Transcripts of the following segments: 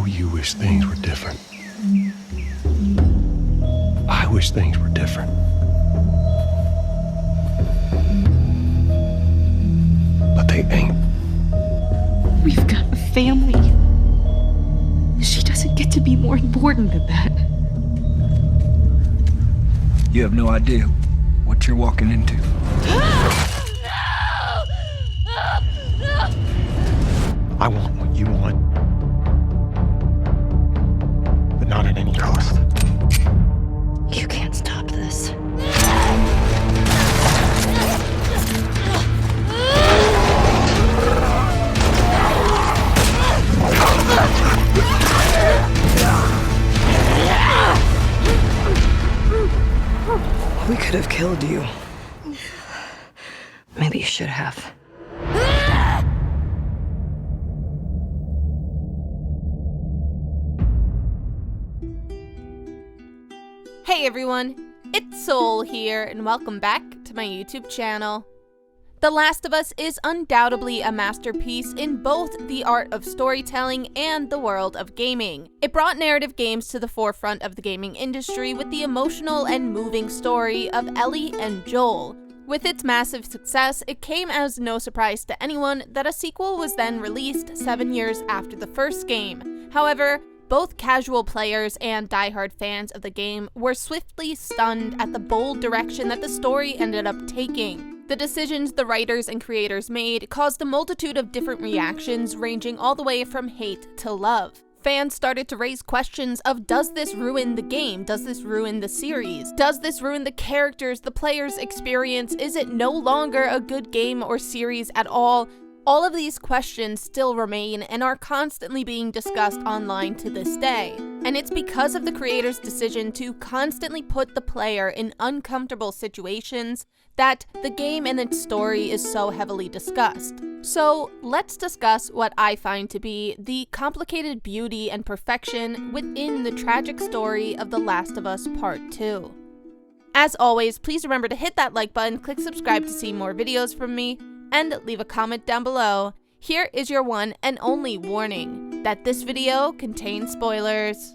you wish things were different. I wish things were different. But they ain't. We've got a family. She doesn't get to be more important than that. You have no idea what you're walking into. I want what you want, but not at any cost. You can't stop this. We could have killed you. Maybe you should have. Hey everyone, it's Soul here, and welcome back to my YouTube channel. The Last of Us is undoubtedly a masterpiece in both the art of storytelling and the world of gaming. It brought narrative games to the forefront of the gaming industry with the emotional and moving story of Ellie and Joel. With its massive success, it came as no surprise to anyone that a sequel was then released 7 years after the first game. However, both casual players and diehard fans of the game were swiftly stunned at the bold direction that the story ended up taking. The decisions the writers and creators made caused a multitude of different reactions, ranging all the way from hate to love. Fans started to raise questions of, does this ruin the game? Does this ruin the series? Does this ruin the characters, the player's experience? Is it no longer a good game or series at all? All of these questions still remain and are constantly being discussed online to this day. And it's because of the creators' decision to constantly put the player in uncomfortable situations that the game and its story is so heavily discussed. So let's discuss what I find to be the complicated beauty and perfection within the tragic story of The Last of Us Part 2. As always, please remember to hit that like button, click subscribe to see more videos from me, and leave a comment down below. Here is your one and only warning, that this video contains spoilers.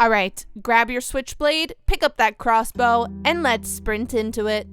Alright, grab your switchblade, pick up that crossbow, and let's sprint into it.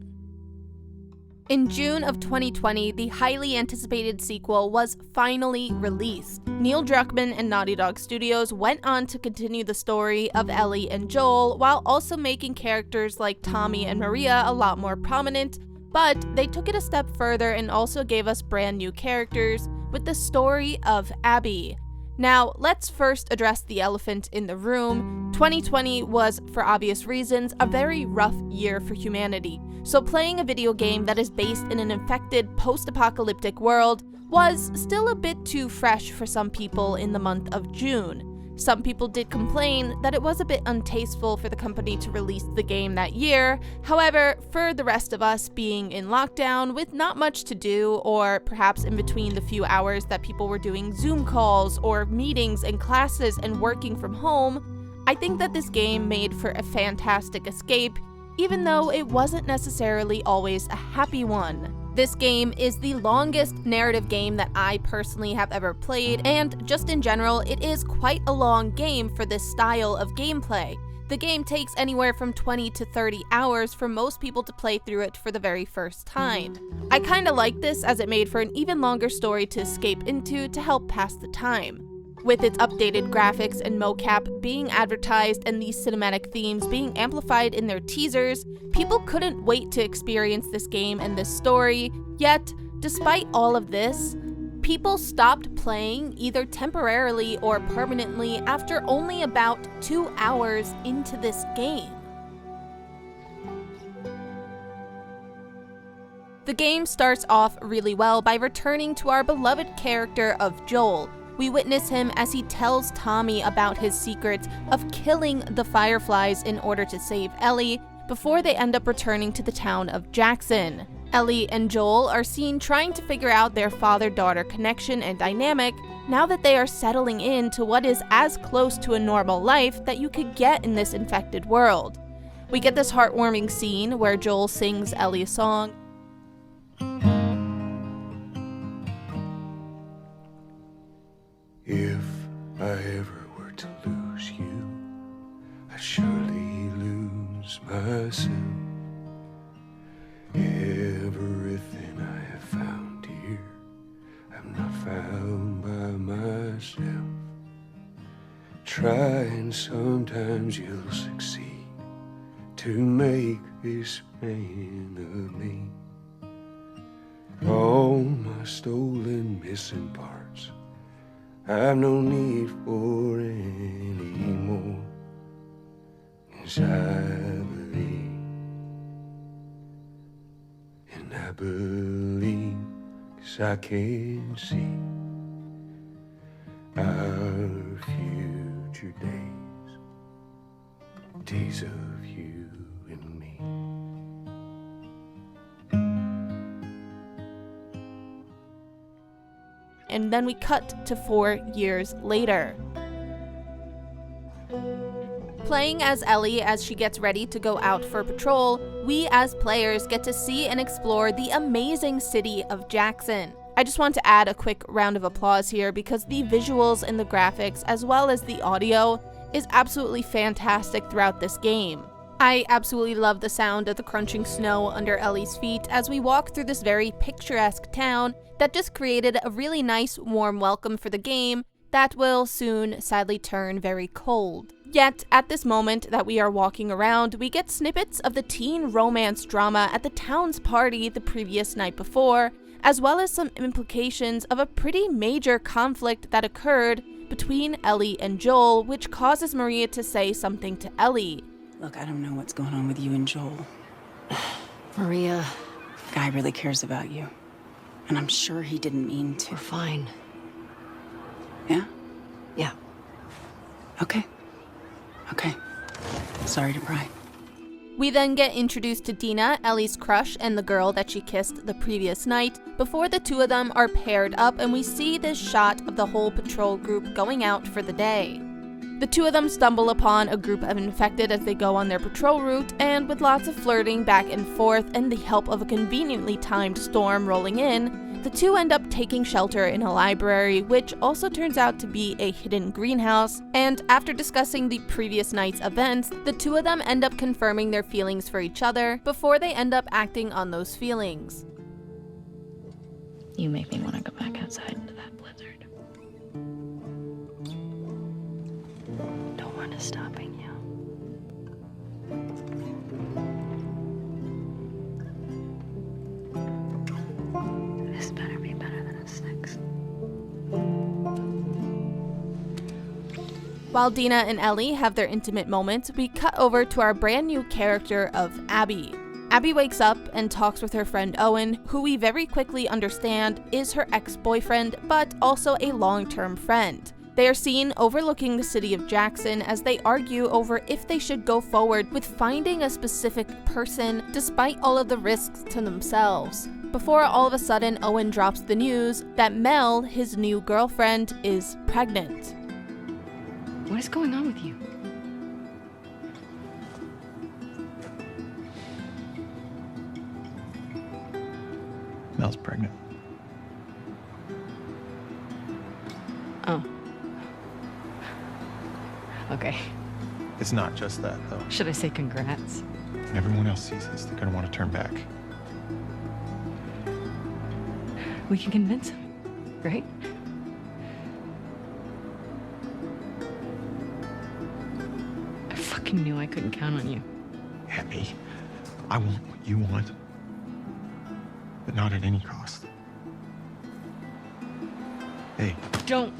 In June of 2020, the highly anticipated sequel was finally released. Neil Druckmann and Naughty Dog Studios went on to continue the story of Ellie and Joel, while also making characters like Tommy and Maria a lot more prominent. But they took it a step further and also gave us brand new characters with the story of Abby. Now, let's first address the elephant in the room. 2020 was, for obvious reasons, a very rough year for humanity. So playing a video game that is based in an infected post-apocalyptic world was still a bit too fresh for some people in the month of June. Some people did complain that it was a bit untasteful for the company to release the game that year. However, for the rest of us being in lockdown with not much to do, or perhaps in between the few hours that people were doing Zoom calls or meetings and classes and working from home, I think that this game made for a fantastic escape, even though it wasn't necessarily always a happy one. This game is the longest narrative game that I personally have ever played, and just in general, it is quite a long game for this style of gameplay. The game takes anywhere from 20 to 30 hours for most people to play through it for the very first time. I kinda like this, as it made for an even longer story to escape into to help pass the time. With its updated graphics and mocap being advertised and these cinematic themes being amplified in their teasers, people couldn't wait to experience this game and this story. Yet, despite all of this, people stopped playing either temporarily or permanently after only about 2 hours into this game. The game starts off really well by returning to our beloved character of Joel. We witness him as he tells Tommy about his secret of killing the Fireflies in order to save Ellie, before they end up returning to the town of Jackson. Ellie and Joel are seen trying to figure out their father-daughter connection and dynamic now that they are settling into what is as close to a normal life that you could get in this infected world. We get this heartwarming scene where Joel sings Ellie a song. If I ever lose myself. Everything I have found here, I'm not found by myself. Try and sometimes you'll succeed to make this man of me. All my stolen missing parts, I've no need for any more. 'Cause I believe, and I believe 'cause I can see our future days, days of you and me. And then we cut to 4 years later. Playing as Ellie as she gets ready to go out for patrol, we as players get to see and explore the amazing city of Jackson. I just want to add a quick round of applause here because the visuals and the graphics as well as the audio is absolutely fantastic throughout this game. I absolutely love the sound of the crunching snow under Ellie's feet as we walk through this very picturesque town that just created a really nice warm welcome for the game that will soon sadly turn very cold. Yet, at this moment that we are walking around, we get snippets of the teen romance drama at the town's party the previous night before, as well as some implications of a pretty major conflict that occurred between Ellie and Joel, which causes Maria to say something to Ellie. Look, I don't know what's going on with you and Joel. Maria, Guy really cares about you. And I'm sure he didn't mean to. we're fine. Yeah? Yeah. Okay. Okay. Sorry to pry. We then get introduced to Dina, Ellie's crush, and the girl that she kissed the previous night, before the two of them are paired up and we see this shot of the whole patrol group going out for the day. The two of them stumble upon a group of infected as they go on their patrol route, and with lots of flirting back and forth and the help of a conveniently timed storm rolling in, the two end up taking shelter in a library, which also turns out to be a hidden greenhouse, and after discussing the previous night's events, the two of them end up confirming their feelings for each other before they end up acting on those feelings. You make me want to go back outside into that blizzard. Don't want to stopping you. This better be better than a 6. While Dina and Ellie have their intimate moments, we cut over to our brand new character of Abby. Abby wakes up and talks with her friend Owen, who we very quickly understand is her ex-boyfriend, but also a long-term friend. They are seen overlooking the city of Jackson as they argue over if they should go forward with finding a specific person despite all of the risks to themselves. Before all of a sudden Owen drops the news that Mel, his new girlfriend, is pregnant. What is going on with you? Mel's pregnant. Oh. Okay. It's not just that, though. Should I say congrats? When everyone else sees this, they're gonna want to turn back. We can convince him, right? I fucking knew I couldn't count on you. Abby, I want what you want, but not at any cost. Hey, Don't.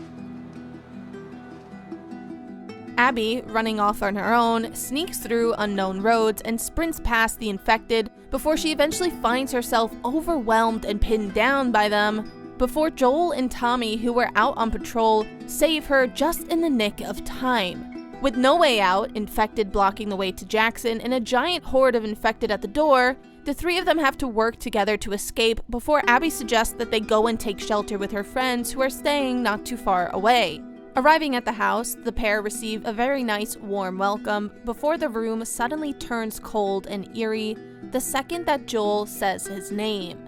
Abby, running off on her own, sneaks through unknown roads and sprints past the infected before she eventually finds herself overwhelmed and pinned down by them, before Joel and Tommy, who were out on patrol, save her just in the nick of time. With no way out, infected blocking the way to Jackson, and a giant horde of infected at the door, the three of them have to work together to escape before Abby suggests that they go and take shelter with her friends who are staying not too far away. Arriving at the house, the pair receive a very nice warm welcome before the room suddenly turns cold and eerie the second that Joel says his name.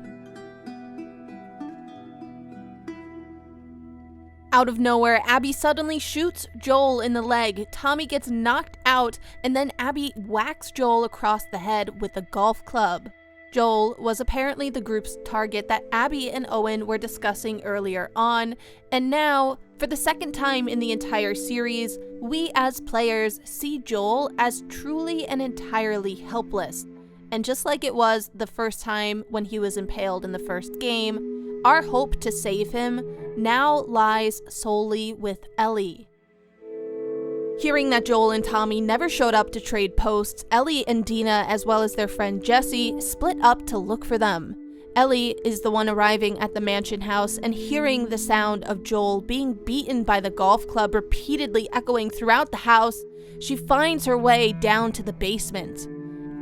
Out of nowhere, Abby suddenly shoots Joel in the leg, Tommy gets knocked out, and then Abby whacks Joel across the head with a golf club. Joel was apparently the group's target that Abby and Owen were discussing earlier on, and now, for the second time in the entire series, we as players see Joel as truly and entirely helpless. And just like it was the first time when he was impaled in the first game, our hope to save him now lies solely with Ellie. Hearing that Joel and Tommy never showed up to trade posts, Ellie and Dina, as well as their friend Jessie, split up to look for them. Ellie is the one arriving at the mansion house and hearing the sound of Joel being beaten by the golf club repeatedly echoing throughout the house. She finds her way down to the basement.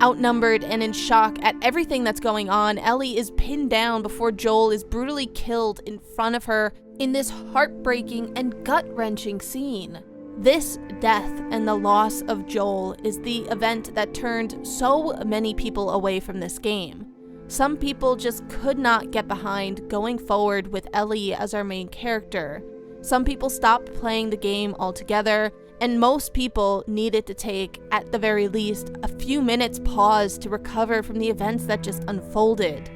Outnumbered and in shock at everything that's going on, Ellie is pinned down before Joel is brutally killed in front of her in this heartbreaking and gut-wrenching scene. This death and the loss of Joel is the event that turned so many people away from this game. Some people just could not get behind going forward with Ellie as our main character. Some people stopped playing the game altogether, and most people needed to take, at the very least, a few minutes pause to recover from the events that just unfolded.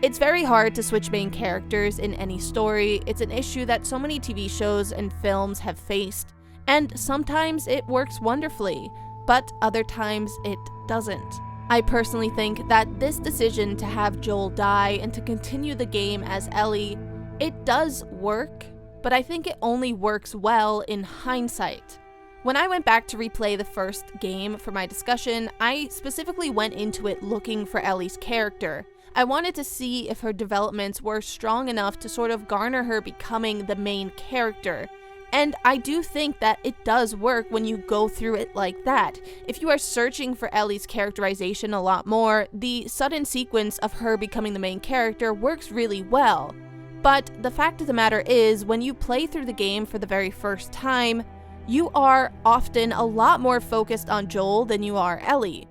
It's very hard to switch main characters in any story. It's an issue that so many TV shows and films have faced, and sometimes it works wonderfully, but other times it doesn't. I personally think that this decision to have Joel die and to continue the game as Ellie, it does work, but I think it only works well in hindsight. When I went back to replay the first game for my discussion, I specifically went into it looking for Ellie's character. I wanted to see if her developments were strong enough to sort of garner her becoming the main character. And I do think that it does work when you go through it like that. If you are searching for Ellie's characterization a lot more, the sudden sequence of her becoming the main character works really well. But the fact of the matter is, when you play through the game for the very first time, you are often a lot more focused on Joel than you are Ellie.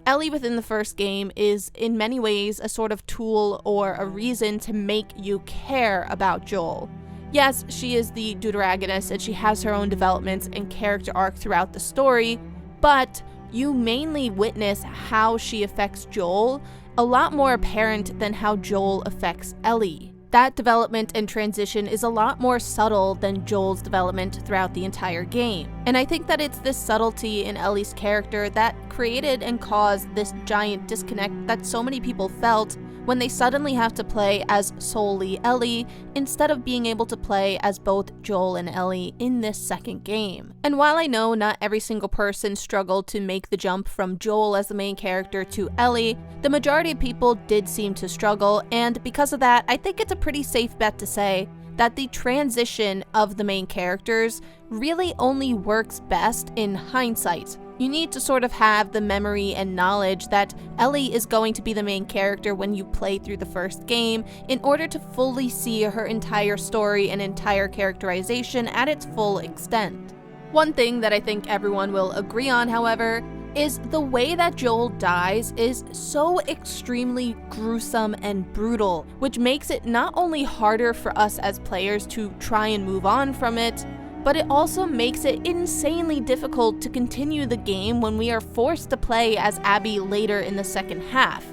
Ellie within the first game is in many ways a sort of tool or a reason to make you care about Joel. Yes, she is the deuteragonist and she has her own developments and character arc throughout the story, but you mainly witness how she affects Joel, a lot more apparent than how Joel affects Ellie. That development and transition is a lot more subtle than Joel's development throughout the entire game. And I think that it's this subtlety in Ellie's character that created and caused this giant disconnect that so many people felt when they suddenly have to play as solely Ellie instead of being able to play as both Joel and Ellie in this second game. And while I know not every single person struggled to make the jump from Joel as the main character to Ellie, the majority of people did seem to struggle, and because of that, I think it's a pretty safe bet to say that the transition of the main characters really only works best in hindsight. You need to sort of have the memory and knowledge that Ellie is going to be the main character when you play through the first game in order to fully see her entire story and entire characterization at its full extent. One thing that I think everyone will agree on, however, is the way that Joel dies is so extremely gruesome and brutal, which makes it not only harder for us as players to try and move on from it, but it also makes it insanely difficult to continue the game when we are forced to play as Abby later in the second half.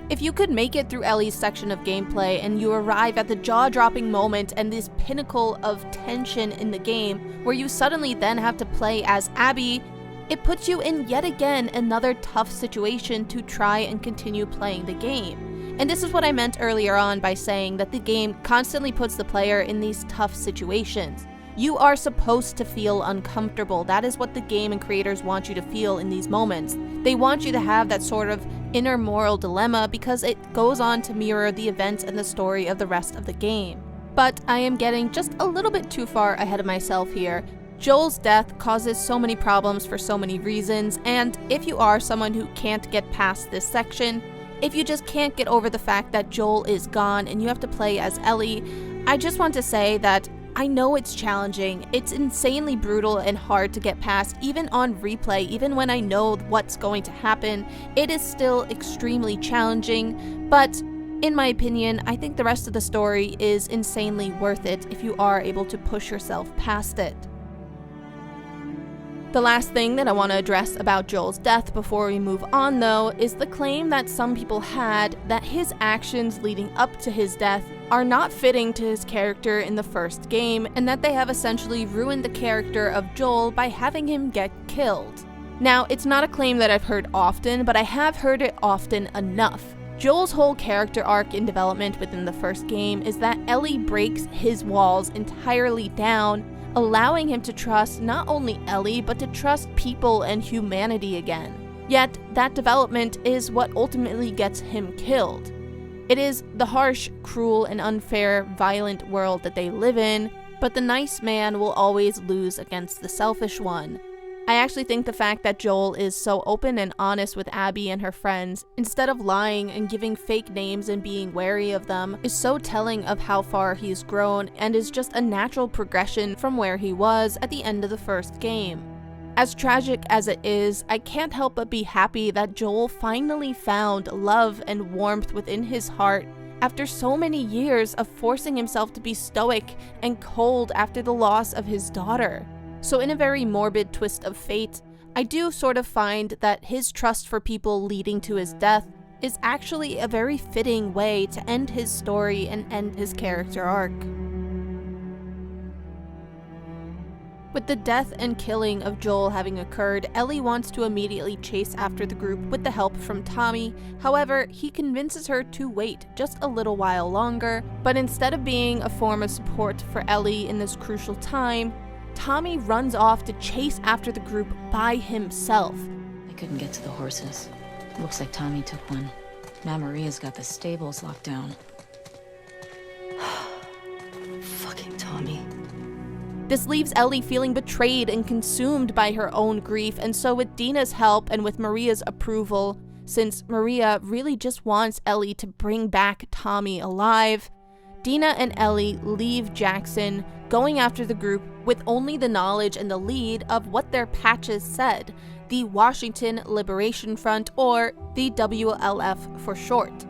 If you could make it through Ellie's section of gameplay and you arrive at the jaw-dropping moment and this pinnacle of tension in the game where you suddenly then have to play as Abby, it puts you in yet again another tough situation to try and continue playing the game. And this is what I meant earlier on by saying that the game constantly puts the player in these tough situations. You are supposed to feel uncomfortable. That is what the game and creators want you to feel in these moments. They want you to have that sort of inner moral dilemma because it goes on to mirror the events and the story of the rest of the game. But I am getting just a little bit too far ahead of myself here. Joel's death causes so many problems for so many reasons, and if you are someone who can't get past this section, if you just can't get over the fact that Joel is gone and you have to play as Ellie, I just want to say that I know it's challenging. It's insanely brutal and hard to get past, even on replay, even when I know what's going to happen. It is still extremely challenging, but In my opinion, I think the rest of the story is insanely worth it if you are able to push yourself past it. The last thing that I want to address about Joel's death before we move on, though, is the claim that some people had that his actions leading up to his death are not fitting to his character in the first game, and that they have essentially ruined the character of Joel by having him get killed. Now, it's not a claim that I've heard often, but I have heard it often enough. Joel's whole character arc in development within the first game is that Ellie breaks his walls entirely down, allowing him to trust not only Ellie, but to trust people and humanity again. Yet, that development is what ultimately gets him killed. It is the harsh, cruel, and unfair, violent world that they live in, but the nice man will always lose against the selfish one. I actually think the fact that Joel is so open and honest with Abby and her friends, instead of lying and giving fake names and being wary of them, is so telling of how far he's grown and is just a natural progression from where he was at the end of the first game. As tragic as it is, I can't help but be happy that Joel finally found love and warmth within his heart after so many years of forcing himself to be stoic and cold after the loss of his daughter. So in a very morbid twist of fate, I do sort of find that his trust for people leading to his death is actually a very fitting way to end his story and end his character arc. With the death and killing of Joel having occurred, Ellie wants to immediately chase after the group with the help from Tommy. However, he convinces her to wait just a little while longer, but instead of being a form of support for Ellie in this crucial time, Tommy runs off to chase after the group by himself. I couldn't get to the horses. Looks like Tommy took one. Now Maria's got the stables locked down. Fucking Tommy. This leaves Ellie feeling betrayed and consumed by her own grief, and so with Dina's help and with Maria's approval, since Maria really just wants Ellie to bring back Tommy alive, Dina and Ellie leave Jackson, going after the group with only the knowledge and the lead of what their patches said, the Washington Liberation Front, or the WLF for short.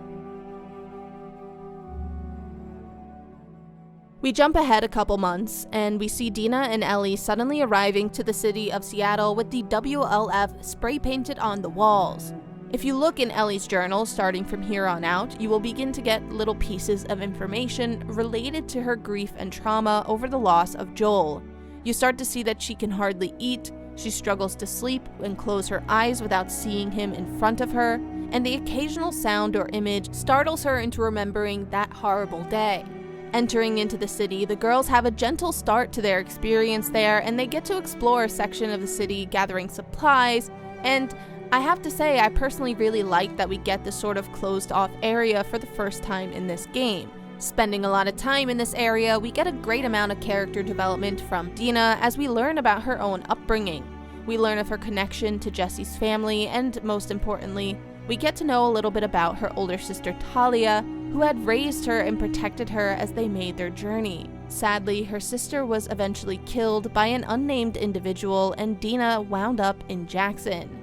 We jump ahead a couple months, and we see Dina and Ellie suddenly arriving to the city of Seattle with the WLF spray painted on the walls. If you look in Ellie's journal starting from here on out, you will begin to get little pieces of information related to her grief and trauma over the loss of Joel. You start to see that she can hardly eat, she struggles to sleep and close her eyes without seeing him in front of her, and the occasional sound or image startles her into remembering that horrible day. Entering into the city, the girls have a gentle start to their experience there, and they get to explore a section of the city gathering supplies, and I have to say, I personally really like that we get this sort of closed-off area for the first time in this game. Spending a lot of time in this area, we get a great amount of character development from Dina as we learn about her own upbringing. We learn of her connection to Jesse's family, and most importantly, we get to know a little bit about her older sister Talia, who had raised her and protected her as they made their journey. Sadly, her sister was eventually killed by an unnamed individual, and Dina wound up in Jackson.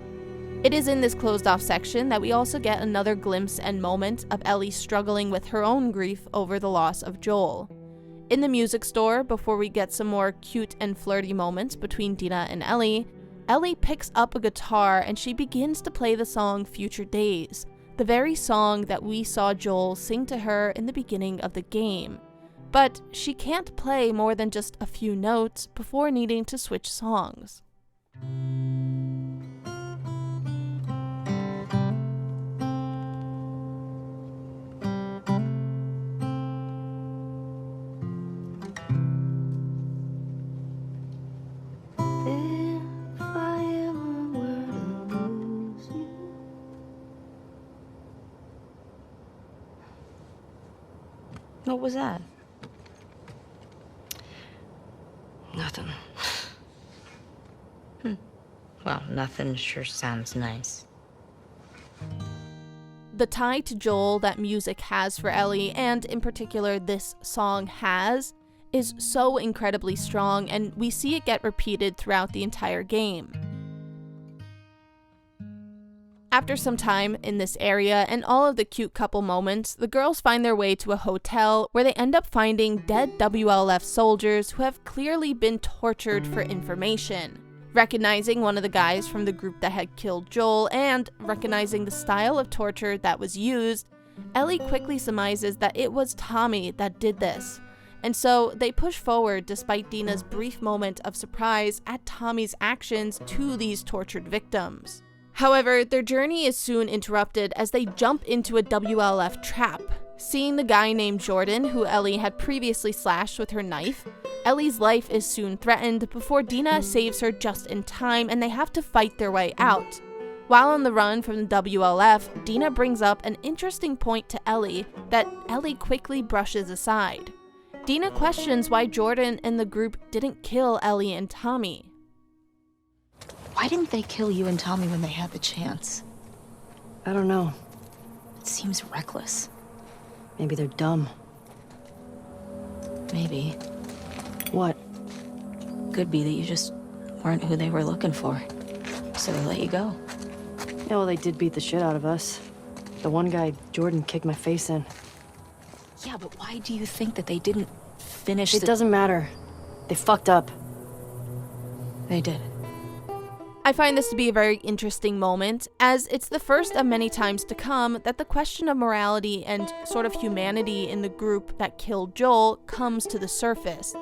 It is in this closed-off section that we also get another glimpse and moment of Ellie struggling with her own grief over the loss of Joel. In the music store, before we get some more cute and flirty moments between Dina and Ellie, Ellie picks up a guitar and she begins to play the song Future Days, the very song that we saw Joel sing to her in the beginning of the game. But she can't play more than just a few notes before needing to switch songs. What was that? Nothing. Well, nothing sure sounds nice. The tie to Joel that music has for Ellie, and in particular this song has, is so incredibly strong, and we see it get repeated throughout the entire game. After some time in this area and all of the cute couple moments, the girls find their way to a hotel where they end up finding dead WLF soldiers who have clearly been tortured for information. Recognizing one of the guys from the group that had killed Joel and recognizing the style of torture that was used, Ellie quickly surmises that it was Tommy that did this. And so they push forward despite Dina's brief moment of surprise at Tommy's actions to these tortured victims. However, their journey is soon interrupted as they jump into a WLF trap. Seeing the guy named Jordan, who Ellie had previously slashed with her knife, Ellie's life is soon threatened before Dina saves her just in time and they have to fight their way out. While on the run from the WLF, Dina brings up an interesting point to Ellie that Ellie quickly brushes aside. Dina questions why Jordan and the group didn't kill Ellie and Tommy. Why didn't they kill you and Tommy when they had the chance? I don't know. It seems reckless. Maybe they're dumb. Maybe. What? Could be that you just weren't who they were looking for. So they let you go. Yeah, well, they did beat the shit out of us. The one guy, Jordan, kicked my face in. Yeah, but why do you think that they didn't finish It doesn't matter. They fucked up. They did. I find this to be a very interesting moment, as it's the first of many times to come that the question of morality and sort of humanity in the group that killed Joel comes to the surface.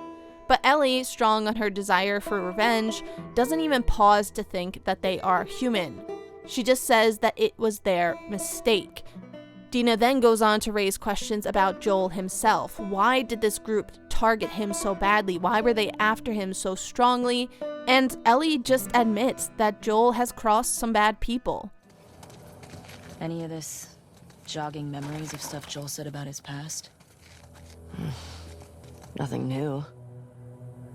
But Ellie, strong on her desire for revenge, doesn't even pause to think that they are human. She just says that it was their mistake. Dina then goes on to raise questions about Joel himself. Why did this group target him so badly? Why were they after him so strongly? And Ellie just admits that Joel has crossed some bad people. Any of this jogging memories of stuff Joel said about his past? Nothing new.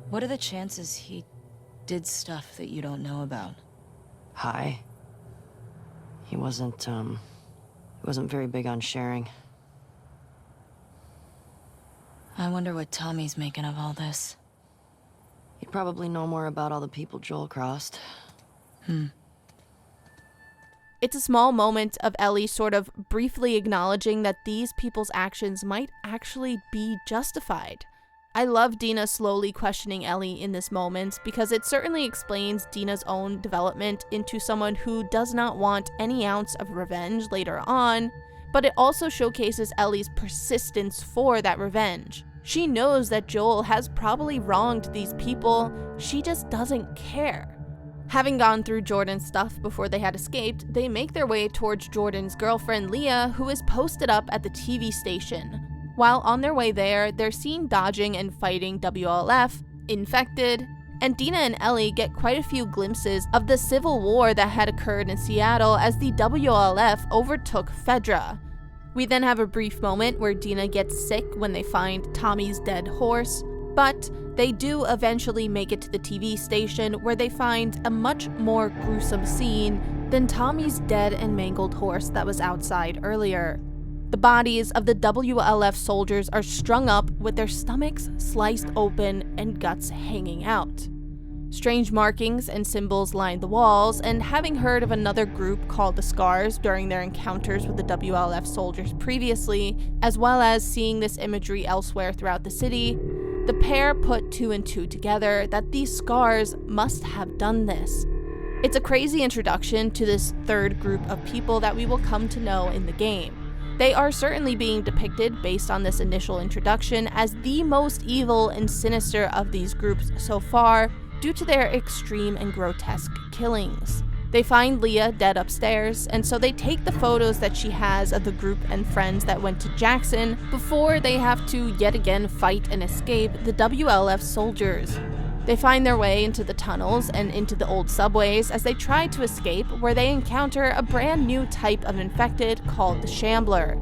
What are the chances he did stuff that you don't know about? High. He wasn't very big on sharing. I wonder what Tommy's making of all this. He'd probably know more about all the people Joel crossed. It's a small moment of Ellie sort of briefly acknowledging that these people's actions might actually be justified. I love Dina slowly questioning Ellie in this moment because it certainly explains Dina's own development into someone who does not want any ounce of revenge later on, but it also showcases Ellie's persistence for that revenge. She knows that Joel has probably wronged these people, she just doesn't care. Having gone through Jordan's stuff before they had escaped, they make their way towards Jordan's girlfriend Leah, who is posted up at the TV station. While on their way there, they're seen dodging and fighting WLF, infected, and Dina and Ellie get quite a few glimpses of the civil war that had occurred in Seattle as the WLF overtook Fedra. We then have a brief moment where Dina gets sick when they find Tommy's dead horse, but they do eventually make it to the TV station where they find a much more gruesome scene than Tommy's dead and mangled horse that was outside earlier. The bodies of the WLF soldiers are strung up with their stomachs sliced open and guts hanging out. Strange markings and symbols line the walls, and having heard of another group called the Scars during their encounters with the WLF soldiers previously, as well as seeing this imagery elsewhere throughout the city, the pair put two and two together that these Scars must have done this. It's a crazy introduction to this third group of people that we will come to know in the game. They are certainly being depicted based on this initial introduction as the most evil and sinister of these groups so far due to their extreme and grotesque killings. They find Leah dead upstairs, and so they take the photos that she has of the group and friends that went to Jackson before they have to yet again fight and escape the WLF soldiers. They find their way into the tunnels and into the old subways as they try to escape, where they encounter a brand new type of infected called the Shambler.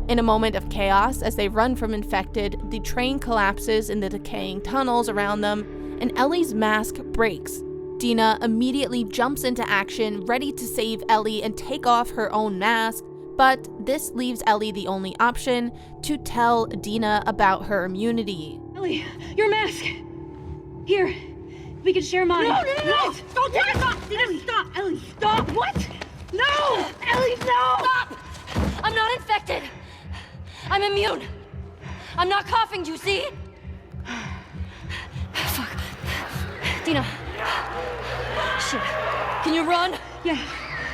In a moment of chaos, as they run from infected, the train collapses in the decaying tunnels around them, and Ellie's mask breaks. Dina immediately jumps into action, ready to save Ellie and take off her own mask, but this leaves Ellie the only option to tell Dina about her immunity. Ellie, your mask! Here, we can share mine. No! Don't do it! Stop! Ellie, stop! Ellie, stop! What? No! Ellie, no! Stop! I'm not infected. I'm immune. I'm not coughing, do you see? Fuck. Dina. Shit. Can you run? Yeah.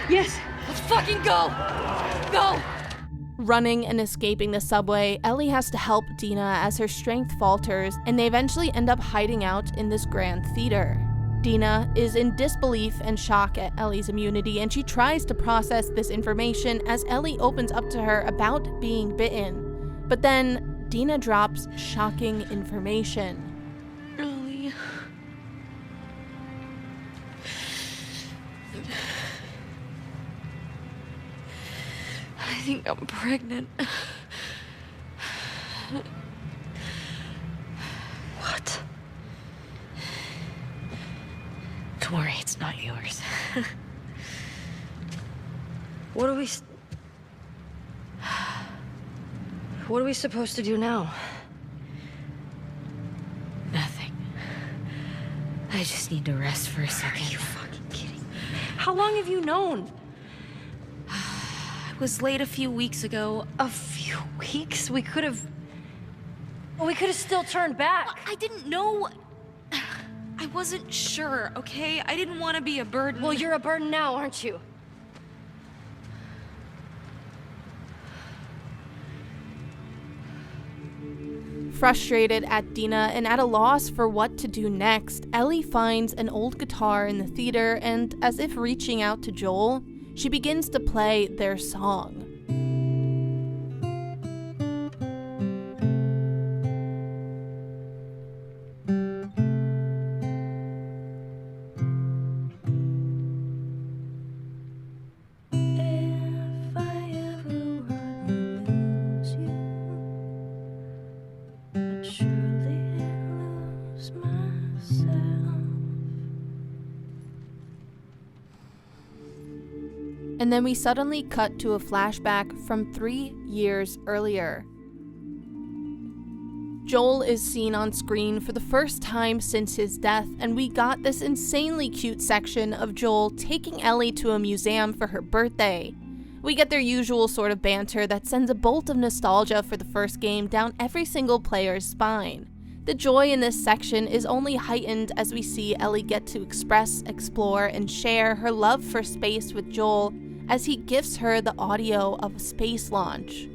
Yes. Let's fucking go! Go! Running and escaping the subway, Ellie has to help Dina as her strength falters, and they eventually end up hiding out in this grand theater. Dina is in disbelief and shock at Ellie's immunity, and she tries to process this information as Ellie opens up to her about being bitten. But then, Dina drops shocking information. Ellie. I think I'm pregnant. What? Don't worry, it's not yours. What are we supposed to do now? Nothing. I just need to rest for a second. Are you fucking kidding me? How long have you known? I was late a few weeks ago. A few weeks? We could have still turned back. I didn't know. I wasn't sure, okay? I didn't want to be a burden. Well, you're a burden now, aren't you? Frustrated at Dina and at a loss for what to do next, Ellie finds an old guitar in the theater and, as if reaching out to Joel, she begins to play their song. And then we suddenly cut to a flashback from 3 years earlier. Joel is seen on screen for the first time since his death, and we got this insanely cute section of Joel taking Ellie to a museum for her birthday. We get their usual sort of banter that sends a bolt of nostalgia for the first game down every single player's spine. The joy in this section is only heightened as we see Ellie get to express, explore, and share her love for space with Joel as he gifts her the audio of a space launch.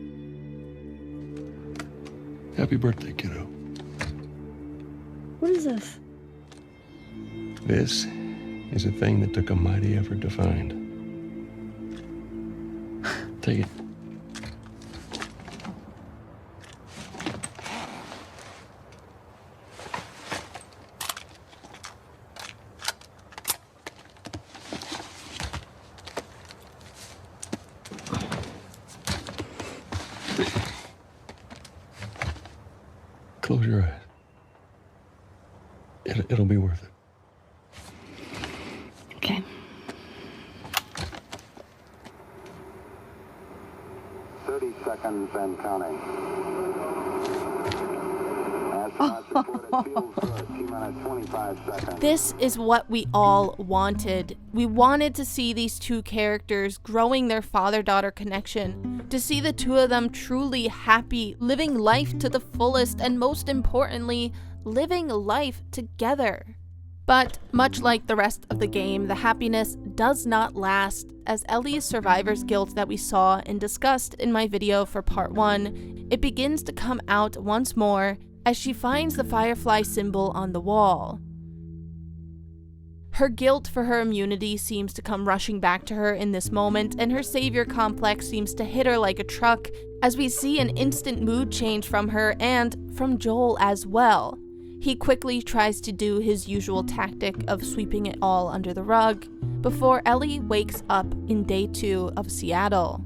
Happy birthday, kiddo. What is this? This is a thing that took a mighty effort to find. Take it. Close your eyes. It'll be worth it. Okay. 30 seconds and counting. Astronauts report it feels good. T-minus 25 seconds. This is what we all wanted. We wanted to see these two characters growing their father-daughter connection, to see the two of them truly happy, living life to the fullest, and most importantly, living life together. But much like the rest of the game, the happiness does not last, as Ellie's survivor's guilt that we saw and discussed in my video for part 1, it begins to come out once more as she finds the firefly symbol on the wall. Her guilt for her immunity seems to come rushing back to her in this moment, and her savior complex seems to hit her like a truck as we see an instant mood change from her and from Joel as well. He quickly tries to do his usual tactic of sweeping it all under the rug before Ellie wakes up in day 2 of Seattle.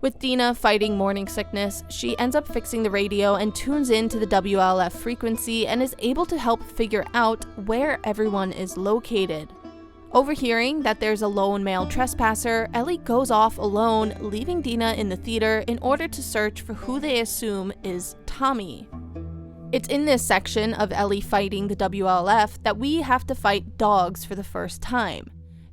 With Dina fighting morning sickness, she ends up fixing the radio and tunes in to the WLF frequency and is able to help figure out where everyone is located. Overhearing that there's a lone male trespasser, Ellie goes off alone, leaving Dina in the theater in order to search for who they assume is Tommy. It's in this section of Ellie fighting the WLF that we have to fight dogs for the first time.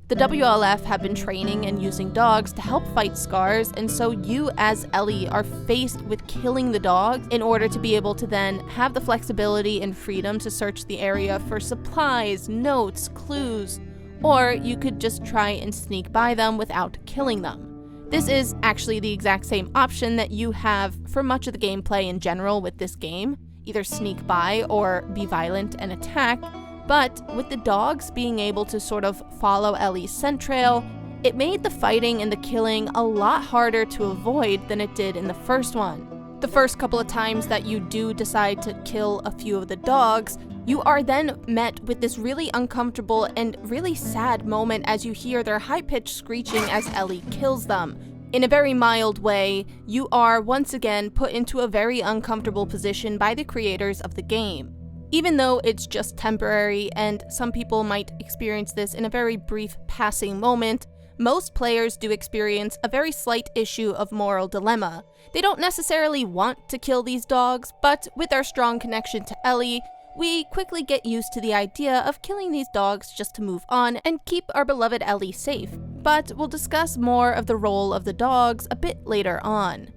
The WLF have been training and using dogs to help fight scars, and so you as Ellie are faced with killing the dogs in order to be able to then have the flexibility and freedom to search the area for supplies, notes, clues, or you could just try and sneak by them without killing them. This is actually the exact same option that you have for much of the gameplay in general with this game, either sneak by or be violent and attack. But with the dogs being able to sort of follow Ellie's scent trail, it made the fighting and the killing a lot harder to avoid than it did in the first one. The first couple of times that you do decide to kill a few of the dogs, you are then met with this really uncomfortable and really sad moment as you hear their high-pitched screeching as Ellie kills them. In a very mild way, you are once again put into a very uncomfortable position by the creators of the game. Even though it's just temporary and some people might experience this in a very brief passing moment, most players do experience a very slight issue of moral dilemma. They don't necessarily want to kill these dogs, but with our strong connection to Ellie, we quickly get used to the idea of killing these dogs just to move on and keep our beloved Ellie safe. But we'll discuss more of the role of the dogs a bit later on.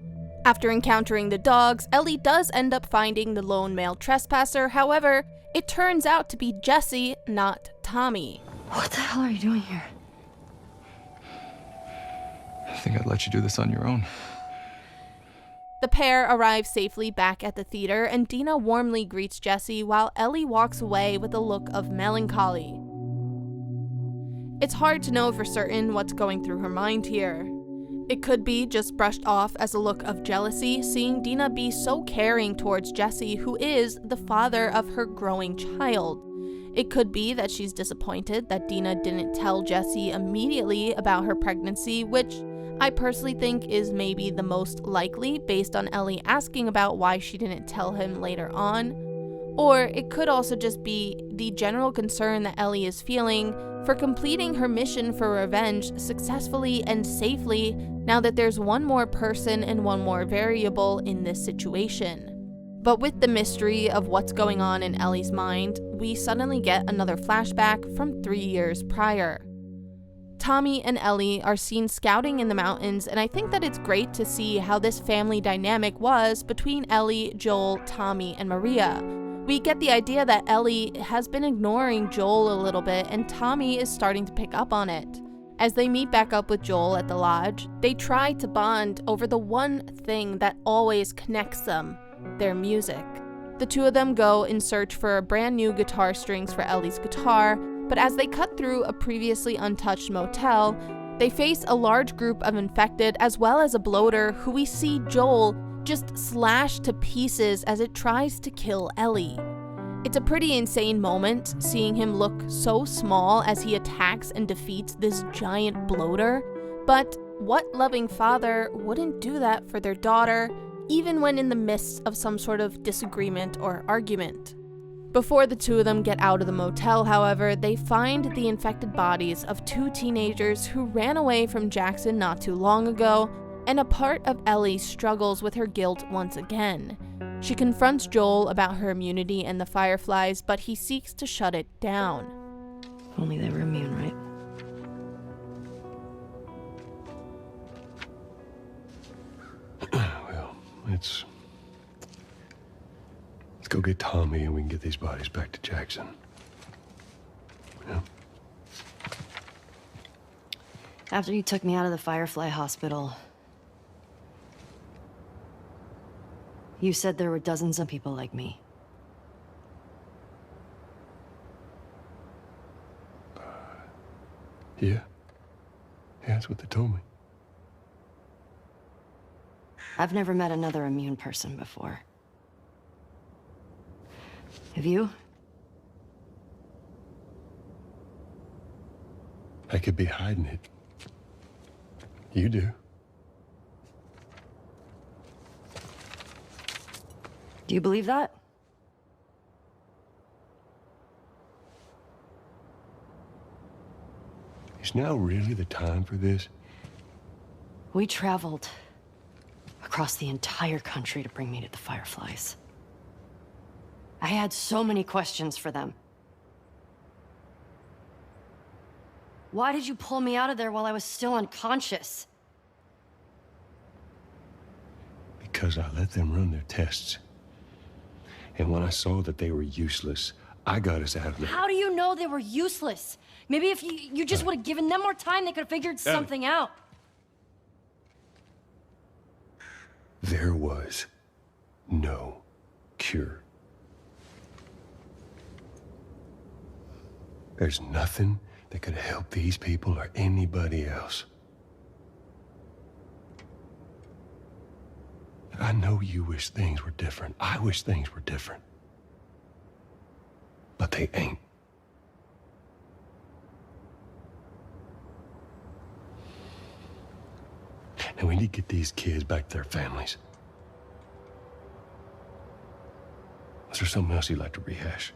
After encountering the dogs, Ellie does end up finding the lone male trespasser. However, it turns out to be Jesse, not Tommy. What the hell are you doing here? I think I'd let you do this on your own. The pair arrive safely back at the theater, and Dina warmly greets Jesse while Ellie walks away with a look of melancholy. It's hard to know for certain what's going through her mind here. It could be just brushed off as a look of jealousy, seeing Dina be so caring towards Jesse, who is the father of her growing child. It could be that she's disappointed that Dina didn't tell Jesse immediately about her pregnancy, which I personally think is maybe the most likely based on Ellie asking about why she didn't tell him later on. Or it could also just be the general concern that Ellie is feeling for completing her mission for revenge successfully and safely now that there's one more person and one more variable in this situation. But with the mystery of what's going on in Ellie's mind, we suddenly get another flashback from 3 years prior. Tommy and Ellie are seen scouting in the mountains, and I think that it's great to see how this family dynamic was between Ellie, Joel, Tommy, and Maria. We get the idea that Ellie has been ignoring Joel a little bit, and Tommy is starting to pick up on it. As they meet back up with Joel at the lodge, they try to bond over the one thing that always connects them, their music. The two of them go in search for brand new guitar strings for Ellie's guitar, but as they cut through a previously untouched motel, they face a large group of infected as well as a bloater who we see Joel just slash to pieces as it tries to kill Ellie. It's a pretty insane moment, seeing him look so small as he attacks and defeats this giant bloater, but what loving father wouldn't do that for their daughter, even when in the midst of some sort of disagreement or argument? Before the two of them get out of the motel, however, they find the infected bodies of 2 teenagers who ran away from Jackson not too long ago, and a part of Ellie struggles with her guilt once again. She confronts Joel about her immunity and the Fireflies, but he seeks to shut it down. Only they were immune, right? Well, let's go get Tommy and we can get these bodies back to Jackson. Yeah. After you took me out of the Firefly hospital, you said there were dozens of people like me. Yeah, that's what they told me. I've never met another immune person before. Have you? I could be hiding it. You do. Do you believe that? Is now really the time for this? We traveled across the entire country to bring me to the Fireflies. I had so many questions for them. Why did you pull me out of there while I was still unconscious? Because I let them run their tests. And when I saw that they were useless, I got us out of there. How do you know they were useless? Maybe if you just would have given them more time, they could have figured something out. There was no cure. There's nothing that could help these people or anybody else. I know you wish things were different. I wish things were different. But they ain't. And we need to get these kids back to their families. Is there something else you'd like to rehash?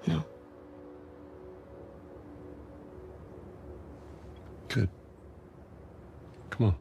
No. Good. Come on.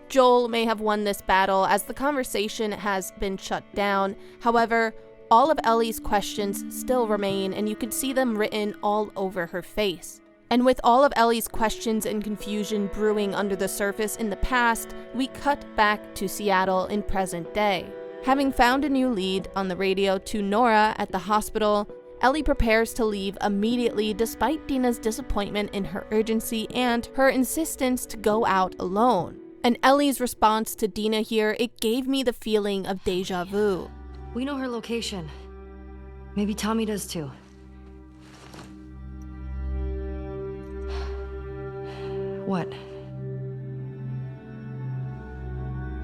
Joel may have won this battle as the conversation has been shut down. However, all of Ellie's questions still remain, and you can see them written all over her face. And with all of Ellie's questions and confusion brewing under the surface in the past, we cut back to Seattle in present day. Having found a new lead on the radio to Nora at the hospital, Ellie prepares to leave immediately despite Dina's disappointment in her urgency and her insistence to go out alone. And Ellie's response to Dina here, it gave me the feeling of deja vu. We know her location. Maybe Tommy does too. What?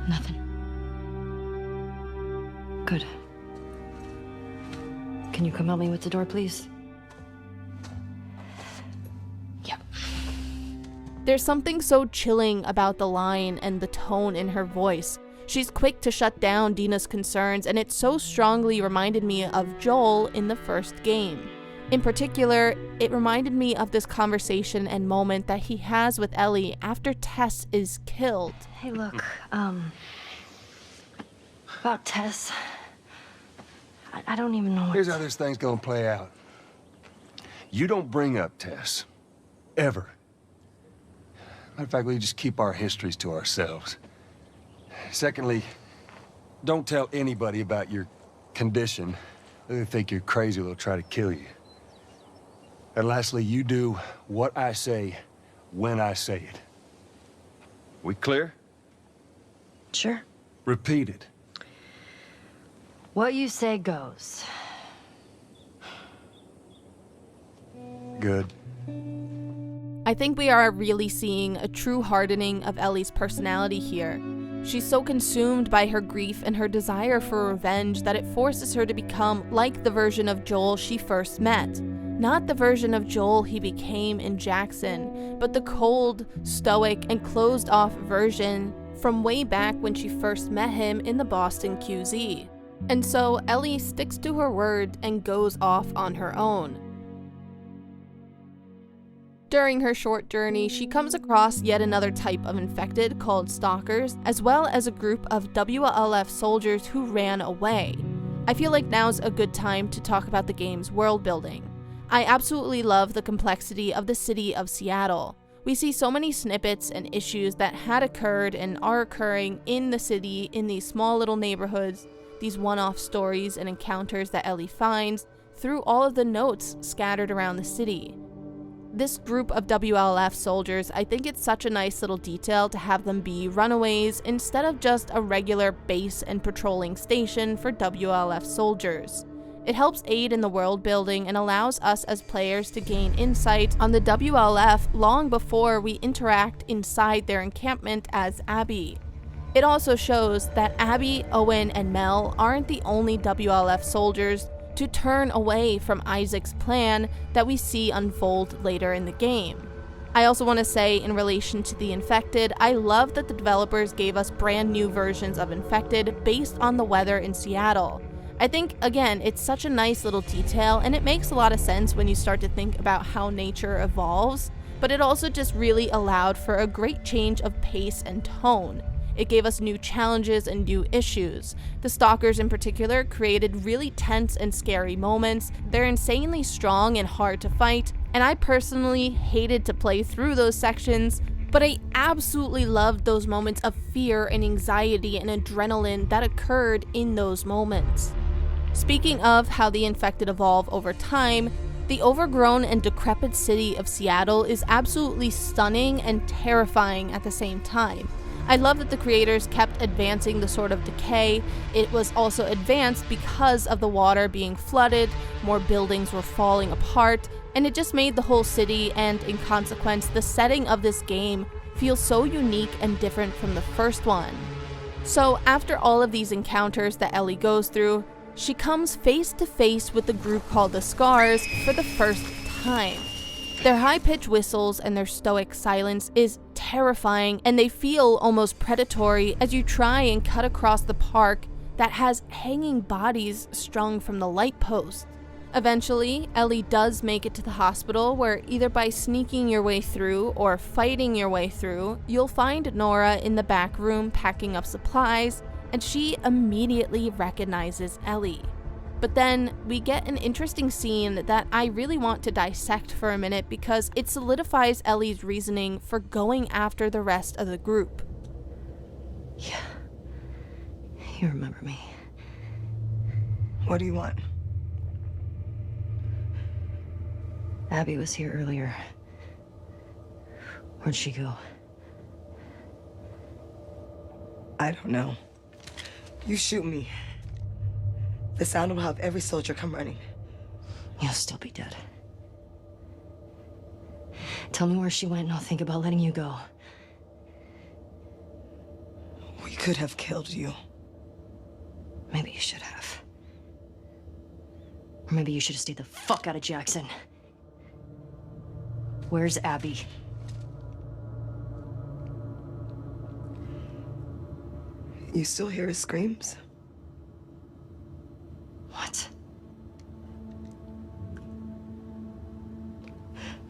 Nothing. Good. Can you come help me with the door, please? Yeah. There's something so chilling about the line and the tone in her voice. She's quick to shut down Dina's concerns, and it so strongly reminded me of Joel in the first game. In particular, it reminded me of this conversation and moment that he has with Ellie after Tess is killed. Hey, look, about Tess. I don't even know what... Here's how this thing's gonna play out. You don't bring up Tess. Ever. Matter of fact, we just keep our histories to ourselves. Secondly, don't tell anybody about your condition. They think you're crazy, they'll try to kill you. And lastly, you do what I say when I say it. We clear? Sure. Repeat it. What you say goes. Good. I think we are really seeing a true hardening of Ellie's personality here. She's so consumed by her grief and her desire for revenge that it forces her to become like the version of Joel she first met. Not the version of Joel he became in Jackson, but the cold, stoic, and closed-off version from way back when she first met him in the Boston QZ. And so Ellie sticks to her word and goes off on her own. During her short journey, she comes across yet another type of infected called stalkers, as well as a group of WLF soldiers who ran away. I feel like now's a good time to talk about the game's world building. I absolutely love the complexity of the city of Seattle. We see so many snippets and issues that had occurred and are occurring in the city, in these small little neighborhoods, these one-off stories and encounters that Ellie finds through all of the notes scattered around the city. This group of WLF soldiers, I think it's such a nice little detail to have them be runaways instead of just a regular base and patrolling station for WLF soldiers. It helps aid in the world building and allows us as players to gain insight on the WLF long before we interact inside their encampment as Abby. It also shows that Abby, Owen, and Mel aren't the only WLF soldiers to turn away from Isaac's plan that we see unfold later in the game. I also want to say, in relation to the Infected, I love that the developers gave us brand new versions of Infected based on the weather in Seattle. I think, again, it's such a nice little detail, and it makes a lot of sense when you start to think about how nature evolves, but it also just really allowed for a great change of pace and tone. It gave us new challenges and new issues. The stalkers in particular created really tense and scary moments. They're insanely strong and hard to fight, and I personally hated to play through those sections, but I absolutely loved those moments of fear and anxiety and adrenaline that occurred in those moments. Speaking of how the infected evolve over time, the overgrown and decrepit city of Seattle is absolutely stunning and terrifying at the same time. I love that the creators kept advancing the sort of decay. It was also advanced because of the water being flooded, more buildings were falling apart, and it just made the whole city, and in consequence, the setting of this game feel so unique and different from the first one. So after all of these encounters that Ellie goes through, she comes face to face with the group called the Scars for the first time. Their high-pitched whistles and their stoic silence is terrifying, and they feel almost predatory as you try and cut across the park that has hanging bodies strung from the light posts. Eventually, Ellie does make it to the hospital, where either by sneaking your way through or fighting your way through, you'll find Nora in the back room packing up supplies, and she immediately recognizes Ellie. But then we get an interesting scene that I really want to dissect for a minute because it solidifies Ellie's reasoning for going after the rest of the group. Yeah. You remember me. What do you want? Abby was here earlier. Where'd she go? I don't know. You shoot me. The sound will have every soldier come running. You'll still be dead. Tell me where she went and I'll think about letting you go. We could have killed you. Maybe you should have. Or maybe you should have stayed the fuck out of Jackson. Where's Abby? You still hear his screams? What?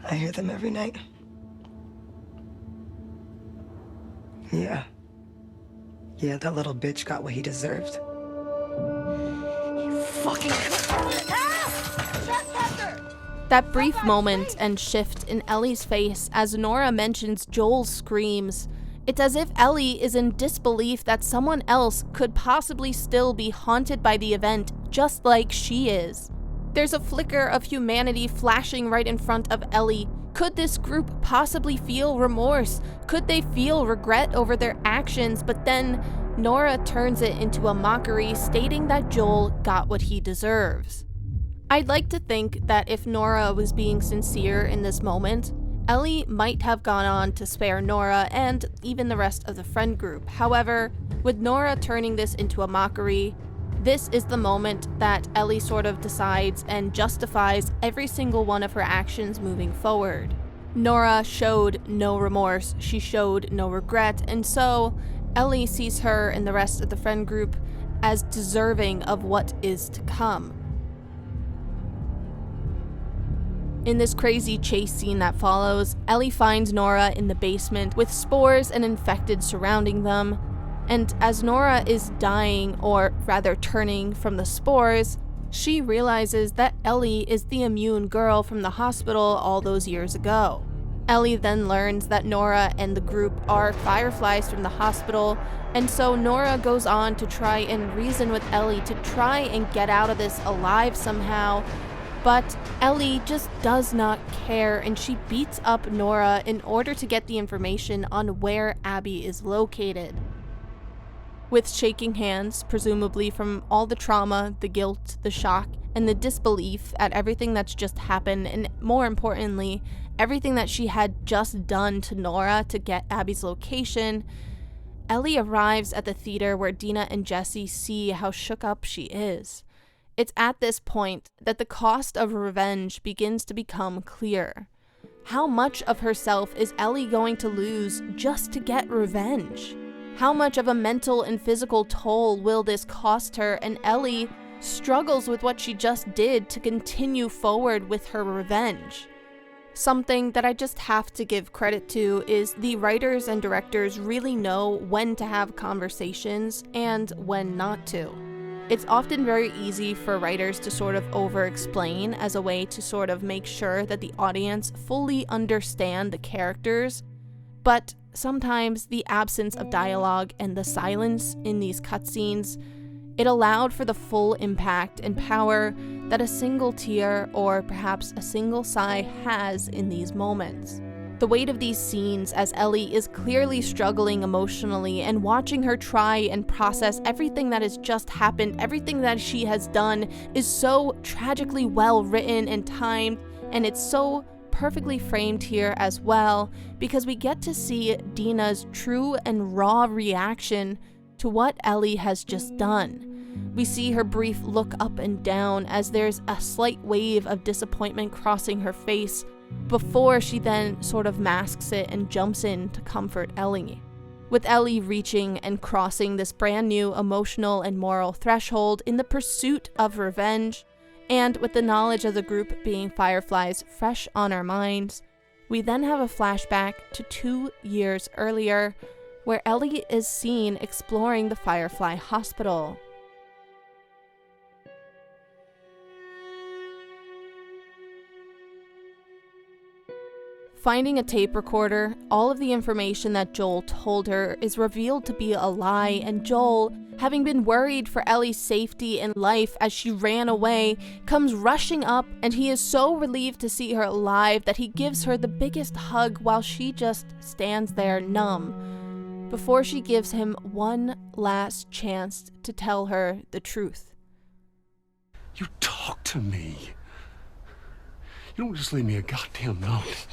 I hear them every night. Yeah. Yeah, that little bitch got what he deserved. You fucking... That brief moment and shift in Ellie's face as Nora mentions Joel's screams. It's as if Ellie is in disbelief that someone else could possibly still be haunted by the event just like she is. There's a flicker of humanity flashing right in front of Ellie. Could this group possibly feel remorse? Could they feel regret over their actions? But then Nora turns it into a mockery, stating that Joel got what he deserves. I'd like to think that if Nora was being sincere in this moment, Ellie might have gone on to spare Nora and even the rest of the friend group. However, with Nora turning this into a mockery, this is the moment that Ellie sort of decides and justifies every single one of her actions moving forward. Nora showed no remorse, she showed no regret, and so Ellie sees her and the rest of the friend group as deserving of what is to come. In this crazy chase scene that follows, Ellie finds Nora in the basement with spores and infected surrounding them, and as Nora is dying, or rather turning from the spores, she realizes that Ellie is the immune girl from the hospital all those years ago. Ellie then learns that Nora and the group are Fireflies from the hospital, and so Nora goes on to try and reason with Ellie to try and get out of this alive somehow. But Ellie just does not care, and she beats up Nora in order to get the information on where Abby is located. With shaking hands, presumably from all the trauma, the guilt, the shock, and the disbelief at everything that's just happened, and more importantly, everything that she had just done to Nora to get Abby's location, Ellie arrives at the theater where Dina and Jesse see how shook up she is. It's at this point that the cost of revenge begins to become clear. How much of herself is Ellie going to lose just to get revenge? How much of a mental and physical toll will this cost her? And Ellie struggles with what she just did to continue forward with her revenge. Something that I just have to give credit to is the writers and directors really know when to have conversations and when not to. It's often very easy for writers to sort of over-explain as a way to sort of make sure that the audience fully understand the characters, but sometimes the absence of dialogue and the silence in these cutscenes, it allowed for the full impact and power that a single tear or perhaps a single sigh has in these moments. The weight of these scenes as Ellie is clearly struggling emotionally and watching her try and process everything that has just happened, everything that she has done is so tragically well written and timed, and it's so perfectly framed here as well because we get to see Dina's true and raw reaction to what Ellie has just done. We see her brief look up and down as there's a slight wave of disappointment crossing her face before she then sort of masks it and jumps in to comfort Ellie. With Ellie reaching and crossing this brand new emotional and moral threshold in the pursuit of revenge, and with the knowledge of the group being Fireflies fresh on our minds, we then have a flashback to 2 years earlier, where Ellie is seen exploring the Firefly Hospital. Finding a tape recorder, all of the information that Joel told her is revealed to be a lie, and Joel, having been worried for Ellie's safety and life as she ran away, comes rushing up, and he is so relieved to see her alive that he gives her the biggest hug while she just stands there numb, before she gives him one last chance to tell her the truth. You talk to me. You don't just leave me a goddamn note.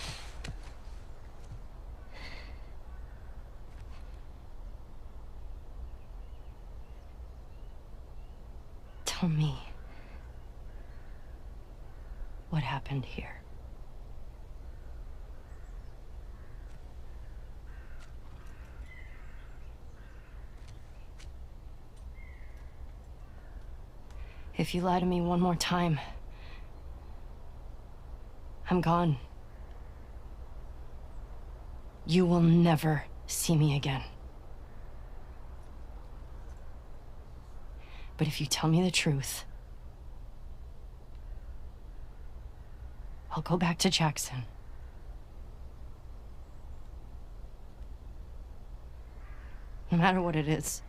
Tell me what happened here. If you lie to me one more time, I'm gone. You will never see me again. But if you tell me the truth, I'll go back to Jackson. No matter what it is.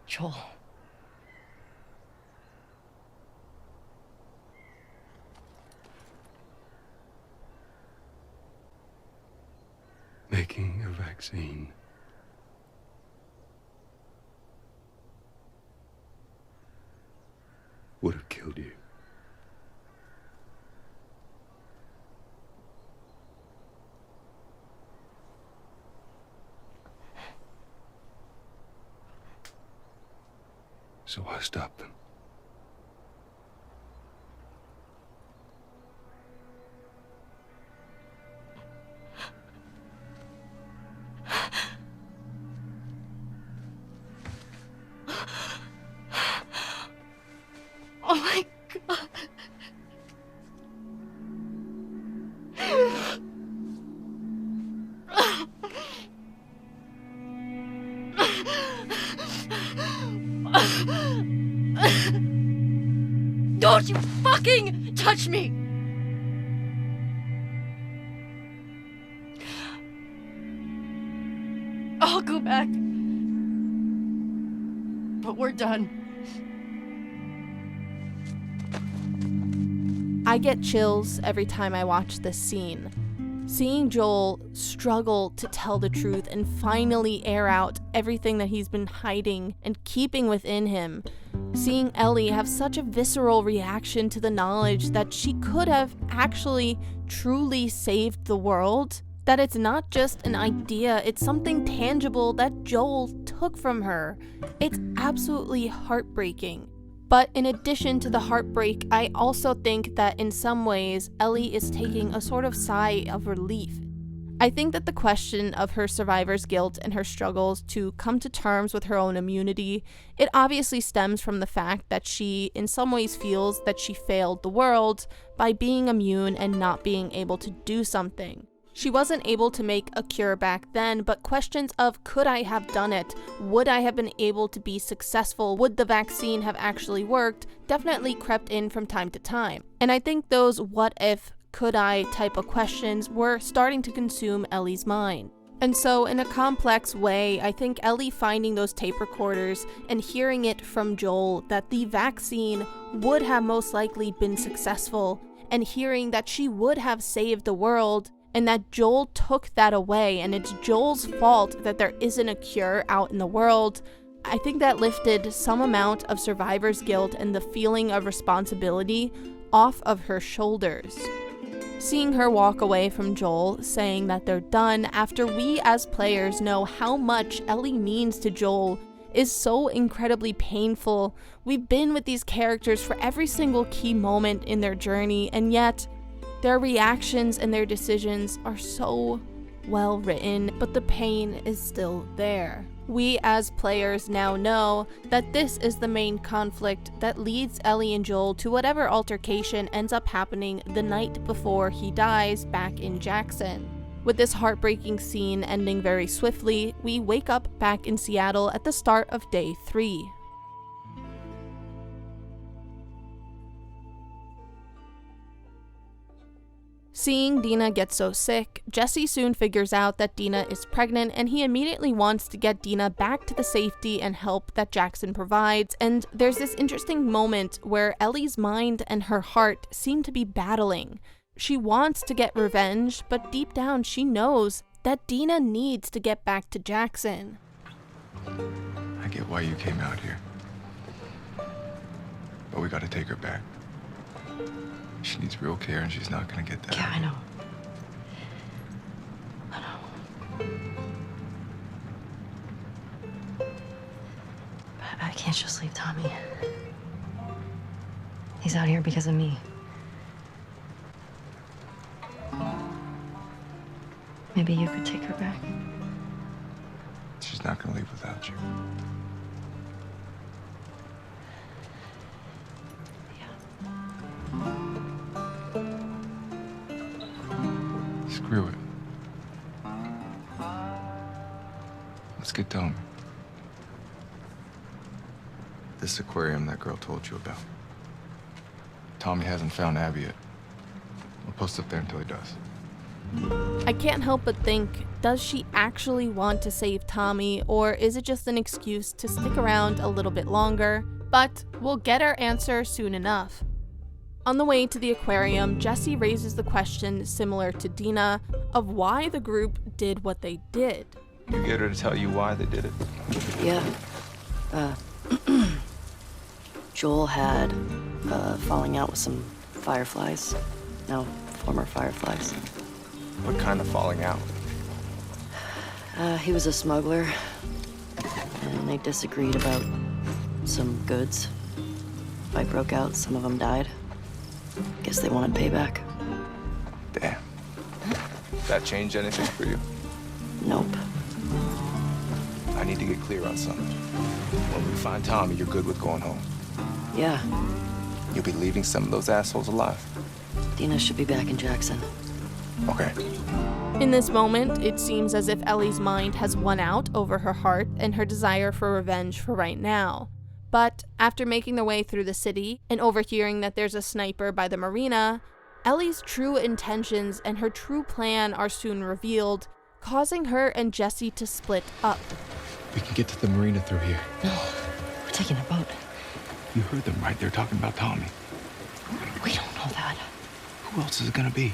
Joel. Making a vaccine would have killed you. So I stopped them. Oh my God. Don't you fucking touch me! I'll go back. But we're done. I get chills every time I watch this scene. Seeing Joel struggle to tell the truth and finally air out everything that he's been hiding and keeping within him. Seeing Ellie have such a visceral reaction to the knowledge that she could have actually truly saved the world. That it's not just an idea, it's something tangible that Joel took from her. It's absolutely heartbreaking. But in addition to the heartbreak, I also think that in some ways, Ellie is taking a sort of sigh of relief. I think that the question of her survivor's guilt and her struggles to come to terms with her own immunity, it obviously stems from the fact that she in some ways feels that she failed the world by being immune and not being able to do something. She wasn't able to make a cure back then, but questions of could I have done it? Would I have been able to be successful? Would the vaccine have actually worked? Definitely crept in from time to time. And I think those what if, could I type of questions were starting to consume Ellie's mind. And so in a complex way, I think Ellie finding those tape recorders and hearing it from Joel that the vaccine would have most likely been successful, and hearing that she would have saved the world, and that Joel took that away, and it's Joel's fault that there isn't a cure out in the world, I think that lifted some amount of survivor's guilt and the feeling of responsibility off of her shoulders. Seeing her walk away from Joel, saying that they're done after we as players know how much Ellie means to Joel, is so incredibly painful. We've been with these characters for every single key moment in their journey, and yet their reactions and their decisions are so well written, but the pain is still there. We as players now know that this is the main conflict that leads Ellie and Joel to whatever altercation ends up happening the night before he dies back in Jackson. With this heartbreaking scene ending very swiftly, we wake up back in Seattle at the start of day 3. Seeing Dina get so sick, Jesse soon figures out that Dina is pregnant, and he immediately wants to get Dina back to the safety and help that Jackson provides, and there's this interesting moment where Ellie's mind and her heart seem to be battling. She wants to get revenge, but deep down she knows that Dina needs to get back to Jackson. I get why you came out here. But we gotta take her back. She needs real care, and she's not gonna get that. Yeah, I know. But I can't just leave Tommy. He's out here because of me. Maybe you could take her back. She's not gonna leave without you. Screw it. Let's get Tommy. This aquarium that girl told you about. Tommy hasn't found Abby yet. We'll post up there until he does. I can't help but think, does she actually want to save Tommy, or is it just an excuse to stick around a little bit longer? But we'll get our answer soon enough. On the way to the aquarium, Jesse raises the question, similar to Dina, of why the group did what they did. You get her to tell you why they did it? Yeah. Joel had falling out with some fireflies. No, former fireflies. What kind of falling out? He was a smuggler, and they disagreed about some goods. Fight broke out, some of them died. Guess they wanted payback. Damn. That change anything for you? Nope. I need to get clear on something. When we find Tommy, you're good with going home. Yeah. You'll be leaving some of those assholes alive. Dina should be back in Jackson. Okay. In this moment, it seems as if Ellie's mind has won out over her heart and her desire for revenge for right now. But after making their way through the city and overhearing that there's a sniper by the marina, Ellie's true intentions and her true plan are soon revealed, causing her and Jesse to split up. We can get to the marina through here. No, we're taking a boat. You heard them, right? They're talking about Tommy. We don't know that. Who else is it gonna be?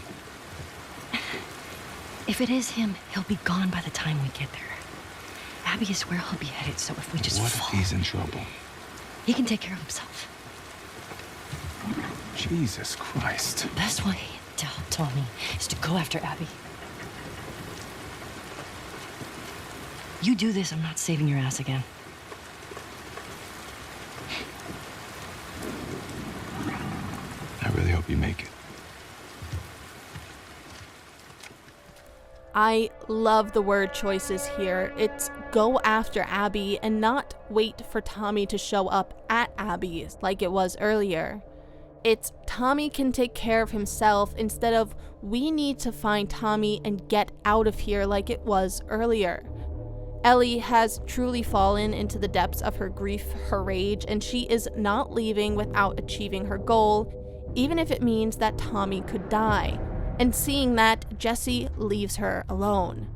If it is him, he'll be gone by the time we get there. Abby is where he'll be headed, so if we just What fall, if he's in trouble? he can take care of himself. Jesus Christ. The best way to help Tommy is to go after Abby. You do this, I'm not saving your ass again. I really hope you make it. I love the word choices here. It's go after Abby and not wait for Tommy to show up at Abby's like it was earlier. It's Tommy can take care of himself instead of we need to find Tommy and get out of here like it was earlier. Ellie has truly fallen into the depths of her grief, her rage, and she is not leaving without achieving her goal, even if it means that Tommy could die. And seeing that, Jesse leaves her alone.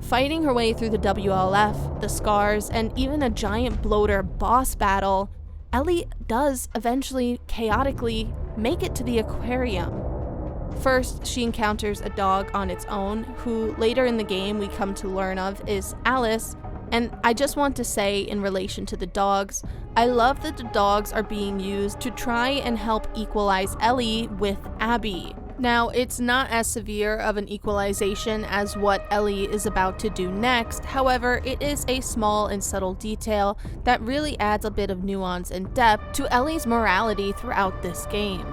Fighting her way through the WLF, the scars, and even a giant bloater boss battle, Ellie does eventually, chaotically, make it to the aquarium. First, she encounters a dog on its own, who later in the game we come to learn of is Alice, and I just want to say in relation to the dogs, I love that the dogs are being used to try and help equalize Ellie with Abby. Now, it's not as severe of an equalization as what Ellie is about to do next, however, it is a small and subtle detail that really adds a bit of nuance and depth to Ellie's morality throughout this game.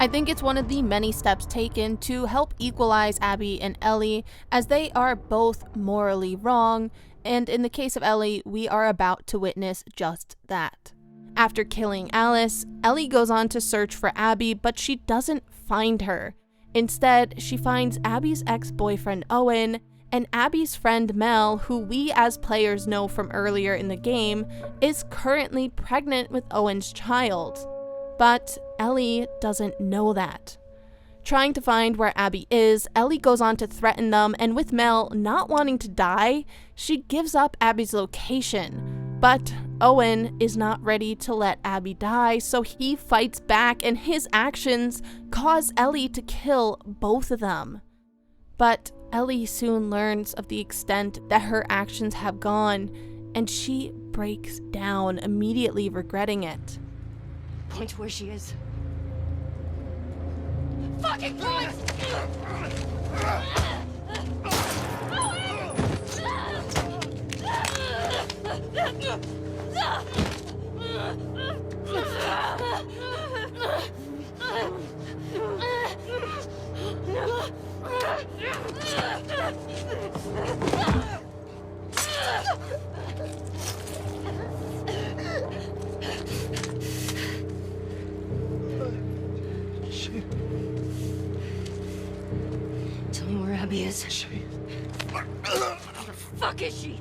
I think it's one of the many steps taken to help equalize Abby and Ellie, as they are both morally wrong, and in the case of Ellie, we are about to witness just that. After killing Alice, Ellie goes on to search for Abby, but she doesn't find her. Instead, she finds Abby's ex-boyfriend Owen, and Abby's friend Mel, who we as players know from earlier in the game, is currently pregnant with Owen's child. But Ellie doesn't know that. Trying to find where Abby is, Ellie goes on to threaten them, and with Mel not wanting to die, she gives up Abby's location. But Owen is not ready to let Abby die, so he fights back, and his actions cause Ellie to kill both of them. But Ellie soon learns of the extent that her actions have gone, and she breaks down, immediately regretting it. Point to where she is. Fucking point! Tell me where Abby is. Where the fuck is she?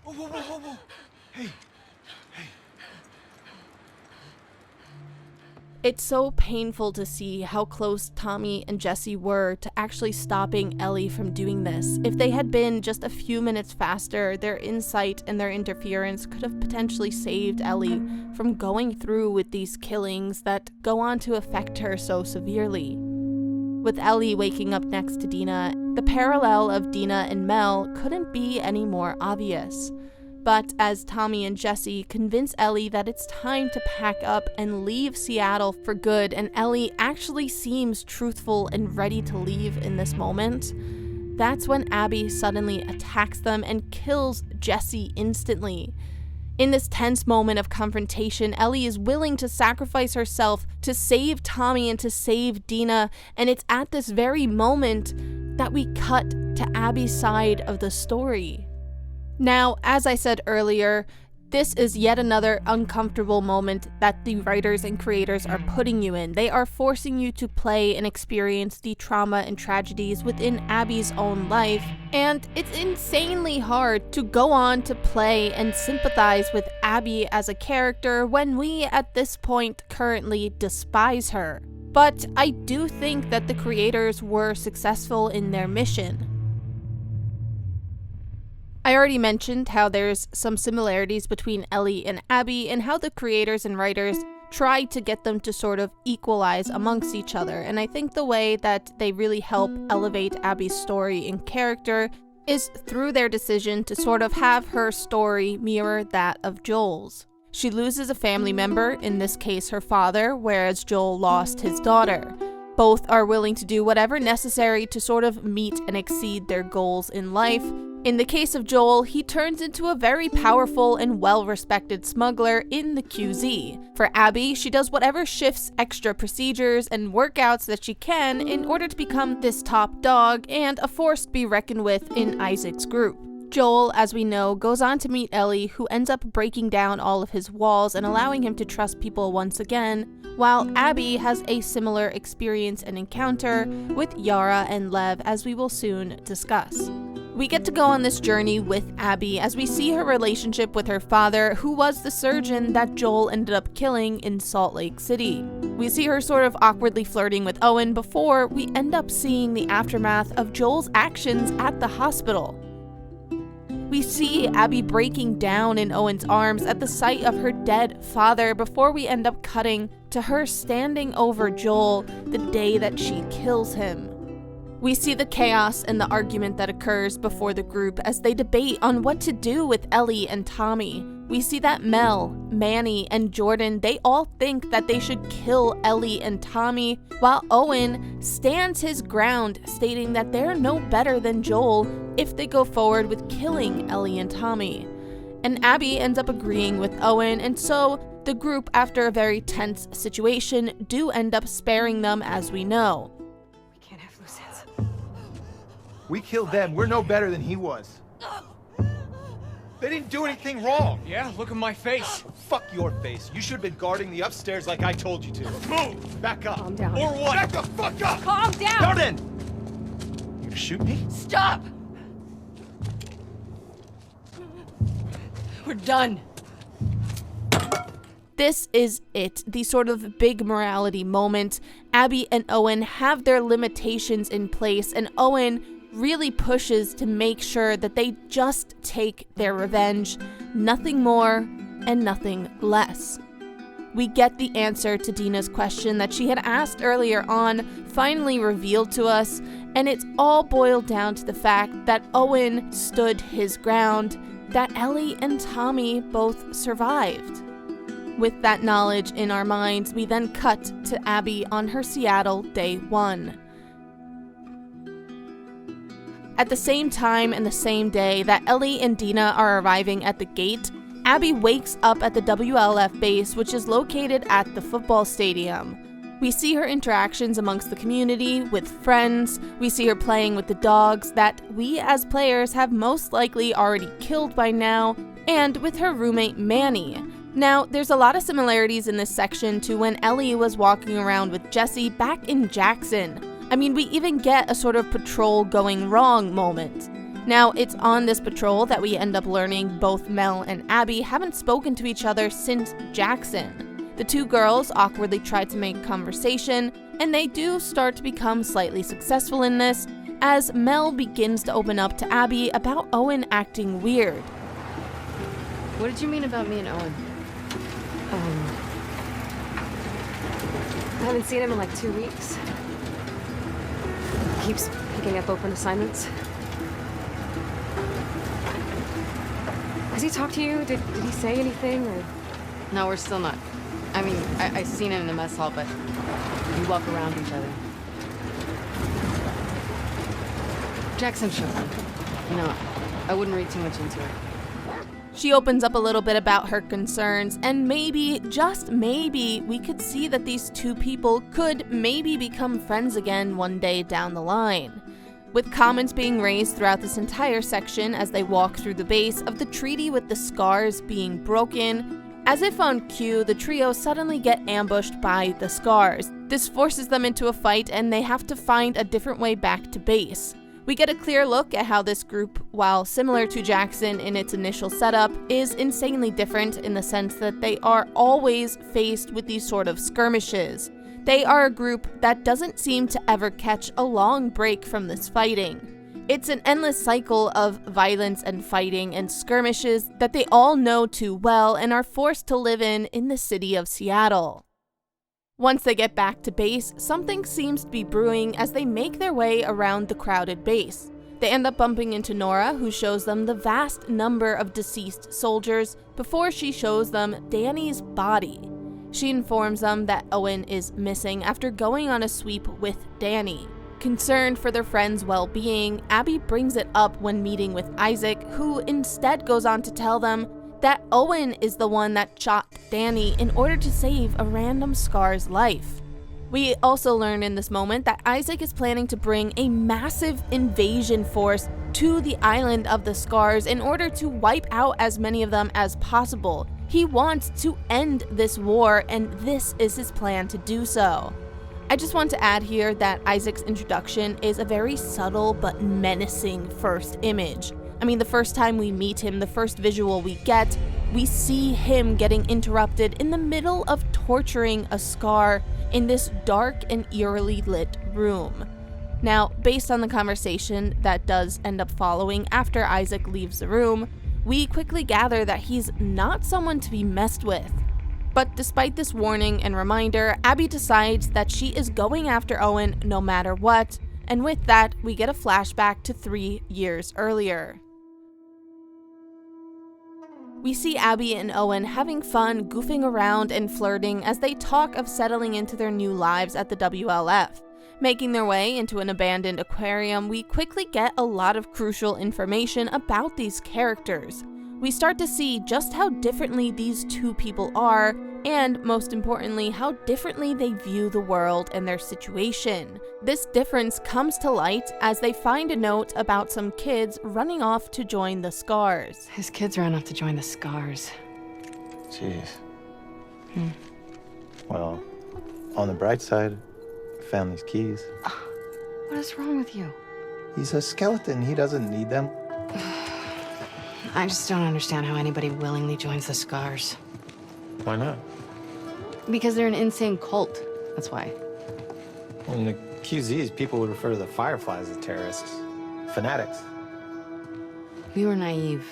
Whoa. Hey. It's so painful to see how close Tommy and Jesse were to actually stopping Ellie from doing this. If they had been just a few minutes faster, their insight and their interference could have potentially saved Ellie from going through with these killings that go on to affect her so severely. With Ellie waking up next to Dina, the parallel of Dina and Mel couldn't be any more obvious. But as Tommy and Jesse convince Ellie that it's time to pack up and leave Seattle for good, and Ellie actually seems truthful and ready to leave in this moment, that's when Abby suddenly attacks them and kills Jesse instantly. In this tense moment of confrontation, Ellie is willing to sacrifice herself to save Tommy and to save Dina, and it's at this very moment that we cut to Abby's side of the story. Now, as I said earlier, this is yet another uncomfortable moment that the writers and creators are putting you in. They are forcing you to play and experience the trauma and tragedies within Abby's own life, and it's insanely hard to go on to play and sympathize with Abby as a character when we, at this point, currently despise her. But I do think that the creators were successful in their mission. I already mentioned how there's some similarities between Ellie and Abby and how the creators and writers tried to get them to sort of equalize amongst each other, and I think the way that they really help elevate Abby's story and character is through their decision to sort of have her story mirror that of Joel's. She loses a family member, in this case her father, whereas Joel lost his daughter. Both are willing to do whatever necessary to sort of meet and exceed their goals in life. In the case of Joel, he turns into a very powerful and well-respected smuggler in the QZ. For Abby, she does whatever shifts, extra procedures, and workouts that she can in order to become this top dog and a force to be reckoned with in Isaac's group. Joel, as we know, goes on to meet Ellie, who ends up breaking down all of his walls and allowing him to trust people once again, while Abby has a similar experience and encounter with Yara and Lev, as we will soon discuss. We get to go on this journey with Abby as we see her relationship with her father, who was the surgeon that Joel ended up killing in Salt Lake City. We see her sort of awkwardly flirting with Owen before we end up seeing the aftermath of Joel's actions at the hospital. We see Abby breaking down in Owen's arms at the sight of her dead father before we end up cutting to her standing over Joel the day that she kills him. We see the chaos and the argument that occurs before the group as they debate on what to do with Ellie and Tommy. We see that Mel, Manny, and Jordan, they all think that they should kill Ellie and Tommy, while Owen stands his ground, stating that they're no better than Joel if they go forward with killing Ellie and Tommy. And Abby ends up agreeing with Owen, and so the group, after a very tense situation, do end up sparing them, as we know. We killed them. We're no better than he was. They didn't do anything wrong. Yeah, look at my face. Fuck your face. You should have been guarding the upstairs like I told you to. Move! Back up. Calm down. Or what? Back the fuck up! Calm down! Jordan! You gonna shoot me? Stop! We're done. This is it, the sort of big morality moment. Abby and Owen have their limitations in place, and Owen really pushes to make sure that they just take their revenge, nothing more and nothing less. We get the answer to Dina's question that she had asked earlier on, finally revealed to us, and it's all boiled down to the fact that Owen stood his ground, that Ellie and Tommy both survived. With that knowledge in our minds, we then cut to Abby on her Seattle day one. At the same time and the same day that Ellie and Dina are arriving at the gate, Abby wakes up at the WLF base, which is located at the football stadium. We see her interactions amongst the community, with friends, we see her playing with the dogs that we as players have most likely already killed by now, and with her roommate Manny. Now, there's a lot of similarities in this section to when Ellie was walking around with Jesse back in Jackson. I mean, we even get a sort of patrol going wrong moment. Now, it's on this patrol that we end up learning both Mel and Abby haven't spoken to each other since Jackson. The two girls awkwardly try to make conversation, and they do start to become slightly successful in this, as Mel begins to open up to Abby about Owen acting weird. What did you mean about me and Owen? I haven't seen him in like 2 weeks. Keeps picking up open assignments. Has he talked to you? Did he say anything? Or? No, we're still not. I mean, I seen him in the mess hall, but we walk around each other. Jackson shook me. You know, I wouldn't read too much into it. She opens up a little bit about her concerns, and maybe, just maybe, we could see that these two people could maybe become friends again one day down the line. With comments being raised throughout this entire section as they walk through the base of the treaty with the scars being broken, as if on cue, the trio suddenly get ambushed by the scars. This forces them into a fight, and they have to find a different way back to base. We get a clear look at how this group, while similar to Jackson in its initial setup, is insanely different in the sense that they are always faced with these sort of skirmishes. They are a group that doesn't seem to ever catch a long break from this fighting. It's an endless cycle of violence and fighting and skirmishes that they all know too well and are forced to live in the city of Seattle. Once they get back to base, something seems to be brewing as they make their way around the crowded base. They end up bumping into Nora, who shows them the vast number of deceased soldiers before she shows them Danny's body. She informs them that Owen is missing after going on a sweep with Danny. Concerned for their friend's well-being, Abby brings it up when meeting with Isaac, who instead goes on to tell them that Owen is the one that shot Danny in order to save a random Scar's life. We also learn in this moment that Isaac is planning to bring a massive invasion force to the island of the Scars in order to wipe out as many of them as possible. He wants to end this war, and this is his plan to do so. I just want to add here that Isaac's introduction is a very subtle but menacing first image. I mean, the first time we meet him, the first visual we get, we see him getting interrupted in the middle of torturing a Scar in this dark and eerily lit room. Now, based on the conversation that does end up following after Isaac leaves the room, we quickly gather that he's not someone to be messed with. But despite this warning and reminder, Abby decides that she is going after Owen no matter what, and with that, we get a flashback to 3 years earlier. We see Abby and Owen having fun, goofing around and flirting as they talk of settling into their new lives at the WLF. Making their way into an abandoned aquarium, we quickly get a lot of crucial information about these characters. We start to see just how differently these two people are, and most importantly, how differently they view the world and their situation. This difference comes to light as they find a note about some kids running off to join the Scars. His kids ran off to join the Scars. Jeez. Well, on the bright side, I found these keys. What is wrong with you? He's a skeleton. He doesn't need them. I just don't understand how anybody willingly joins the Scars. Why not? Because they're an insane cult. That's why. Well, in the QZs, people would refer to the Fireflies as terrorists. Fanatics. We were naive.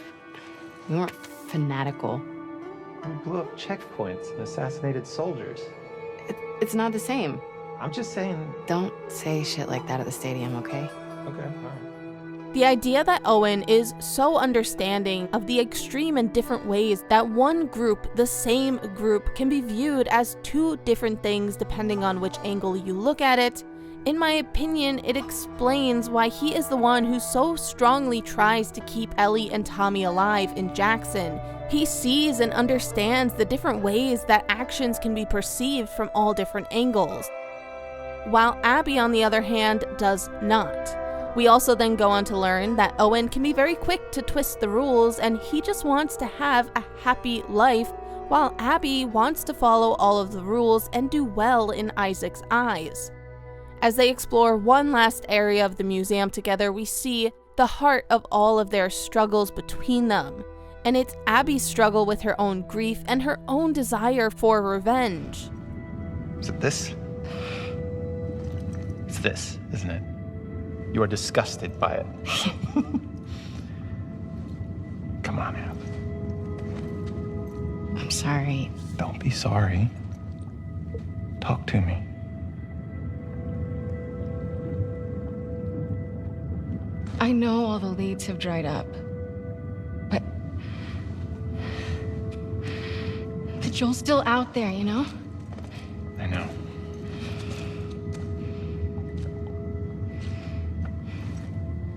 We weren't fanatical. We blew up checkpoints and assassinated soldiers. It's not the same. I'm just saying... Don't say shit like that at the stadium, okay? Okay, all right. The idea that Owen is so understanding of the extreme and different ways that one group, the same group, can be viewed as two different things depending on which angle you look at it, in my opinion, it explains why he is the one who so strongly tries to keep Ellie and Tommy alive in Jackson. He sees and understands the different ways that actions can be perceived from all different angles, while Abby, on the other hand, does not. We also then go on to learn that Owen can be very quick to twist the rules and he just wants to have a happy life, while Abby wants to follow all of the rules and do well in Isaac's eyes. As they explore one last area of the museum together, we see the heart of all of their struggles between them. And it's Abby's struggle with her own grief and her own desire for revenge. Is it this? It's this, isn't it? You are disgusted by it. Come on, Ab. I'm sorry. Don't be sorry. Talk to me. I know all the leads have dried up, but Joel's still out there, you know? I know.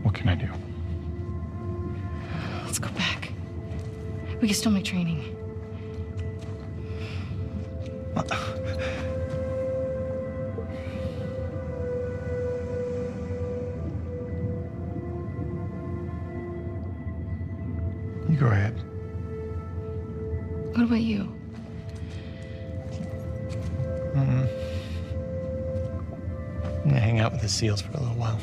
What can I do? Let's go back. We can still make training. You go ahead. What about you? I'm gonna hang out with the SEALs for a little while.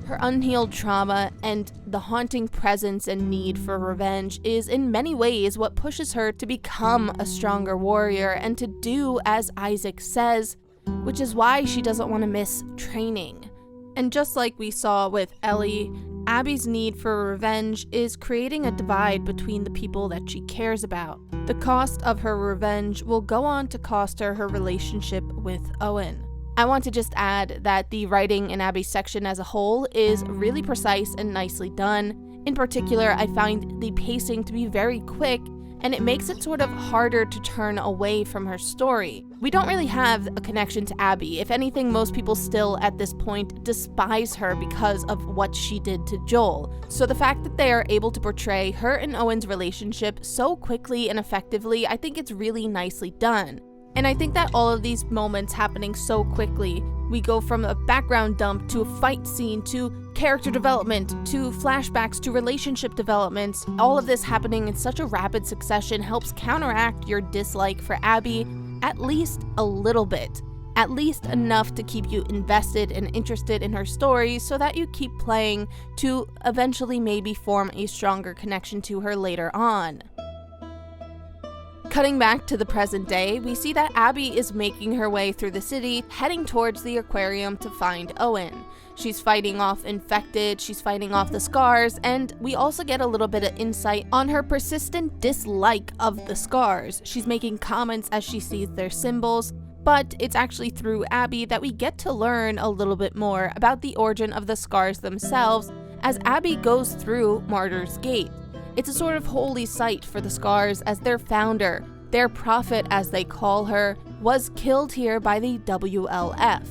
Her unhealed trauma and the haunting presence and need for revenge is in many ways what pushes her to become a stronger warrior and to do as Isaac says, which is why she doesn't want to miss training. And just like we saw with Ellie, Abby's need for revenge is creating a divide between the people that she cares about. The cost of her revenge will go on to cost her her relationship with Owen. I want to just add that the writing in Abby's section as a whole is really precise and nicely done. In particular, I find the pacing to be very quick, and it makes it sort of harder to turn away from her story. We don't really have a connection to Abby. If anything, most people still at this point despise her because of what she did to Joel. So the fact that they are able to portray her and Owen's relationship so quickly and effectively, I think it's really nicely done. And I think that all of these moments happening so quickly, we go from a background dump to a fight scene to character development to flashbacks to relationship developments, all of this happening in such a rapid succession helps counteract your dislike for Abby at least a little bit. At least enough to keep you invested and interested in her story so that you keep playing to eventually maybe form a stronger connection to her later on. Cutting back to the present day, we see that Abby is making her way through the city, heading towards the aquarium to find Owen. She's fighting off infected, she's fighting off the scars, and we also get a little bit of insight on her persistent dislike of the scars. She's making comments as she sees their symbols, but it's actually through Abby that we get to learn a little bit more about the origin of the scars themselves as Abby goes through Martyr's Gate. It's a sort of holy site for the scars as their founder, their prophet as they call her, was killed here by the WLF.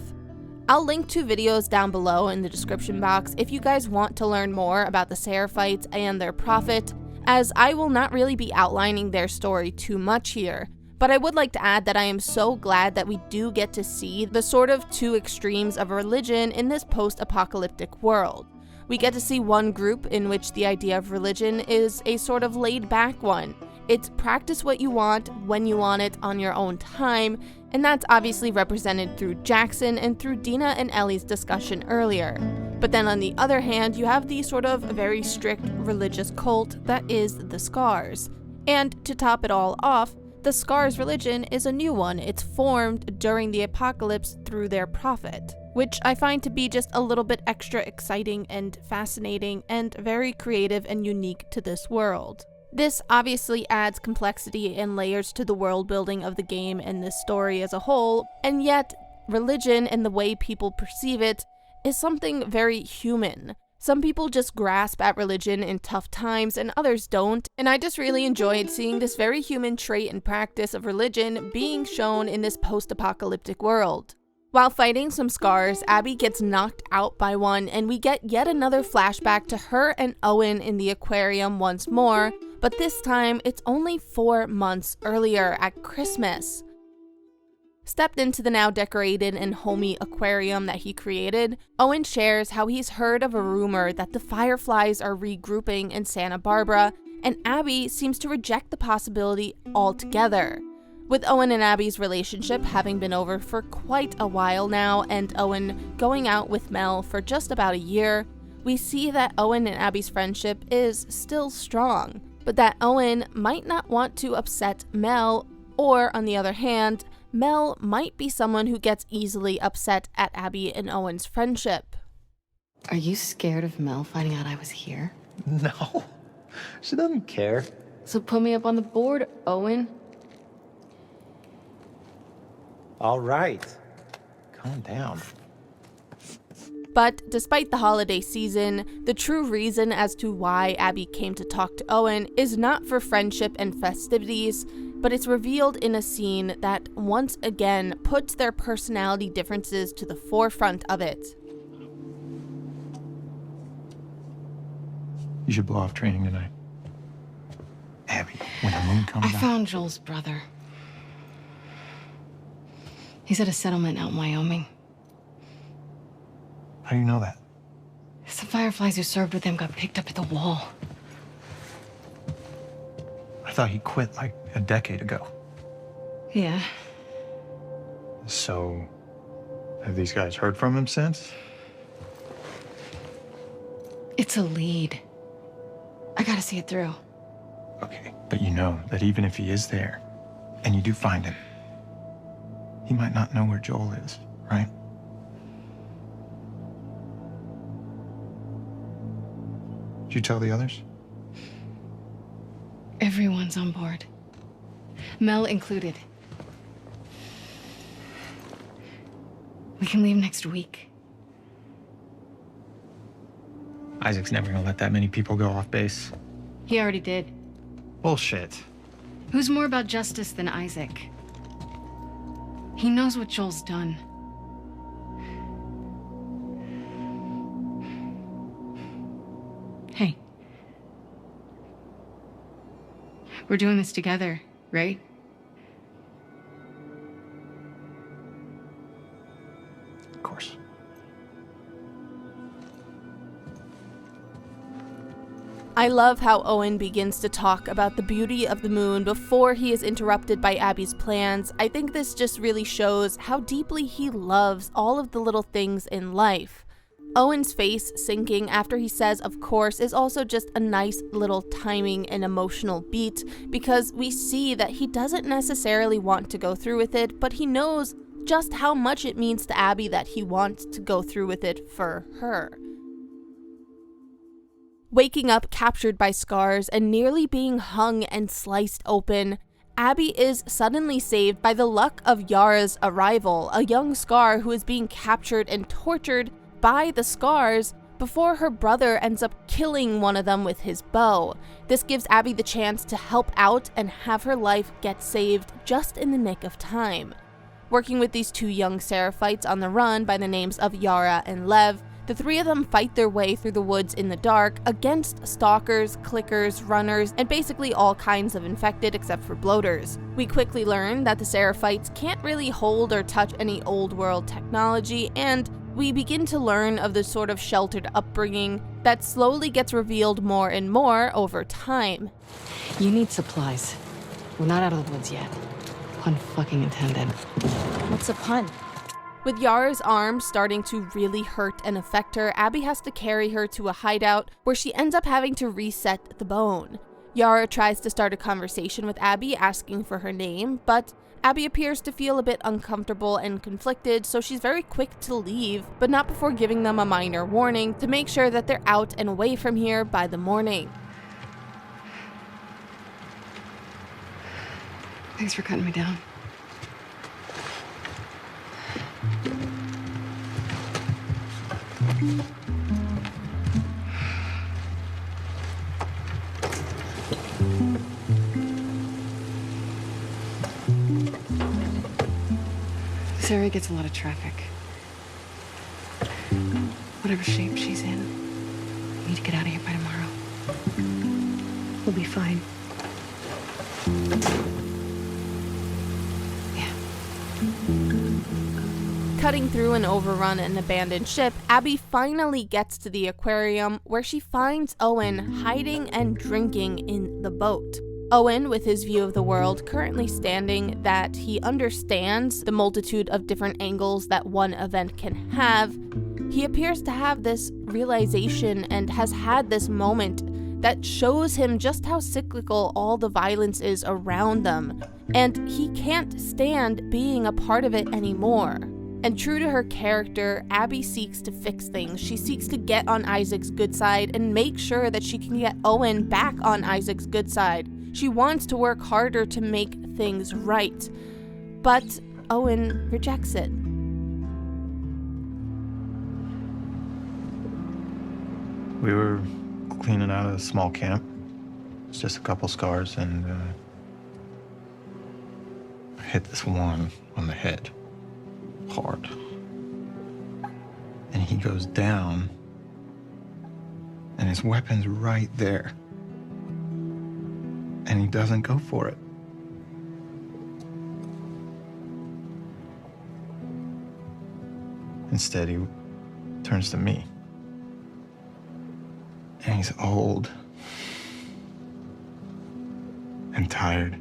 I'll link 2 videos down below in the description box if you guys want to learn more about the Seraphites and their prophet, as I will not really be outlining their story too much here. But I would like to add that I am so glad that we do get to see the sort of 2 extremes of religion in this post-apocalyptic world. We get to see one group in which the idea of religion is a sort of laid-back one. It's practice what you want, when you want it, on your own time, and that's obviously represented through Jackson and through Dina and Ellie's discussion earlier. But then on the other hand, you have the sort of very strict religious cult that is the Scars. And to top it all off, the Scars religion is a new one. It's formed during the apocalypse through their prophet, which I find to be just a little bit extra exciting and fascinating and very creative and unique to this world. This obviously adds complexity and layers to the world building of the game and this story as a whole, and yet religion and the way people perceive it is something very human. Some people just grasp at religion in tough times and others don't, and I just really enjoyed seeing this very human trait and practice of religion being shown in this post-apocalyptic world. While fighting some scars, Abby gets knocked out by one, and we get yet another flashback to her and Owen in the aquarium once more, but this time it's only 4 months earlier at Christmas. Stepped into the now decorated and homey aquarium that he created, Owen shares how he's heard of a rumor that the Fireflies are regrouping in Santa Barbara, and Abby seems to reject the possibility altogether. With Owen and Abby's relationship having been over for quite a while now, and Owen going out with Mel for just about a year, we see that Owen and Abby's friendship is still strong, but that Owen might not want to upset Mel, or on the other hand, Mel might be someone who gets easily upset at Abby and Owen's friendship. Are you scared of Mel finding out I was here? No, she doesn't care. So put me up on the board, Owen. All right, calm down. But despite the holiday season, the true reason as to why Abby came to talk to Owen is not for friendship and festivities, but it's revealed in a scene that once again puts their personality differences to the forefront of it. You should blow off training tonight. Abby, when the moon comes out. I found Joel's brother. He's at a settlement out in Wyoming. How do you know that? Some Fireflies who served with him got picked up at the wall. I thought he quit like a decade ago. Yeah. So, have these guys heard from him since? It's a lead. I gotta see it through. Okay, but you know that even if he is there, and you do find him, he might not know where Joel is, right? Did you tell the others? Everyone's on board. Mel included. We can leave next week. Isaac's never gonna let that many people go off base. He already did. Bullshit. Who's more about justice than Isaac? He knows what Joel's done. Hey. We're doing this together, right? Of course. I love how Owen begins to talk about the beauty of the moon before he is interrupted by Abby's plans. I think this just really shows how deeply he loves all of the little things in life. Owen's face sinking after he says of course is also just a nice little timing and emotional beat, because we see that he doesn't necessarily want to go through with it, but he knows just how much it means to Abby that he wants to go through with it for her. Waking up captured by scars and nearly being hung and sliced open, Abby is suddenly saved by the luck of Yara's arrival, a young Scar who is being captured and tortured by the Scars before her brother ends up killing one of them with his bow. This gives Abby the chance to help out and have her life get saved just in the nick of time. Working with these two young Seraphites on the run by the names of Yara and Lev, the three of them fight their way through the woods in the dark against stalkers, clickers, runners, and basically all kinds of infected except for bloaters. We quickly learn that the Seraphites can't really hold or touch any old world technology, and we begin to learn of the sort of sheltered upbringing that slowly gets revealed more and more over time. You need supplies. We're not out of the woods yet. Pun fucking intended. What's a pun? With Yara's arm starting to really hurt and affect her, Abby has to carry her to a hideout where she ends up having to reset the bone. Yara tries to start a conversation with Abby asking for her name, but Abby appears to feel a bit uncomfortable and conflicted, so she's very quick to leave, but not before giving them a minor warning to make sure that they're out and away from here by the morning. Thanks for cutting me down. This area gets a lot of traffic. Whatever shape she's in, we need to get out of here by tomorrow. We'll be fine. Cutting through an overrun and abandoned ship, Abby finally gets to the aquarium where she finds Owen hiding and drinking in the boat. Owen, with his view of the world currently standing that he understands the multitude of different angles that one event can have, he appears to have this realization and has had this moment that shows him just how cyclical all the violence is around them, and he can't stand being a part of it anymore. And true to her character, Abby seeks to fix things. She seeks to get on Isaac's good side and make sure that she can get Owen back on Isaac's good side. She wants to work harder to make things right. But Owen rejects it. We were cleaning out a small camp. It's just a couple scars, and I hit this one on the head. Hard. And he goes down, and his weapon's right there. And he doesn't go for it. Instead, he turns to me. And he's old and tired.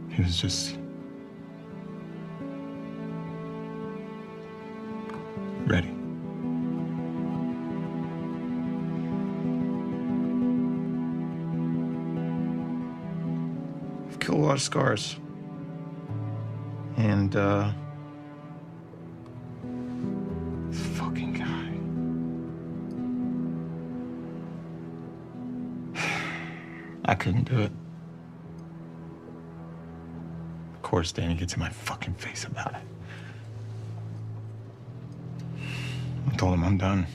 He was just ready. kill a lot of scars. And, this fucking guy. I couldn't do it. Of course, Danny gets in my fucking face about it. I told him I'm done.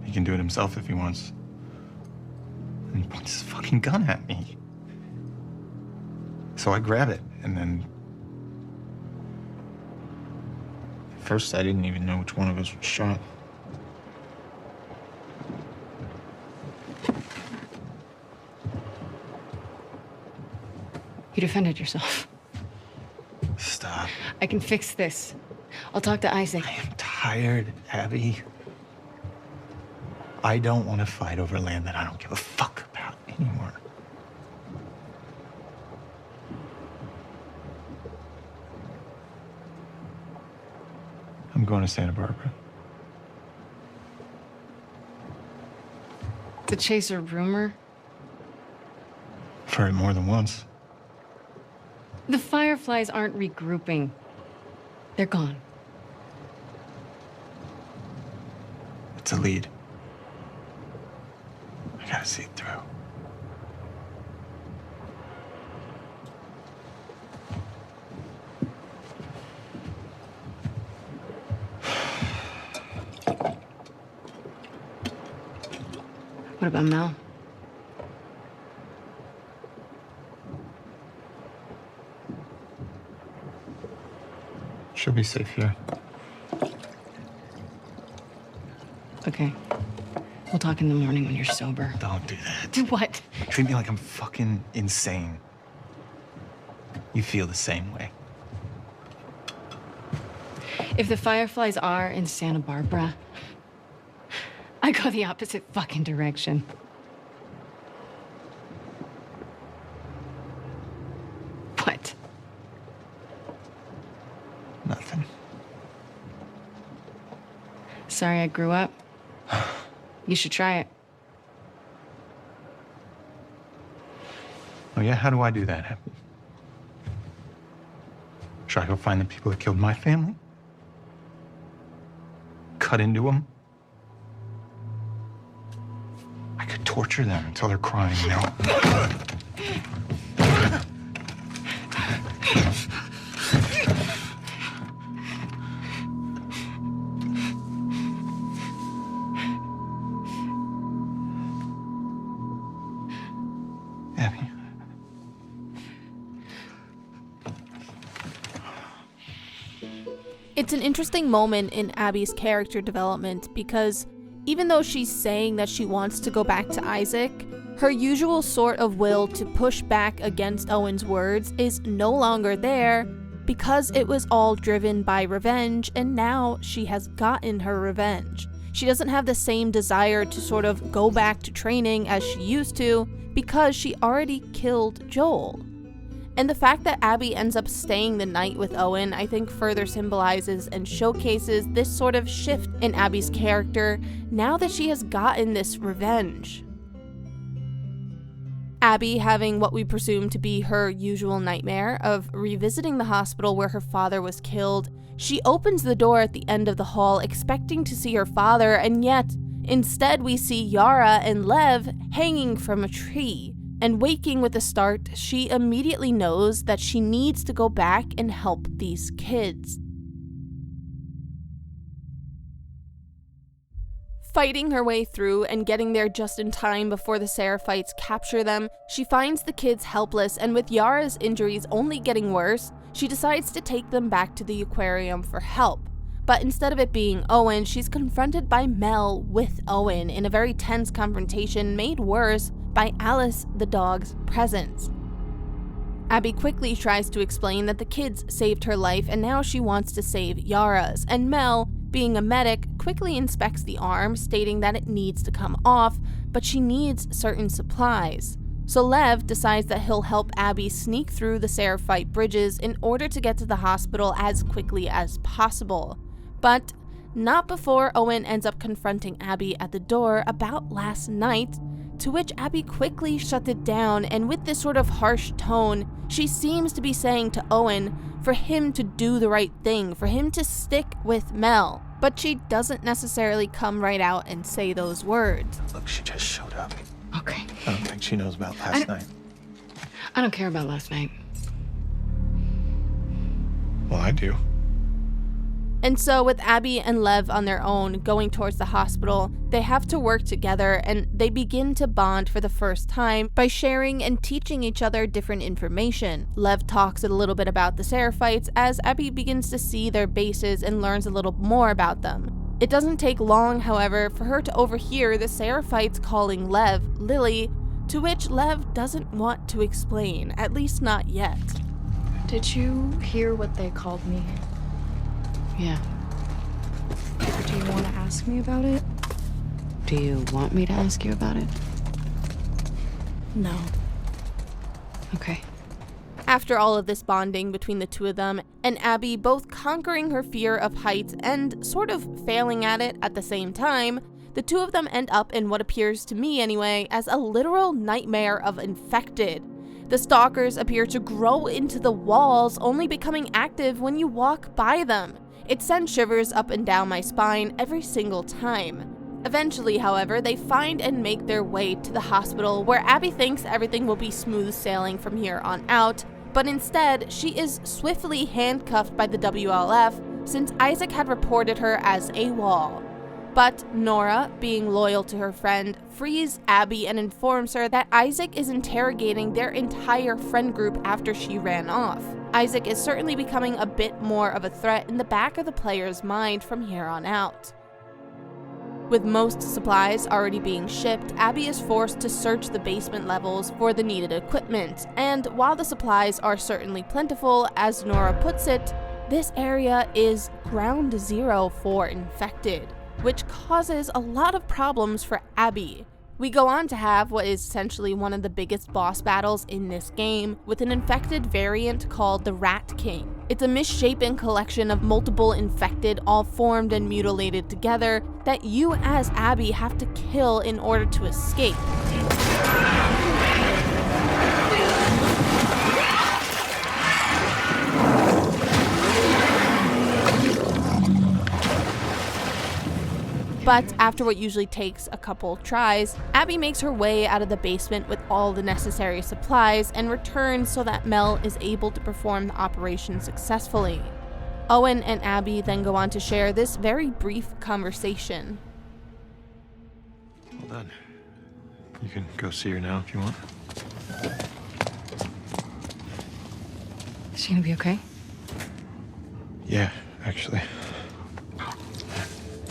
He can do it himself if he wants. And he points his fucking gun at me. So I grab it, and then... At first, I didn't even know which one of us was shot. You defended yourself. Stop. I can fix this. I'll talk to Isaac. I am tired, Abby. I don't want to fight over land that I don't give a fuck about anymore. I'm going to Santa Barbara. To chase a rumor? I've heard it more than once. The Fireflies aren't regrouping. They're gone. It's a lead. I gotta see it through. What about Mel? She'll be safe here. Okay. We'll talk in the morning when you're sober. Don't do that. Do what? Treat me like I'm fucking insane. You feel the same way. If the Fireflies are in Santa Barbara, I go the opposite fucking direction. What? Nothing. Sorry I grew up. You should try it. Oh yeah? How do I do that, Abby? Should I go find the people that killed my family? Cut into them? I could torture them until they're crying, you know? Abby. It's an interesting moment in Abby's character development because even though she's saying that she wants to go back to Isaac, her usual sort of will to push back against Owen's words is no longer there because it was all driven by revenge, and now she has gotten her revenge. She doesn't have the same desire to sort of go back to training as she used to because she already killed Joel. And the fact that Abby ends up staying the night with Owen, I think further symbolizes and showcases this sort of shift in Abby's character now that she has gotten this revenge. Abby having what we presume to be her usual nightmare of revisiting the hospital where her father was killed, she opens the door at the end of the hall expecting to see her father, and yet, instead we see Yara and Lev hanging from a tree. And waking with a start, she immediately knows that she needs to go back and help these kids. Fighting her way through and getting there just in time before the Seraphites capture them, she finds the kids helpless, and with Yara's injuries only getting worse, she decides to take them back to the aquarium for help. But instead of it being Owen, she's confronted by Mel with Owen in a very tense confrontation made worse by Alice the dog's presence. Abby quickly tries to explain that the kids saved her life and now she wants to save Yara's, and Mel, being a medic, quickly inspects the arm, stating that it needs to come off, but she needs certain supplies. So Lev decides that he'll help Abby sneak through the Seraphite bridges in order to get to the hospital as quickly as possible. But not before Owen ends up confronting Abby at the door about last night, to which Abby quickly shuts it down, and with this sort of harsh tone, she seems to be saying to Owen for him to do the right thing, for him to stick with Mel. But she doesn't necessarily come right out and say those words. Look, she just showed up. Okay. I don't think she knows about last night. I don't care about last night. Well, I do. And so with Abby and Lev on their own going towards the hospital, they have to work together, and they begin to bond for the first time by sharing and teaching each other different information. Lev talks a little bit about the Seraphites as Abby begins to see their bases and learns a little more about them. It doesn't take long, however, for her to overhear the Seraphites calling Lev Lily, to which Lev doesn't want to explain, at least not yet. Did you hear what they called me? Yeah. Do you want to ask me about it? Do you want me to ask you about it? No. Okay. After all of this bonding between the two of them, and Abby both conquering her fear of heights and sort of failing at it at the same time, the two of them end up in what appears to me anyway as a literal nightmare of infected. The stalkers appear to grow into the walls, only becoming active when you walk by them. It sends shivers up and down my spine every single time. Eventually, however, they find and make their way to the hospital, where Abby thinks everything will be smooth sailing from here on out, but instead, she is swiftly handcuffed by the WLF since Isaac had reported her as AWOL. But Nora, being loyal to her friend, frees Abby and informs her that Isaac is interrogating their entire friend group after she ran off. Isaac is certainly becoming a bit more of a threat in the back of the player's mind from here on out. With most supplies already being shipped, Abby is forced to search the basement levels for the needed equipment, and while the supplies are certainly plentiful, as Nora puts it, this area is ground zero for infected, which causes a lot of problems for Abby. We go on to have what is essentially one of the biggest boss battles in this game, with an infected variant called the Rat King. It's a misshapen collection of multiple infected, all formed and mutilated together, that you as Abby have to kill in order to escape. But after what usually takes a couple tries, Abby makes her way out of the basement with all the necessary supplies and returns so that Mel is able to perform the operation successfully. Owen and Abby then go on to share this very brief conversation. Well done. You can go see her now if you want. Is she gonna be okay? Yeah, actually.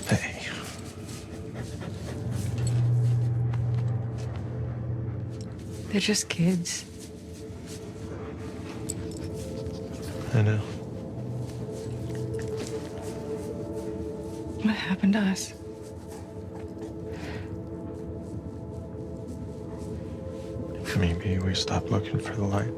Hey. They're just kids. I know. What happened to us? Maybe we stopped looking for the light.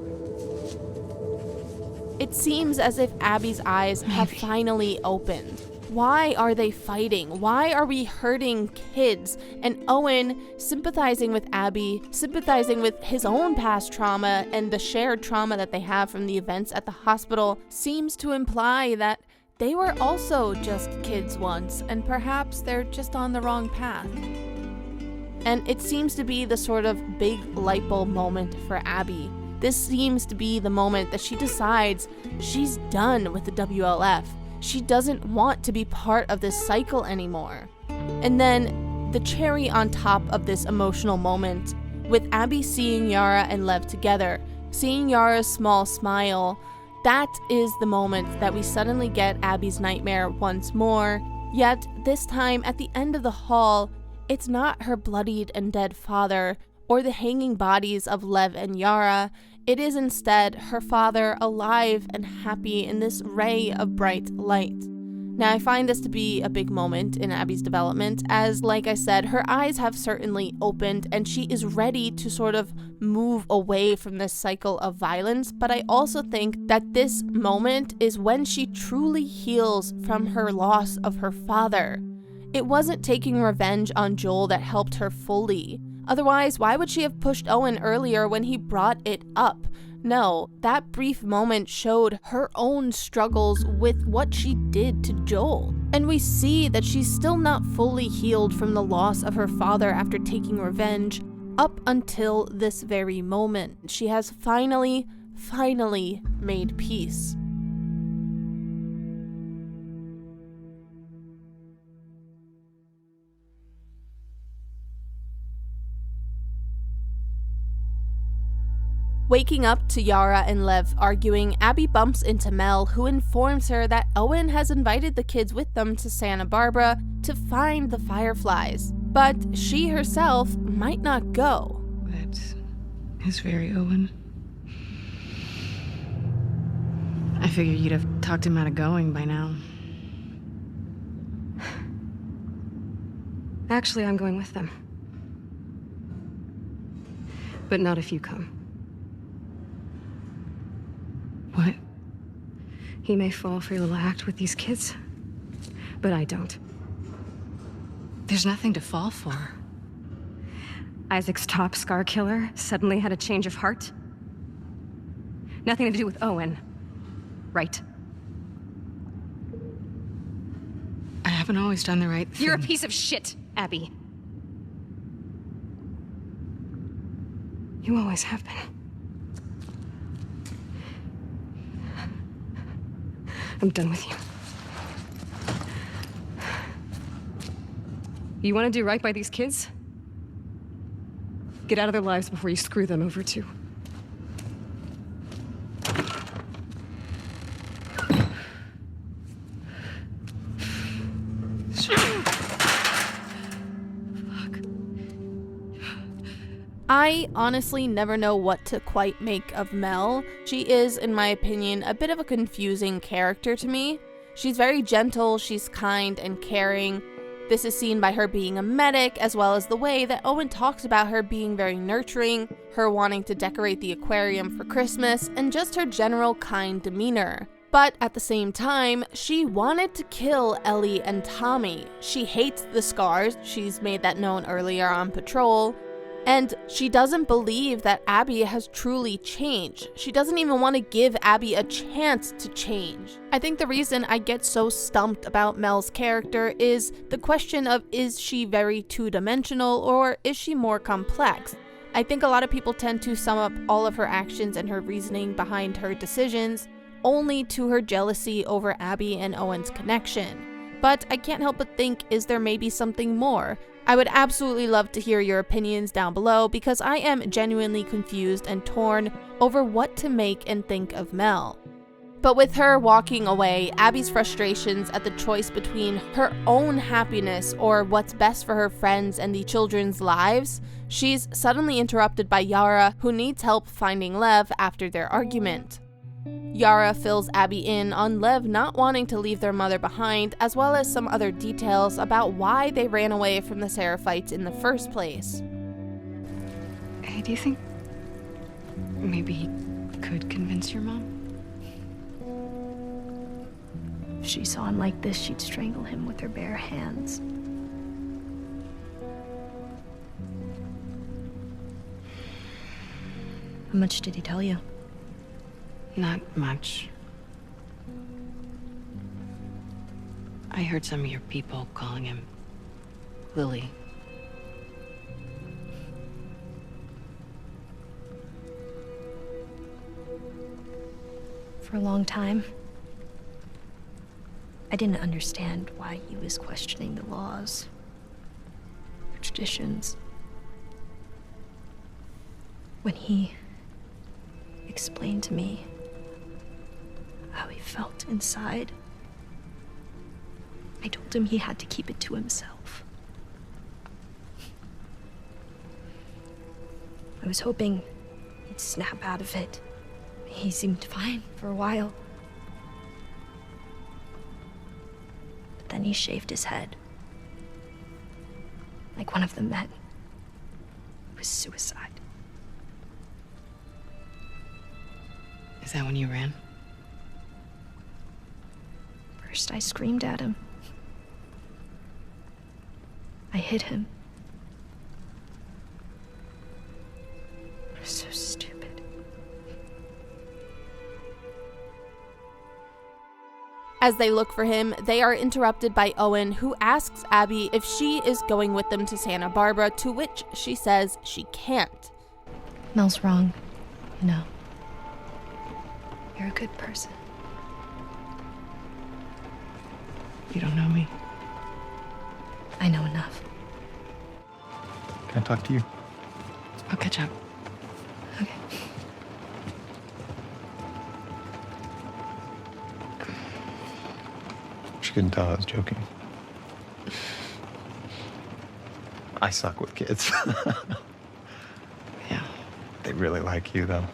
It seems as if Abby's eyes have finally opened. Why are they fighting? Why are we hurting kids? And Owen, sympathizing with Abby, sympathizing with his own past trauma and the shared trauma that they have from the events at the hospital, seems to imply that they were also just kids once, and perhaps they're just on the wrong path. And it seems to be the sort of big light bulb moment for Abby. This seems to be the moment that she decides she's done with the WLF. She doesn't want to be part of this cycle anymore. And then, the cherry on top of this emotional moment, with Abby seeing Yara and Lev together, seeing Yara's small smile, that is the moment that we suddenly get Abby's nightmare once more. Yet, this time at the end of the hall, it's not her bloodied and dead father, or the hanging bodies of Lev and Yara. It is instead her father alive and happy in this ray of bright light. Now, I find this to be a big moment in Abby's development, as, like I said, her eyes have certainly opened and she is ready to sort of move away from this cycle of violence, but I also think that this moment is when she truly heals from her loss of her father. It wasn't taking revenge on Joel that helped her fully. Otherwise, why would she have pushed Owen earlier when he brought it up? No, that brief moment showed her own struggles with what she did to Joel. And we see that she's still not fully healed from the loss of her father after taking revenge up until this very moment. She has finally made peace. Waking up to Yara and Lev arguing, Abby bumps into Mel, who informs her that Owen has invited the kids with them to Santa Barbara to find the Fireflies, but she herself might not go. That is very Owen. I figured you'd have talked him out of going by now. Actually, I'm going with them. But not if you come. What? He may fall for your little act with these kids, but I don't. There's nothing to fall for. Isaac's top scar killer suddenly had a change of heart. Nothing to do with Owen, right? I haven't always done the right thing. You're a piece of shit, Abby. You always have been. I'm done with you. You want to do right by these kids? Get out of their lives before you screw them over too. I honestly never know what to quite make of Mel. She is, in my opinion, a bit of a confusing character to me. She's very gentle, she's kind and caring. This is seen by her being a medic, as well as the way that Owen talks about her being very nurturing, her wanting to decorate the aquarium for Christmas, and just her general kind demeanor. But at the same time, she wanted to kill Ellie and Tommy. She hates the scars, she's made that known earlier on patrol. And she doesn't believe that Abby has truly changed. She doesn't even want to give Abby a chance to change. I think the reason I get so stumped about Mel's character is the question of, is she very two-dimensional or is she more complex? I think a lot of people tend to sum up all of her actions and her reasoning behind her decisions only to her jealousy over Abby and Owen's connection. But I can't help but think, is there maybe something more? I would absolutely love to hear your opinions down below because I am genuinely confused and torn over what to make and think of Mel. But with her walking away, Abby's frustrations at the choice between her own happiness or what's best for her friends and the children's lives, she's suddenly interrupted by Yara, who needs help finding Lev after their argument. Yara fills Abby in on Lev not wanting to leave their mother behind, as well as some other details about why they ran away from the Seraphites in the first place. Hey, do you think maybe he could convince your mom? If she saw him like this, she'd strangle him with her bare hands. How much did he tell you? Not much. I heard some of your people calling him Lily. For a long time, I didn't understand why he was questioning the laws, the traditions. When he explained to me how he felt inside, I told him he had to keep it to himself. I was hoping he'd snap out of it. He seemed fine for a while. But then he shaved his head. Like one of the men. It was suicide. Is that when you ran? First, I screamed at him. I hit him. As they look for him, they are interrupted by Owen, who asks Abby if she is going with them to Santa Barbara, to which she says she can't. Mel's wrong, you know. You're a good person. You don't know me. I know enough. Can I talk to you? I'll catch up. Okay. She couldn't tell I was joking. I suck with kids. Yeah. They really like you, though.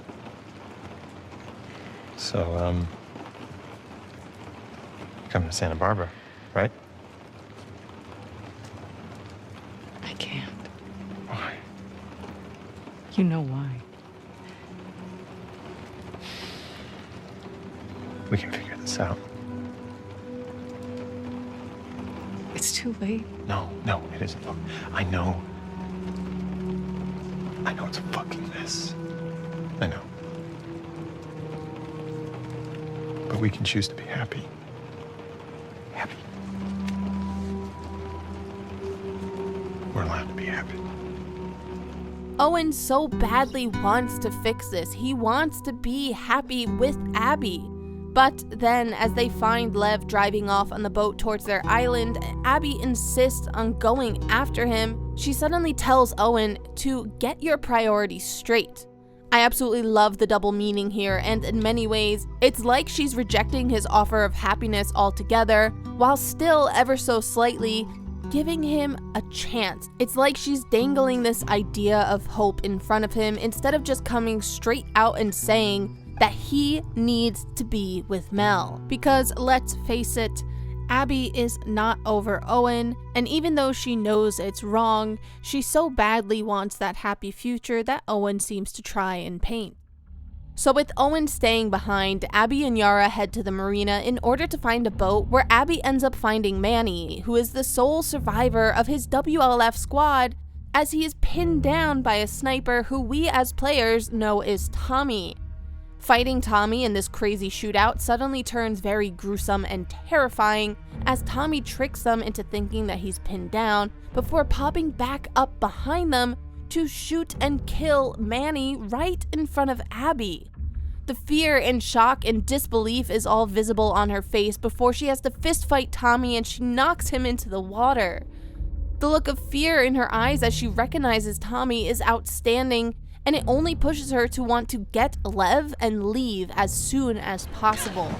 So, coming to Santa Barbara, right? I can't. Why? You know why. We can figure this out. It's too late. No, it isn't. Look, I know it's a fucking mess. I know. But we can choose to be happy. Happy. We're allowed to be happy. Owen so badly wants to fix this. He wants to be happy with Abby. But then, as they find Lev driving off on the boat towards their island, Abby insists on going after him. She suddenly tells Owen to get your priorities straight. I absolutely love the double meaning here, and in many ways, it's like she's rejecting his offer of happiness altogether, while still ever so slightly giving him a chance. It's like she's dangling this idea of hope in front of him instead of just coming straight out and saying that he needs to be with Mel. Because let's face it, Abby is not over Owen, and even though she knows it's wrong, she so badly wants that happy future that Owen seems to try and paint. So with Owen staying behind, Abby and Yara head to the marina in order to find a boat where Abby ends up finding Manny, who is the sole survivor of his WLF squad, as he is pinned down by a sniper who we as players know is Tommy. Fighting Tommy in this crazy shootout suddenly turns very gruesome and terrifying as Tommy tricks them into thinking that he's pinned down before popping back up behind them to shoot and kill Manny right in front of Abby. The fear and shock and disbelief is all visible on her face before she has to fist fight Tommy and she knocks him into the water. The look of fear in her eyes as she recognizes Tommy is outstanding, and it only pushes her to want to get Lev and leave as soon as possible.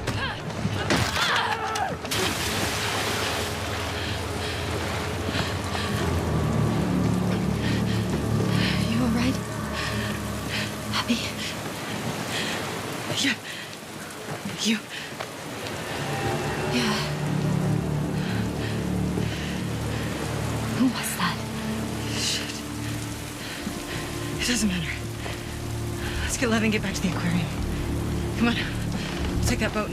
You all right? Abby? Yeah. You? Yeah. Who was that? Shit. It doesn't matter. Let's get Lev and get back to the aquarium. Come on. We'll take that boat.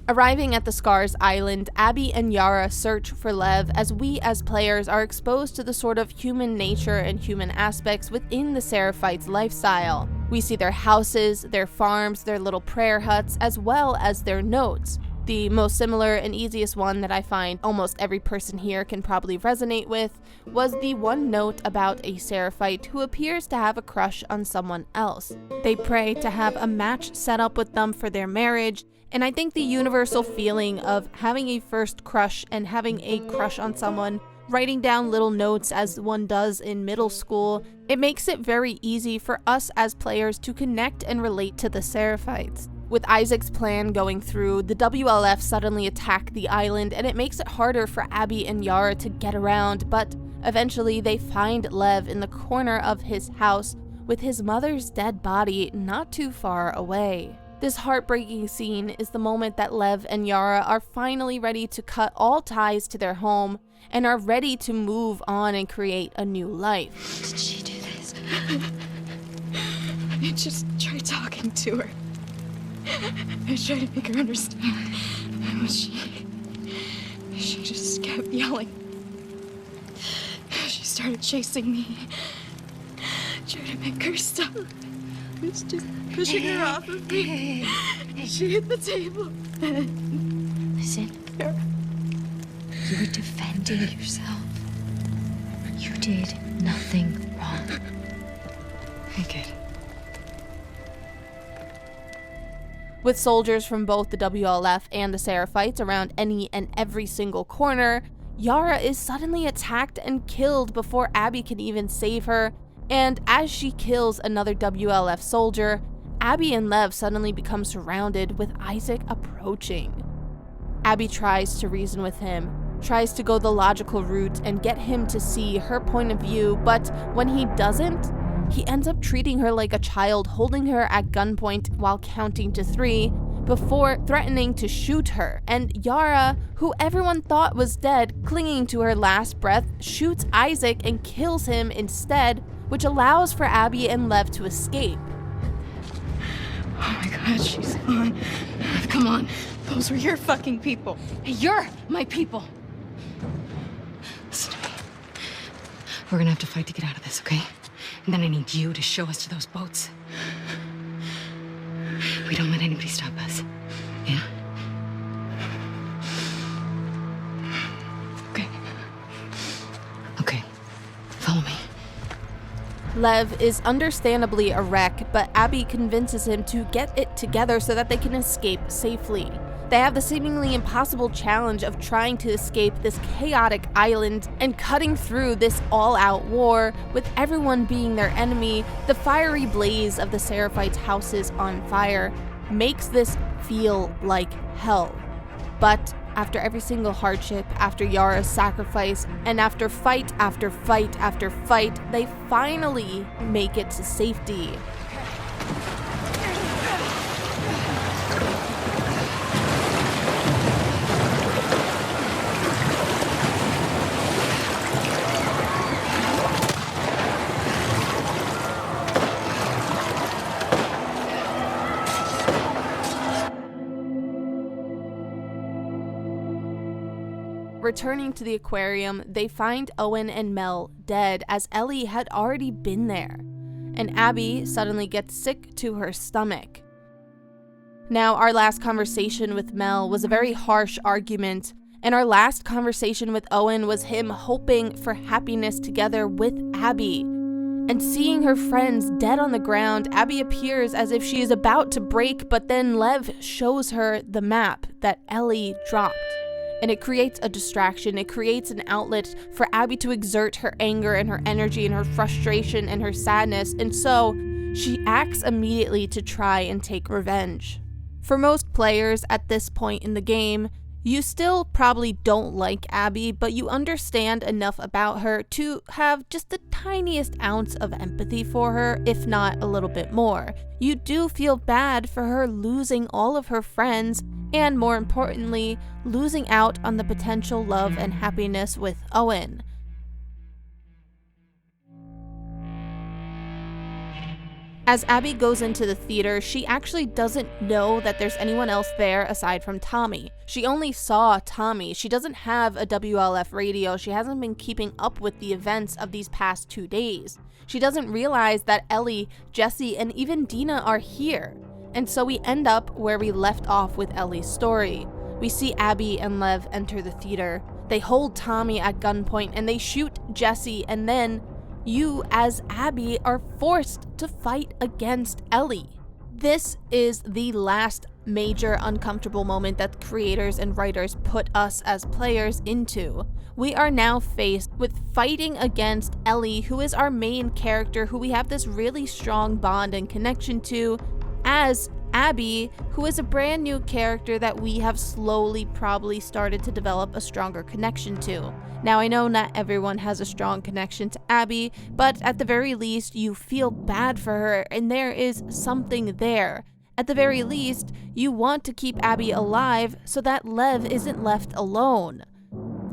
Arriving at the Scars Island, Abby and Yara search for Lev as we as players are exposed to the sort of human nature and human aspects within the Seraphites' lifestyle. We see their houses, their farms, their little prayer huts, as well as their notes. The most similar and easiest one that I find almost every person here can probably resonate with was the one note about a Seraphite who appears to have a crush on someone else. They pray to have a match set up with them for their marriage, and I think the universal feeling of having a first crush and having a crush on someone, writing down little notes as one does in middle school, it makes it very easy for us as players to connect and relate to the Seraphites. With Isaac's plan going through, the WLF suddenly attack the island and it makes it harder for Abby and Yara to get around, but eventually they find Lev in the corner of his house with his mother's dead body not too far away. This heartbreaking scene is the moment that Lev and Yara are finally ready to cut all ties to their home and are ready to move on and create a new life. Did she do this? I just tried talking to her. I tried to make her understand. But she just kept yelling. She started chasing me. Tried to make her stop. I was just pushing her off of me. She hit the table. Listen, you were defending yourself. You did nothing wrong. I did. With soldiers from both the WLF and the Seraphites around any and every single corner, Yara is suddenly attacked and killed before Abby can even save her, and as she kills another WLF soldier, Abby and Lev suddenly become surrounded with Isaac approaching. Abby tries to reason with him, tries to go the logical route and get him to see her point of view, but when he doesn't, he ends up treating her like a child, holding her at gunpoint while counting to 3 before threatening to shoot her. And Yara, who everyone thought was dead, clinging to her last breath, shoots Isaac and kills him instead, which allows for Abby and Lev to escape. Oh my god, she's gone. Come on. Those were your fucking people. You're my people. Listen to me. We're gonna have to fight to get out of this, okay? And then I need you to show us to those boats. We don't let anybody stop us. Yeah? Okay. Okay. Follow me. Lev is understandably a wreck, but Abby convinces him to get it together so that they can escape safely. They have the seemingly impossible challenge of trying to escape this chaotic island and cutting through this all-out war, with everyone being their enemy. The fiery blaze of the Seraphites' houses on fire makes this feel like hell. But after every single hardship, after Yara's sacrifice, and after fight after fight after fight, they finally make it to safety. Returning to the aquarium, they find Owen and Mel dead, as Ellie had already been there, and Abby suddenly gets sick to her stomach. Now, our last conversation with Mel was a very harsh argument, and our last conversation with Owen was him hoping for happiness together with Abby. And seeing her friends dead on the ground, Abby appears as if she is about to break, but then Lev shows her the map that Ellie dropped. And it creates a distraction, it creates an outlet for Abby to exert her anger and her energy and her frustration and her sadness, and so she acts immediately to try and take revenge. For most players at this point in the game, you still probably don't like Abby, but you understand enough about her to have just the tiniest ounce of empathy for her, if not a little bit more. You do feel bad for her losing all of her friends, and more importantly, losing out on the potential love and happiness with Owen. As Abby goes into the theater, she actually doesn't know that there's anyone else there aside from Tommy. She only saw Tommy. She doesn't have a WLF radio. She hasn't been keeping up with the events of these past 2 days. She doesn't realize that Ellie, Jesse, and even Dina are here. And so we end up where we left off with Ellie's story. We see Abby and Lev enter the theater. They hold Tommy at gunpoint and they shoot Jesse, and then you, as Abby, are forced to fight against Ellie. This is the last major uncomfortable moment that creators and writers put us as players into. We are now faced with fighting against Ellie, who is our main character, who we have this really strong bond and connection to, as Abby, who is a brand new character that we have slowly probably started to develop a stronger connection to. Now, I know not everyone has a strong connection to Abby, but at the very least, you feel bad for her, and there is something there. At the very least, you want to keep Abby alive so that Lev isn't left alone.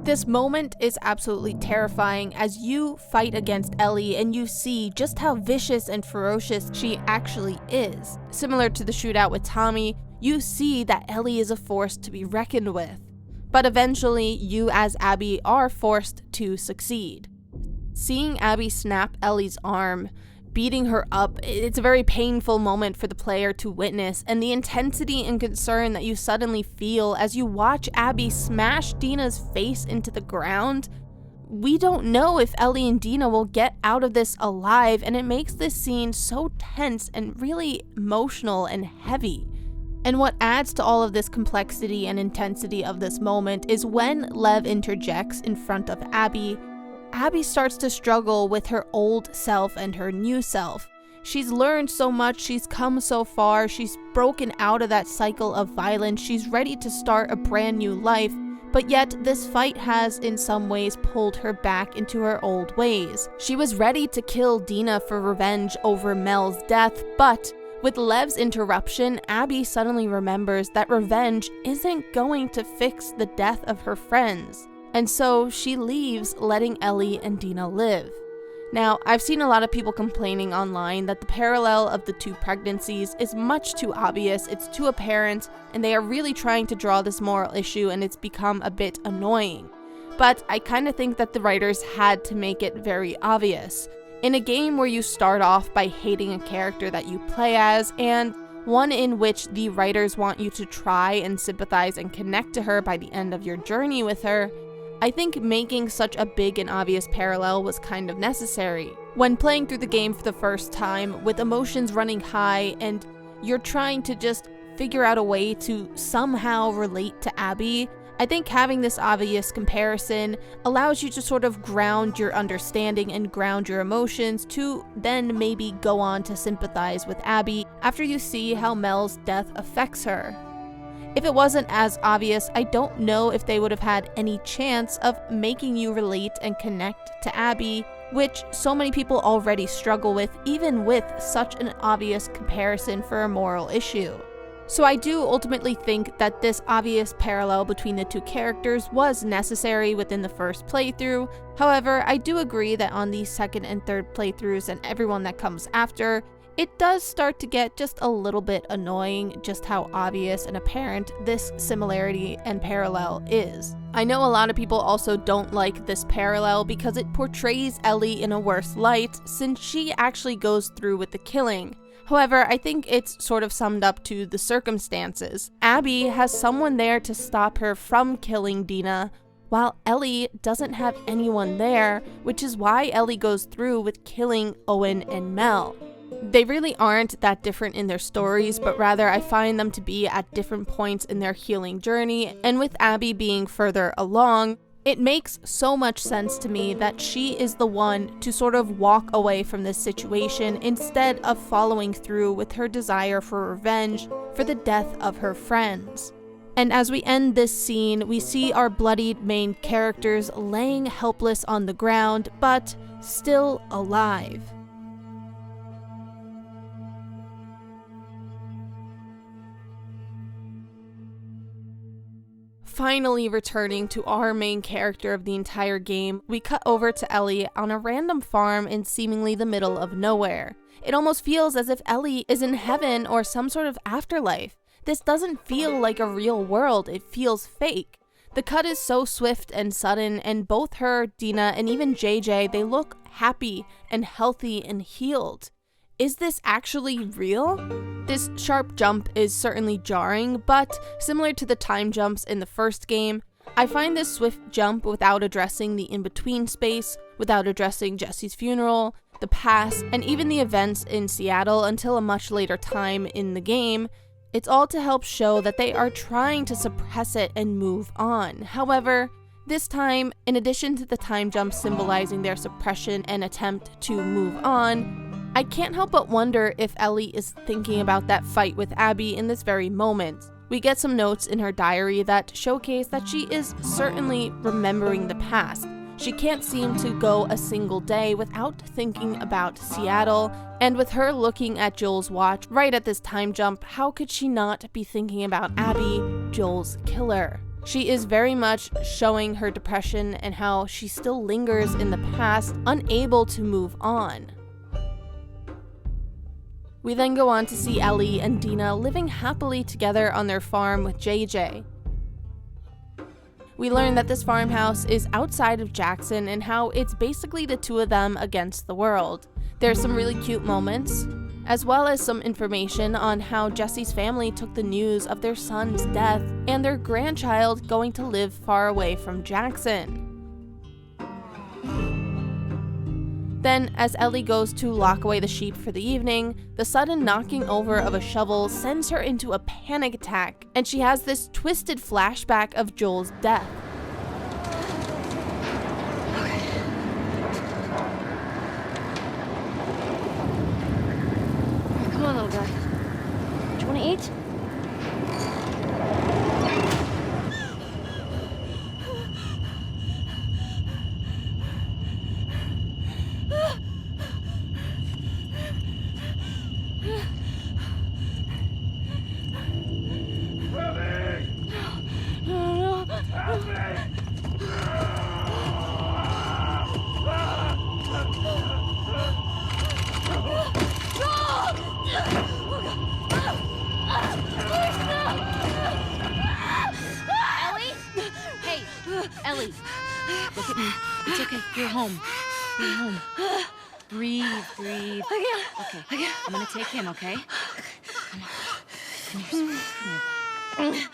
This moment is absolutely terrifying as you fight against Ellie and you see just how vicious and ferocious she actually is. Similar to the shootout with Tommy, you see that Ellie is a force to be reckoned with. But eventually, you as Abby are forced to succeed. Seeing Abby snap Ellie's arm beating her up. It's a very painful moment for the player to witness, and the intensity and concern that you suddenly feel as you watch Abby smash Dina's face into the ground. We don't know if Ellie and Dina will get out of this alive, and it makes this scene so tense and really emotional and heavy. And what adds to all of this complexity and intensity of this moment is when Lev interjects in front of Abby. Abby starts to struggle with her old self and her new self. She's learned so much, she's come so far, she's broken out of that cycle of violence, she's ready to start a brand new life, but yet this fight has in some ways pulled her back into her old ways. She was ready to kill Dina for revenge over Mel's death, but with Lev's interruption, Abby suddenly remembers that revenge isn't going to fix the death of her friends. And so she leaves, letting Ellie and Dina live. Now, I've seen a lot of people complaining online that the parallel of the two pregnancies is much too obvious, it's too apparent, and they are really trying to draw this moral issue, and it's become a bit annoying. But I kind of think that the writers had to make it very obvious. In a game where you start off by hating a character that you play as, and one in which the writers want you to try and sympathize and connect to her by the end of your journey with her, I think making such a big and obvious parallel was kind of necessary. When playing through the game for the first time, with emotions running high, and you're trying to just figure out a way to somehow relate to Abby, I think having this obvious comparison allows you to sort of ground your understanding and ground your emotions to then maybe go on to sympathize with Abby after you see how Mel's death affects her. If it wasn't as obvious, I don't know if they would have had any chance of making you relate and connect to Abby, which so many people already struggle with, even with such an obvious comparison for a moral issue. So I do ultimately think that this obvious parallel between the two characters was necessary within the first playthrough. However, I do agree that on the second and third playthroughs and everyone that comes after, it does start to get just a little bit annoying just how obvious and apparent this similarity and parallel is. I know a lot of people also don't like this parallel because it portrays Ellie in a worse light since she actually goes through with the killing. However, I think it's sort of summed up to the circumstances. Abby has someone there to stop her from killing Dina, while Ellie doesn't have anyone there, which is why Ellie goes through with killing Owen and Mel. They really aren't that different in their stories, but rather I find them to be at different points in their healing journey, and with Abby being further along, it makes so much sense to me that she is the one to sort of walk away from this situation instead of following through with her desire for revenge for the death of her friends. And as we end this scene, we see our bloodied main characters laying helpless on the ground, but still alive. Finally returning to our main character of the entire game, we cut over to Ellie on a random farm in seemingly the middle of nowhere. It almost feels as if Ellie is in heaven or some sort of afterlife. This doesn't feel like a real world, it feels fake. The cut is so swift and sudden, and both her, Dina, and even JJ, they look happy and healthy and healed. Is this actually real? This sharp jump is certainly jarring, but similar to the time jumps in the first game, I find this swift jump without addressing the in-between space, without addressing Jesse's funeral, the past, and even the events in Seattle until a much later time in the game. It's all to help show that they are trying to suppress it and move on. However, this time, in addition to the time jump symbolizing their suppression and attempt to move on, I can't help but wonder if Ellie is thinking about that fight with Abby in this very moment. We get some notes in her diary that showcase that she is certainly remembering the past. She can't seem to go a single day without thinking about Seattle, and with her looking at Joel's watch right at this time jump, how could she not be thinking about Abby, Joel's killer? She is very much showing her depression and how she still lingers in the past, unable to move on. We then go on to see Ellie and Dina living happily together on their farm with JJ. We learn that this farmhouse is outside of Jackson and how it's basically the two of them against the world. There's some really cute moments, as well as some information on how Jesse's family took the news of their son's death and their grandchild going to live far away from Jackson. Then, as Ellie goes to lock away the sheep for the evening, the sudden knocking over of a shovel sends her into a panic attack, and she has this twisted flashback of Joel's death. Come on, little guy. Do you want to eat? Ellie, look at me. It's okay. You're home. You're home. Breathe, breathe. Okay, I'm gonna take him, okay? Come on. Come here, come here.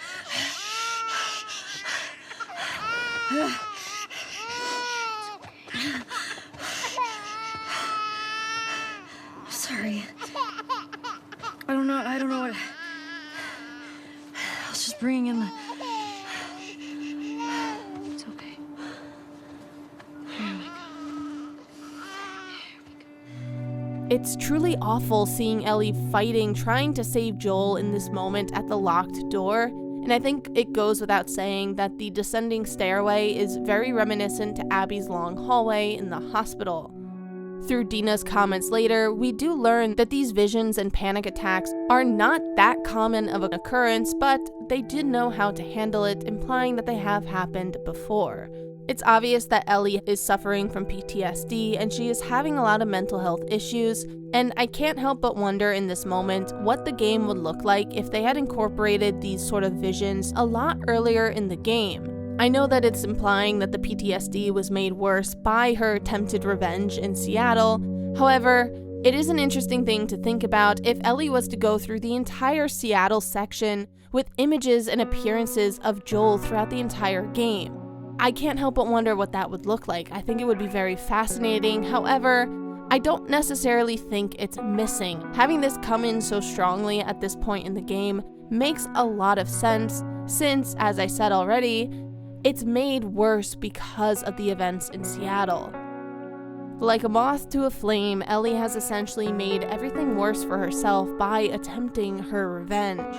Sorry. I don't know what... I was just bringing in the... It's okay. Here we go. It's truly awful seeing Ellie fighting, trying to save Joel in this moment at the locked door, and I think it goes without saying that the descending stairway is very reminiscent to Abby's long hallway in the hospital. Through Dina's comments later, we do learn that these visions and panic attacks are not that common of an occurrence, but they did know how to handle it, implying that they have happened before. It's obvious that Ellie is suffering from PTSD and she is having a lot of mental health issues, and I can't help but wonder in this moment what the game would look like if they had incorporated these sort of visions a lot earlier in the game. I know that it's implying that the PTSD was made worse by her attempted revenge in Seattle. However, it is an interesting thing to think about if Ellie was to go through the entire Seattle section with images and appearances of Joel throughout the entire game. I can't help but wonder what that would look like. I think it would be very fascinating. However, I don't necessarily think it's missing. Having this come in so strongly at this point in the game makes a lot of sense, since, as I said already, it's made worse because of the events in Seattle. Like a moth to a flame, Ellie has essentially made everything worse for herself by attempting her revenge.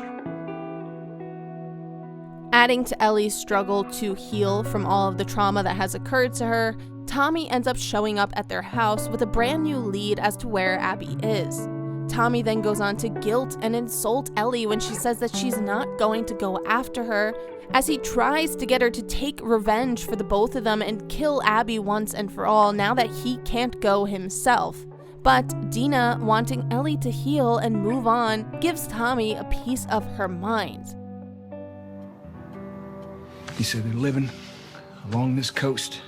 Adding to Ellie's struggle to heal from all of the trauma that has occurred to her, Tommy ends up showing up at their house with a brand new lead as to where Abby is. Tommy then goes on to guilt and insult Ellie when she says that she's not going to go after her, as he tries to get her to take revenge for the both of them and kill Abby once and for all now that he can't go himself. But Dina, wanting Ellie to heal and move on, gives Tommy a piece of her mind. He said they're living along this coast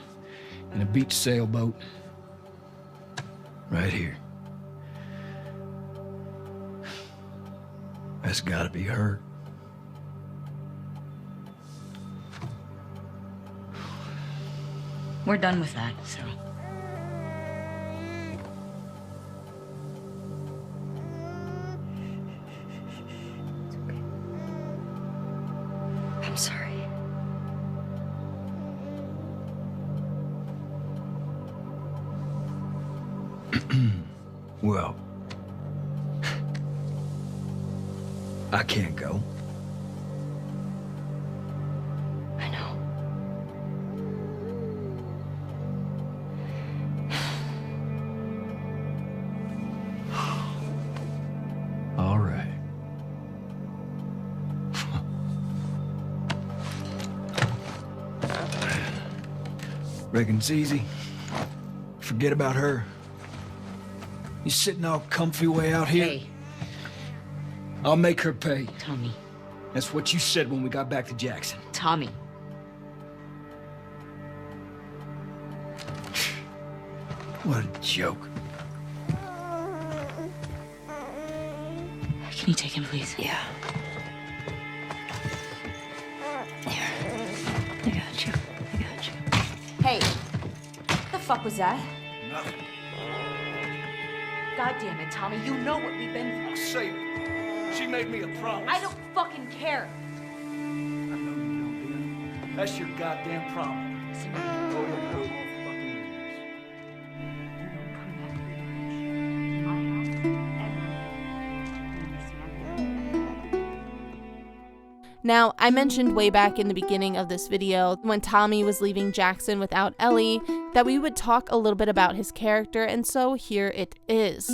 in a beach sailboat right here. That's gotta be her. We're done with that, so. I'm sorry. Well, I can't go. I know. All right. Reckon it's easy. Forget about her. You sitting all comfy way out here? Hey. I'll make her pay. Tommy. That's what you said when we got back to Jackson. Tommy. What a joke. Can you take him, please? Yeah. Here. I got you. I got you. Hey, what the fuck was that? Nothing. God damn it, Tommy, you know what we've been through. I'll save her. She made me a promise. I don't fucking care. I know you don't, Dina. That's your goddamn problem. Listen, Oh, yeah, all fucking idiots. you don't come back to my house ever. Now, I mentioned way back in the beginning of this video, when Tommy was leaving Jackson without Ellie, that we would talk a little bit about his character, and so here it is.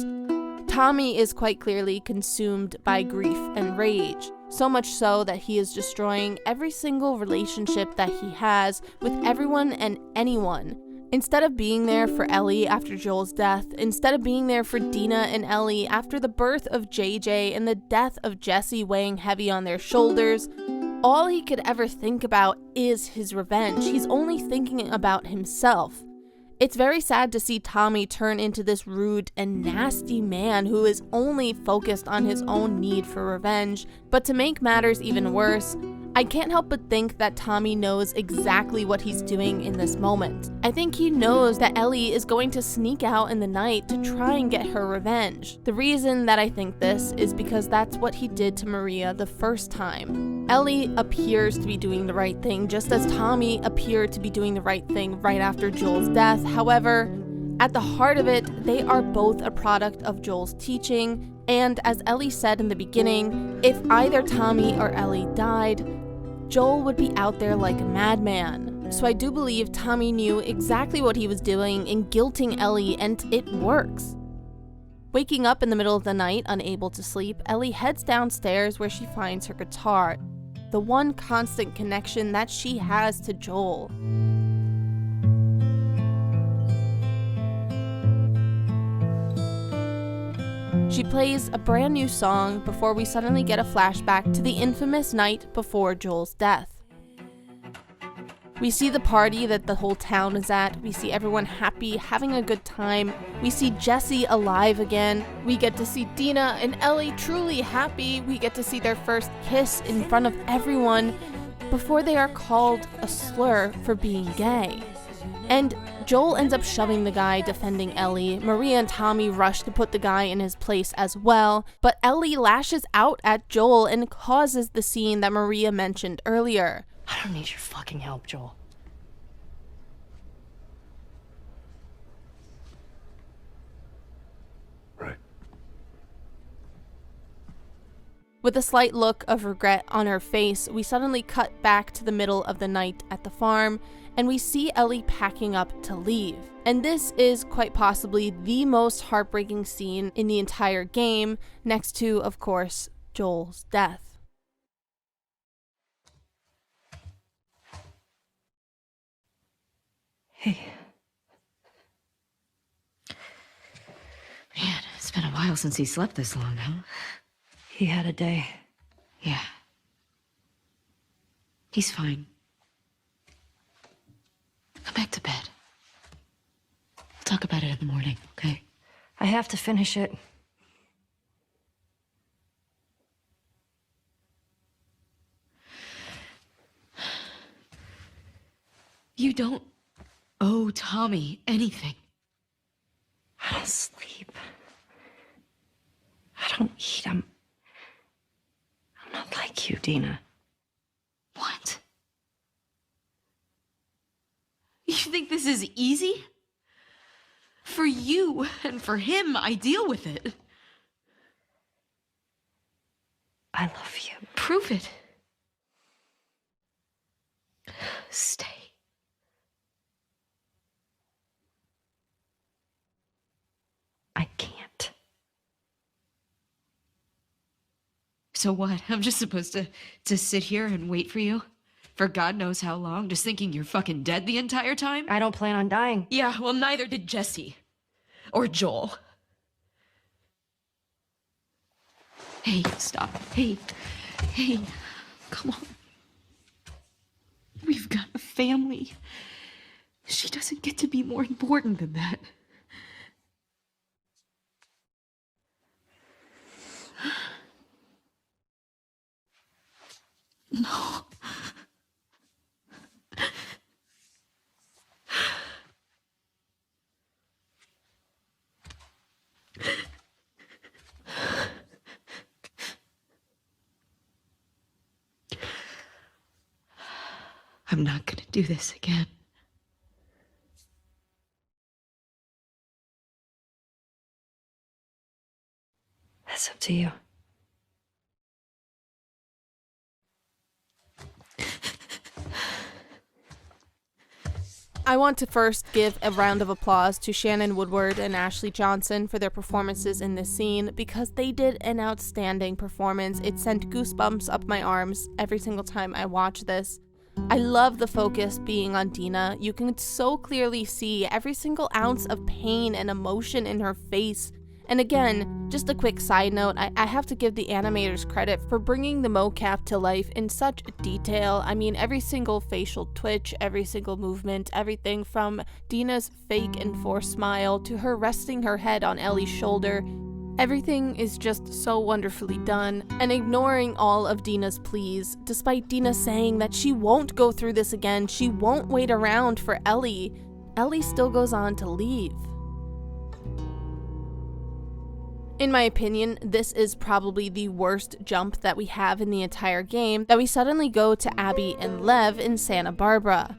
Tommy is quite clearly consumed by grief and rage, so much so that he is destroying every single relationship that he has with everyone and anyone. Instead of being there for Ellie after Joel's death, instead of being there for Dina and Ellie after the birth of JJ and the death of Jesse weighing heavy on their shoulders, all he could ever think about is his revenge. He's only thinking about himself. It's very sad to see Tommy turn into this rude and nasty man who is only focused on his own need for revenge. But to make matters even worse, I can't help but think that Tommy knows exactly what he's doing in this moment. I think he knows that Ellie is going to sneak out in the night to try and get her revenge. The reason that I think this is because that's what he did to Maria the first time. Ellie appears to be doing the right thing, just as Tommy appeared to be doing the right thing right after Joel's death. However, at the heart of it, they are both a product of Joel's teaching, and as Ellie said in the beginning, if either Tommy or Ellie died, Joel would be out there like a madman. So I do believe Tommy knew exactly what he was doing in guilting Ellie, and it works. Waking up in the middle of the night, unable to sleep, Ellie heads downstairs where she finds her guitar, the one constant connection that she has to Joel. She plays a brand new song before we suddenly get a flashback to the infamous night before Joel's death. We see the party that the whole town is at. We see everyone happy, having a good time. We see Jesse alive again. We get to see Dina and Ellie truly happy. We get to see their first kiss in front of everyone before they are called a slur for being gay. And Joel ends up shoving the guy defending Ellie. Maria and Tommy rush to put the guy in his place as well, but Ellie lashes out at Joel and causes the scene that Maria mentioned earlier. I don't need your fucking help, Joel. Right. With a slight look of regret on her face, we suddenly cut back to the middle of the night at the farm, and we see Ellie packing up to leave. And this is quite possibly the most heartbreaking scene in the entire game, next to, of course, Joel's death. Hey. Man, it's been a while since he slept this long, huh? He had a day. Yeah. He's fine. Come back to bed. We'll talk about it in the morning, okay? I have to finish it. You don't owe Tommy anything. I don't sleep. I don't eat. I'm not like you, Dina. What? You think this is easy? For you and for him, I deal with it. I love you. Prove it. Stay. I can't. So what? I'm just supposed to sit here and wait for you? For God knows how long, just thinking you're fucking dead the entire time? I don't plan on dying. Yeah, well, neither did Jesse. Or Joel. Hey, stop. Hey, come on. We've got a family. She doesn't get to be more important than that. No. I'm not gonna do this again. That's up to you. I want to first give a round of applause to Shannon Woodward and Ashley Johnson for their performances in this scene because they did an outstanding performance. It sent goosebumps up my arms every single time I watch this. I love the focus being on Dina. You can so clearly see every single ounce of pain and emotion in her face. And again, just a quick side note, I have to give the animators credit for bringing the mocap to life in such detail. I mean, every single facial twitch, every single movement, everything from Dina's fake and forced smile to her resting her head on Ellie's shoulder. Everything is just so wonderfully done, and ignoring all of Dina's pleas, despite Dina saying that she won't go through this again, she won't wait around for Ellie. Ellie still goes on to leave. In my opinion, this is probably the worst jump that we have in the entire game, that we suddenly go to Abby and Lev in Santa Barbara.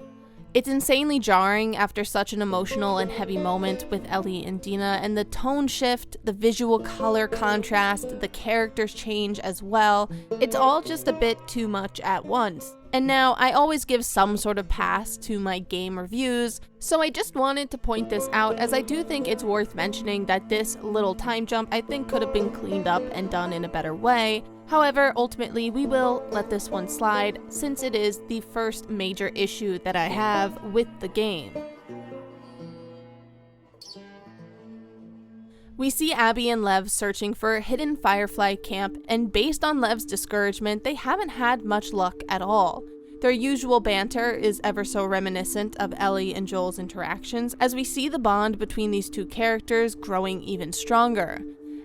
It's insanely jarring after such an emotional and heavy moment with Ellie and Dina, and the tone shift, the visual color contrast, the characters change as well. It's all just a bit too much at once. And now, I always give some sort of pass to my game reviews, so I just wanted to point this out as I do think it's worth mentioning that this little time jump I think could have been cleaned up and done in a better way. However, ultimately, we will let this one slide since it is the first major issue that I have with the game. We see Abby and Lev searching for a hidden Firefly camp, and based on Lev's discouragement, they haven't had much luck at all. Their usual banter is ever so reminiscent of Ellie and Joel's interactions, as we see the bond between these two characters growing even stronger.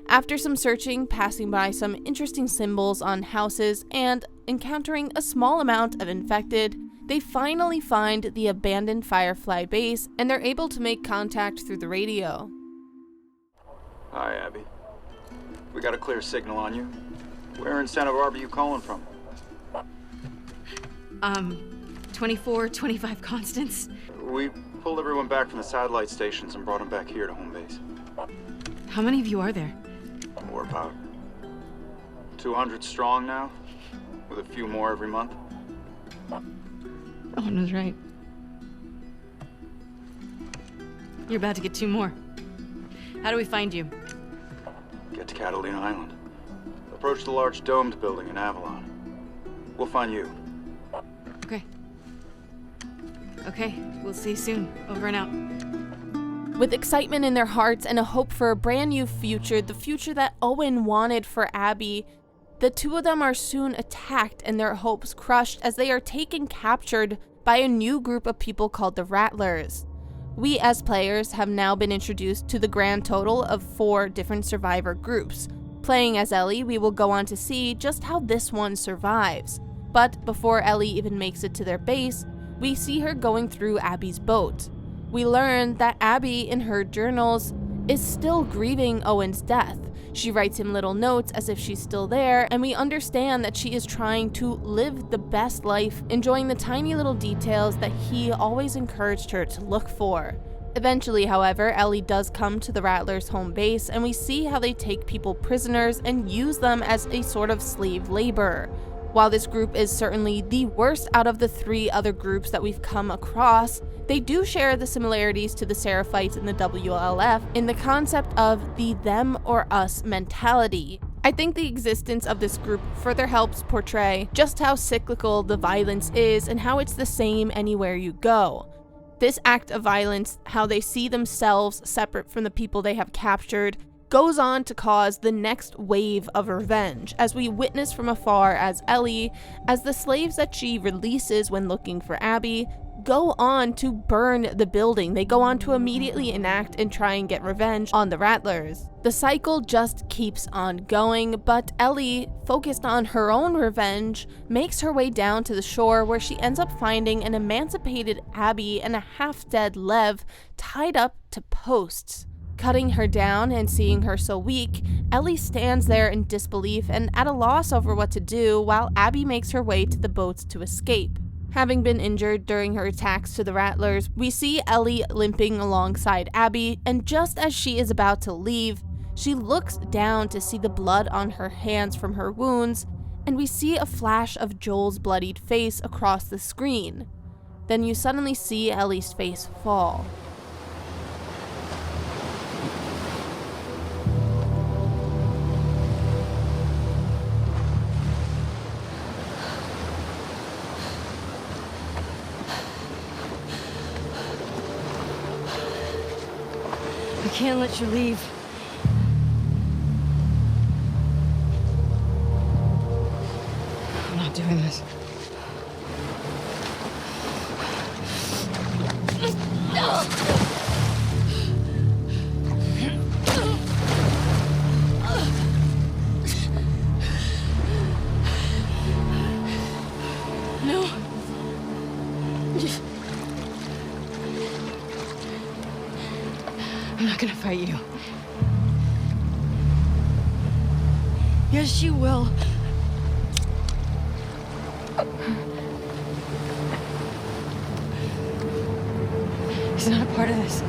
After some searching, passing by some interesting symbols on houses, and encountering a small amount of infected, they finally find the abandoned Firefly base, and they're able to make contact through the radio. Hi, Abby. We got a clear signal on you. Where in Santa Barbara are you calling from? 2425 Constance. We pulled everyone back from the satellite stations and brought them back here to home base. How many of you are there? We're about 200 strong now, with a few more every month. Owen was right. You're about to get 2 more. How do we find you? Get to Catalina Island. Approach the large domed building in Avalon. We'll find you. Okay. Okay, we'll see you soon. Over and out. With excitement in their hearts and a hope for a brand new future, the future that Owen wanted for Abby, the two of them are soon attacked and their hopes crushed as they are taken captured by a new group of people called the Rattlers. We as players have now been introduced to the grand total of 4 different survivor groups. Playing as Ellie, we will go on to see just how this one survives. But before Ellie even makes it to their base, we see her going through Abby's boat. We learn that Abby, in her journals, is still grieving Owen's death. She writes him little notes as if she's still there, and we understand that she is trying to live the best life, enjoying the tiny little details that he always encouraged her to look for. Eventually, however, Ellie does come to the Rattlers' home base, and we see how they take people prisoners and use them as a sort of slave labor. While this group is certainly the worst out of the 3 other groups that we've come across, they do share the similarities to the Seraphites and the WLF in the concept of the them or us mentality. I think the existence of this group further helps portray just how cyclical the violence is and how it's the same anywhere you go. This act of violence, how they see themselves separate from the people they have captured, goes on to cause the next wave of revenge, as we witness from afar as Ellie, as the slaves that she releases when looking for Abby, go on to burn the building. They go on to immediately enact and try and get revenge on the Rattlers. The cycle just keeps on going, but Ellie, focused on her own revenge, makes her way down to the shore where she ends up finding an emancipated Abby and a half-dead Lev tied up to posts. Cutting her down and seeing her so weak, Ellie stands there in disbelief and at a loss over what to do while Abby makes her way to the boats to escape. Having been injured during her attacks to the Rattlers, we see Ellie limping alongside Abby, and just as she is about to leave, she looks down to see the blood on her hands from her wounds, and we see a flash of Joel's bloodied face across the screen. Then you suddenly see Ellie's face fall. I can't let you leave. I'm not doing this. No. I'm not gonna fight you. Yes, she will. He's not a part of this.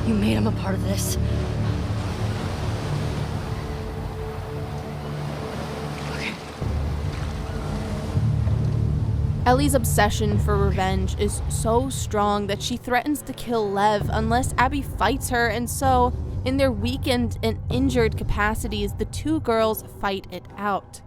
You made him a part of this. Ellie's obsession for revenge is so strong that she threatens to kill Lev unless Abby fights her, and so, in their weakened and injured capacities, the two girls fight it out.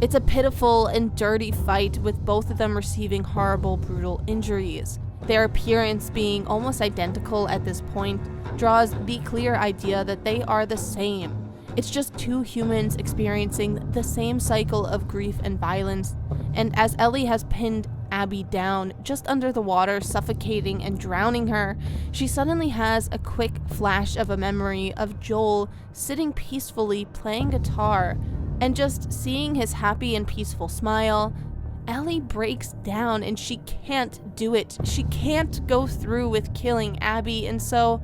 It's a pitiful and dirty fight, with both of them receiving horrible, brutal injuries. Their appearance being almost identical at this point draws the clear idea that they are the same. It's just two humans experiencing the same cycle of grief and violence, and as Ellie has pinned Abby down just under the water, suffocating and drowning her, she suddenly has a quick flash of a memory of Joel sitting peacefully playing guitar, and just seeing his happy and peaceful smile, Ellie breaks down and she can't do it. She can't go through with killing Abby, and so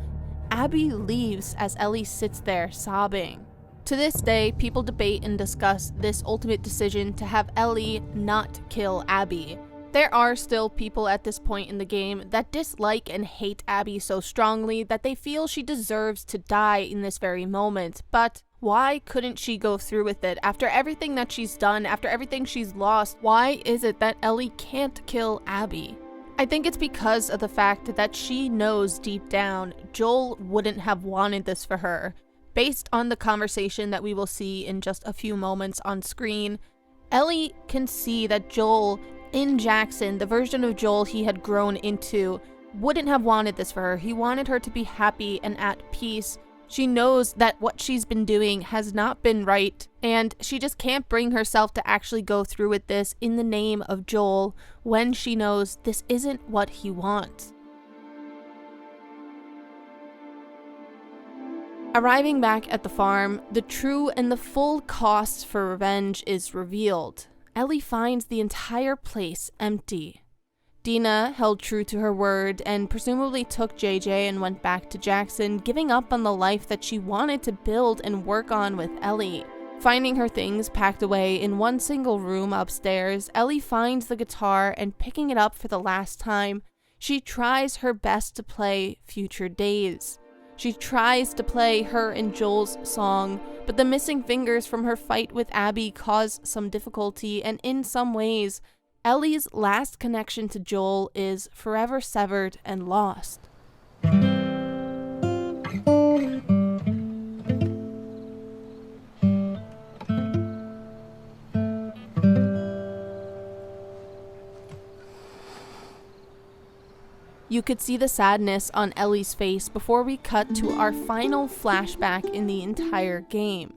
Abby leaves as Ellie sits there sobbing. To this day, people debate and discuss this ultimate decision to have Ellie not kill Abby. There are still people at this point in the game that dislike and hate Abby so strongly that they feel she deserves to die in this very moment, but why couldn't she go through with it? After everything that she's done, after everything she's lost, why is it that Ellie can't kill Abby? I think it's because of the fact that she knows deep down Joel wouldn't have wanted this for her. Based on the conversation that we will see in just a few moments on screen, Ellie can see that Joel in Jackson, the version of Joel he had grown into, wouldn't have wanted this for her. He wanted her to be happy and at peace. She knows that what she's been doing has not been right, and she just can't bring herself to actually go through with this in the name of Joel when she knows this isn't what he wants. Arriving back at the farm, the true and the full cost for revenge is revealed. Ellie finds the entire place empty. Dina held true to her word and presumably took JJ and went back to Jackson, giving up on the life that she wanted to build and work on with Ellie. Finding her things packed away in one single room upstairs, Ellie finds the guitar and picking it up for the last time, she tries her best to play Future Days. She tries to play her and Joel's song, but the missing fingers from her fight with Abby cause some difficulty, and in some ways, Ellie's last connection to Joel is forever severed and lost. You could see the sadness on Ellie's face before we cut to our final flashback in the entire game.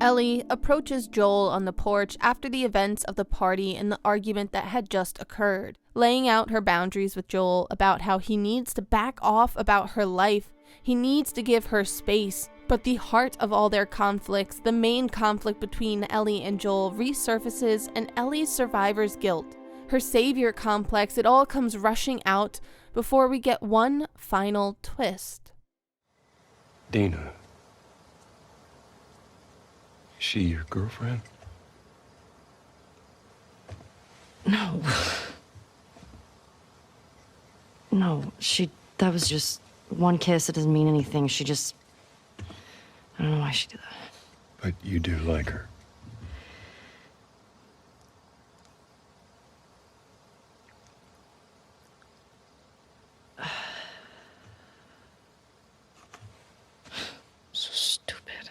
Ellie approaches Joel on the porch after the events of the party and the argument that had just occurred, laying out her boundaries with Joel about how he needs to back off about her life, he needs to give her space. But the heart of all their conflicts, the main conflict between Ellie and Joel, resurfaces, and Ellie's survivor's guilt, her savior complex, it all comes rushing out before we get one final twist. Dina. Is she your girlfriend? No. No, that was just one kiss. It doesn't mean anything. I don't know why she did that. But you do like her. So stupid.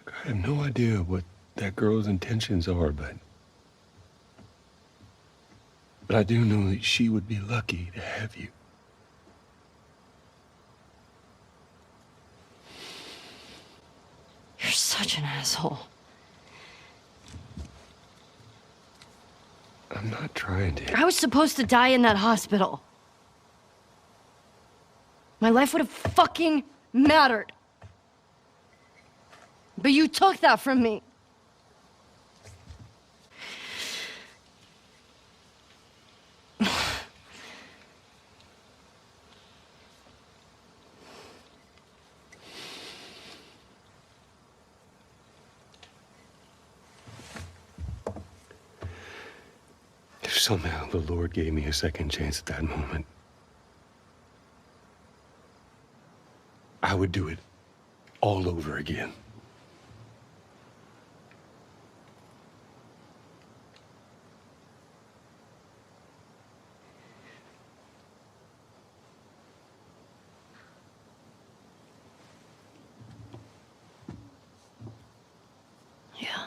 Look, I have no idea what that girl's intentions are, but I do know that she would be lucky to have you. You're such an asshole. I'm not trying to. I was supposed to die in that hospital. My life would have fucking mattered. But you took that from me. If somehow the Lord gave me a second chance at that moment, I would do it all over again. Yeah.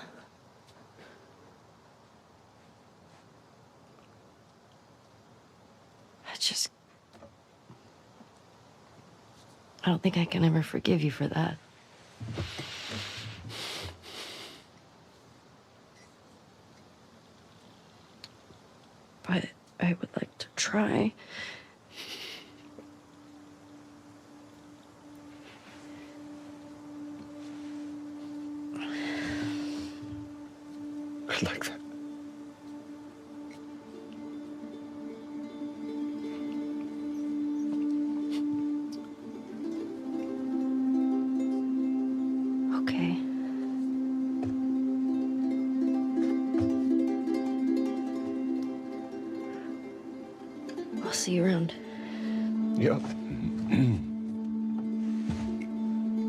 I don't think I can ever forgive you for that. But I would like to try. I'd like that. Okay. I'll see you around. Yep.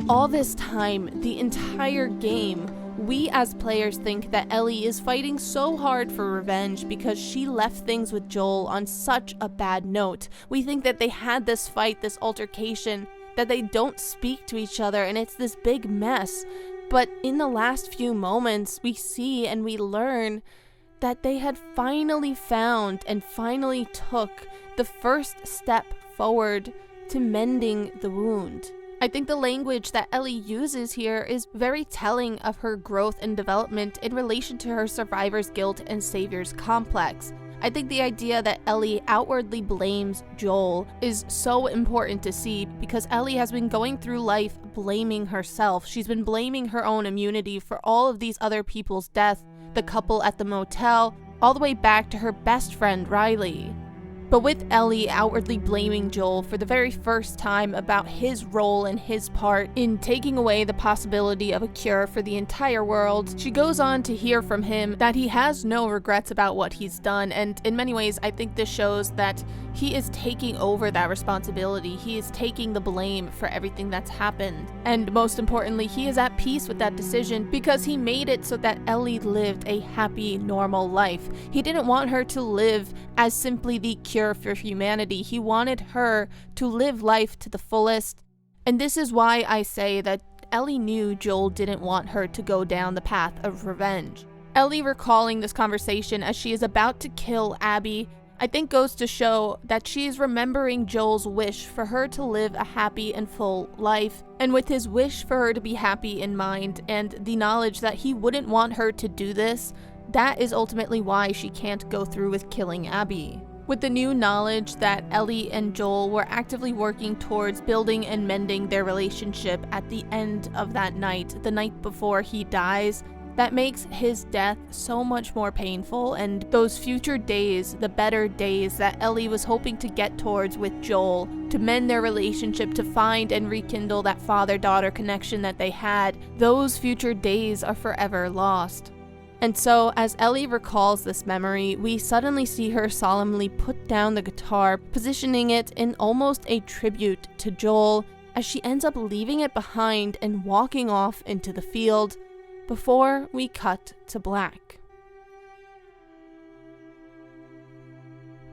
All this time, the entire game, we as players think that Ellie is fighting so hard for revenge because she left things with Joel on such a bad note. We think that they had this fight, this altercation, that they don't speak to each other, and it's this big mess. But in the last few moments, we see and we learn that they had finally found and finally took the first step forward to mending the wound. I think the language that Ellie uses here is very telling of her growth and development in relation to her survivor's guilt and savior's complex. I think the idea that Ellie outwardly blames Joel is so important to see because Ellie has been going through life blaming herself. She's been blaming her own immunity for all of these other people's death, the couple at the motel, all the way back to her best friend Riley. But with Ellie outwardly blaming Joel for the very first time about his role and his part in taking away the possibility of a cure for the entire world, she goes on to hear from him that he has no regrets about what he's done, and in many ways I think this shows that he is taking over that responsibility. He is taking the blame for everything that's happened. And most importantly, he is at peace with that decision because he made it so that Ellie lived a happy, normal life. He didn't want her to live as simply the cure for humanity. He wanted her to live life to the fullest. And this is why I say that Ellie knew Joel didn't want her to go down the path of revenge. Ellie recalling this conversation as she is about to kill Abby, I think goes to show that she's remembering Joel's wish for her to live a happy and full life, and with his wish for her to be happy in mind and the knowledge that he wouldn't want her to do this, that is ultimately why she can't go through with killing Abby. With the new knowledge that Ellie and Joel were actively working towards building and mending their relationship at the end of that night, the night before he dies, that makes his death so much more painful, and those future days, the better days that Ellie was hoping to get towards with Joel, to mend their relationship, to find and rekindle that father-daughter connection that they had, those future days are forever lost. And so, as Ellie recalls this memory, we suddenly see her solemnly put down the guitar, positioning it in almost a tribute to Joel, as she ends up leaving it behind and walking off into the field, before we cut to black.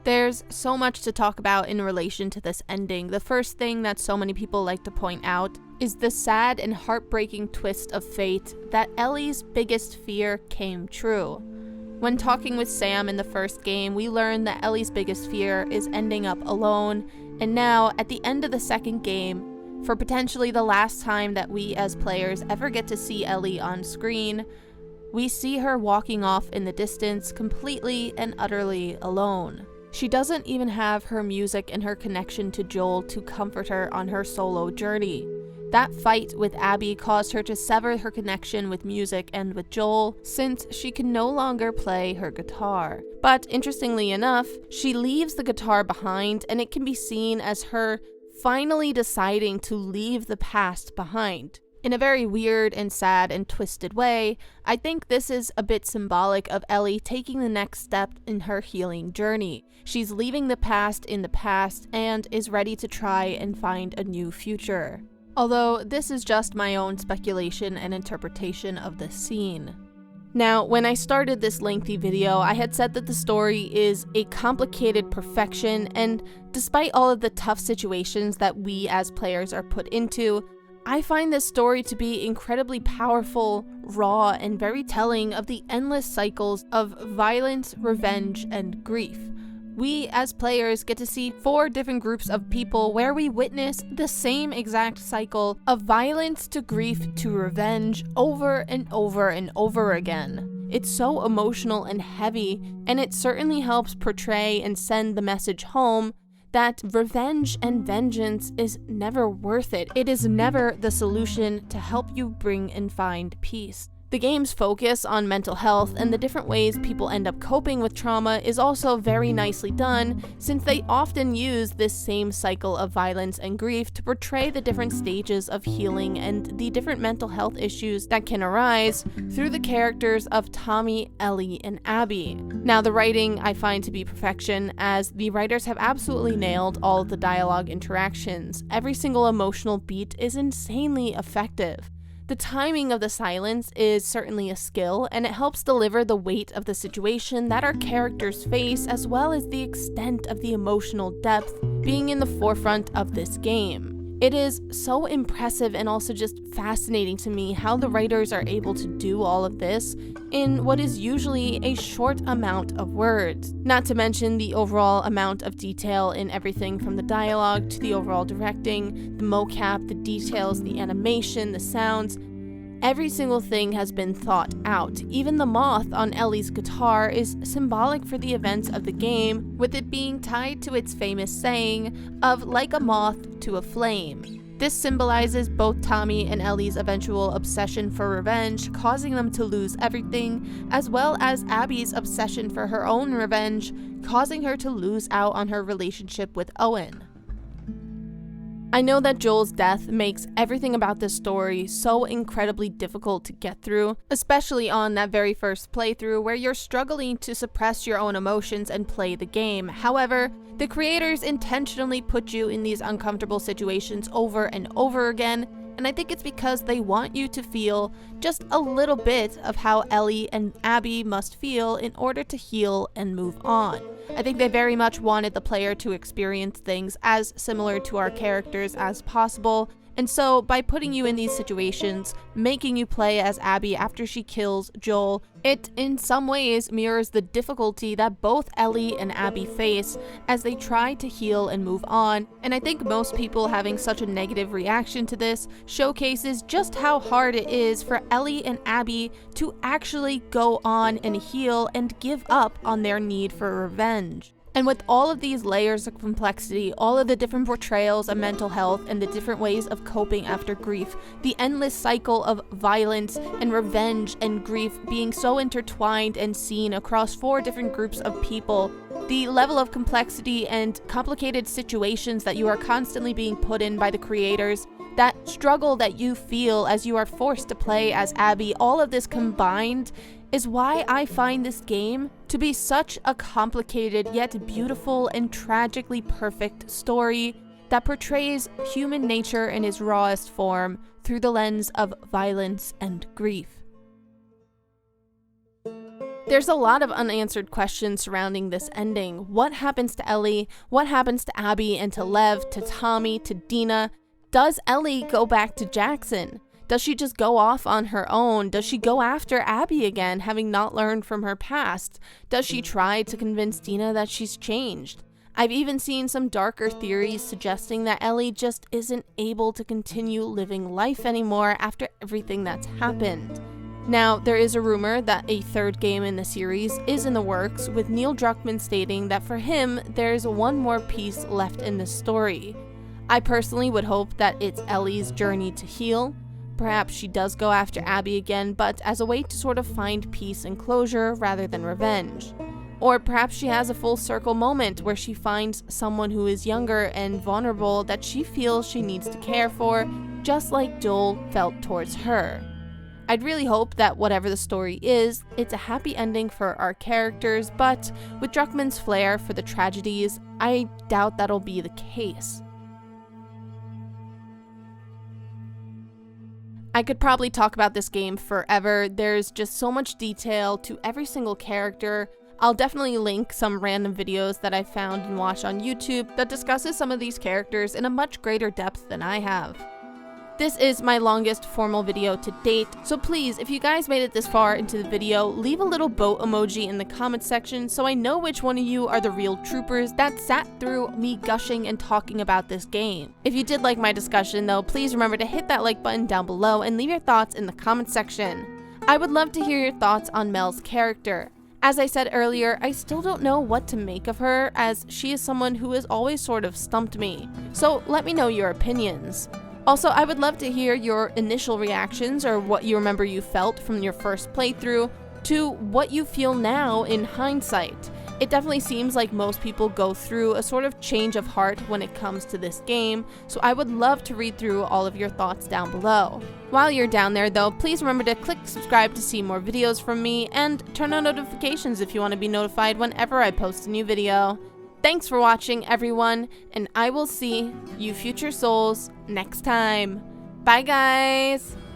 There's so much to talk about in relation to this ending. The first thing that so many people like to point out is the sad and heartbreaking twist of fate that Ellie's biggest fear came true. When talking with Sam in the first game, we learned that Ellie's biggest fear is ending up alone, and now, at the end of the second game, for potentially the last time that we as players ever get to see Ellie on screen, we see her walking off in the distance completely and utterly alone. She doesn't even have her music and her connection to Joel to comfort her on her solo journey. That fight with Abby caused her to sever her connection with music and with Joel, since she can no longer play her guitar. But interestingly enough, she leaves the guitar behind, and it can be seen as her finally deciding to leave the past behind. In a very weird and sad and twisted way, I think this is a bit symbolic of Ellie taking the next step in her healing journey. She's leaving the past in the past and is ready to try and find a new future. Although this is just my own speculation and interpretation of this scene. Now, when I started this lengthy video, I had said that the story is a complicated perfection, and despite all of the tough situations that we as players are put into, I find this story to be incredibly powerful, raw, and very telling of the endless cycles of violence, revenge, and grief. We, as players, get to see 4 different groups of people where we witness the same exact cycle of violence to grief to revenge over and over and over again. It's so emotional and heavy, and it certainly helps portray and send the message home that revenge and vengeance is never worth it. It is never the solution to help you bring and find peace. The game's focus on mental health and the different ways people end up coping with trauma is also very nicely done, since they often use this same cycle of violence and grief to portray the different stages of healing and the different mental health issues that can arise through the characters of Tommy, Ellie, and Abby. Now, the writing I find to be perfection, as the writers have absolutely nailed all of the dialogue interactions. Every single emotional beat is insanely effective. The timing of the silence is certainly a skill, and it helps deliver the weight of the situation that our characters face, as well as the extent of the emotional depth being in the forefront of this game. It is so impressive and also just fascinating to me how the writers are able to do all of this in what is usually a short amount of words. Not to mention the overall amount of detail in everything from the dialogue to the overall directing, the mocap, the details, the animation, the sounds. Every single thing has been thought out. Even the moth on Ellie's guitar is symbolic for the events of the game, with it being tied to its famous saying of "like a moth to a flame." This symbolizes both Tommy and Ellie's eventual obsession for revenge, causing them to lose everything, as well as Abby's obsession for her own revenge, causing her to lose out on her relationship with Owen. I know that Joel's death makes everything about this story so incredibly difficult to get through, especially on that very first playthrough where you're struggling to suppress your own emotions and play the game. However, the creators intentionally put you in these uncomfortable situations over and over again, and I think it's because they want you to feel just a little bit of how Ellie and Abby must feel in order to heal and move on. I think they very much wanted the player to experience things as similar to our characters as possible, And so, by putting you in these situations, making you play as Abby after she kills Joel, it in some ways mirrors the difficulty that both Ellie and Abby face as they try to heal and move on. And I think most people having such a negative reaction to this showcases just how hard it is for Ellie and Abby to actually go on and heal and give up on their need for revenge. And with all of these layers of complexity, all of the different portrayals of mental health and the different ways of coping after grief, the endless cycle of violence and revenge and grief being so intertwined and seen across 4 different groups of people, the level of complexity and complicated situations that you are constantly being put in by the creators, that struggle that you feel as you are forced to play as Abby, all of this combined is why I find this game to be such a complicated yet beautiful and tragically perfect story that portrays human nature in its rawest form through the lens of violence and grief. There's a lot of unanswered questions surrounding this ending. What happens to Ellie? What happens to Abby and to Lev, to Tommy, to Dina? Does Ellie go back to Jackson? Does she just go off on her own? Does she go after Abby again, having not learned from her past? Does she try to convince Dina that she's changed? I've even seen some darker theories suggesting that Ellie just isn't able to continue living life anymore after everything that's happened. Now, there is a rumor that a 3rd game in the series is in the works, with Neil Druckmann stating that for him, there's one more piece left in the story. I personally would hope that it's Ellie's journey to heal. Perhaps she does go after Abby again, but as a way to sort of find peace and closure rather than revenge. Or perhaps she has a full circle moment where she finds someone who is younger and vulnerable that she feels she needs to care for, just like Joel felt towards her. I'd really hope that whatever the story is, it's a happy ending for our characters, but with Druckmann's flair for the tragedies, I doubt that'll be the case. I could probably talk about this game forever. There's just so much detail to every single character. I'll definitely link some random videos that I found and watched on YouTube that discusses some of these characters in a much greater depth than I have. This is my longest formal video to date, so please, if you guys made it this far into the video, leave a little boat emoji in the comment section so I know which one of you are the real troopers that sat through me gushing and talking about this game. If you did like my discussion though, please remember to hit that like button down below and leave your thoughts in the comment section. I would love to hear your thoughts on Mel's character. As I said earlier, I still don't know what to make of her, as she is someone who has always sort of stumped me, so let me know your opinions. Also, I would love to hear your initial reactions or what you remember you felt from your first playthrough to what you feel now in hindsight. It definitely seems like most people go through a sort of change of heart when it comes to this game, so I would love to read through all of your thoughts down below. While you're down there though, please remember to click subscribe to see more videos from me and turn on notifications if you want to be notified whenever I post a new video. Thanks for watching, everyone, and I will see you future souls next time. Bye, guys!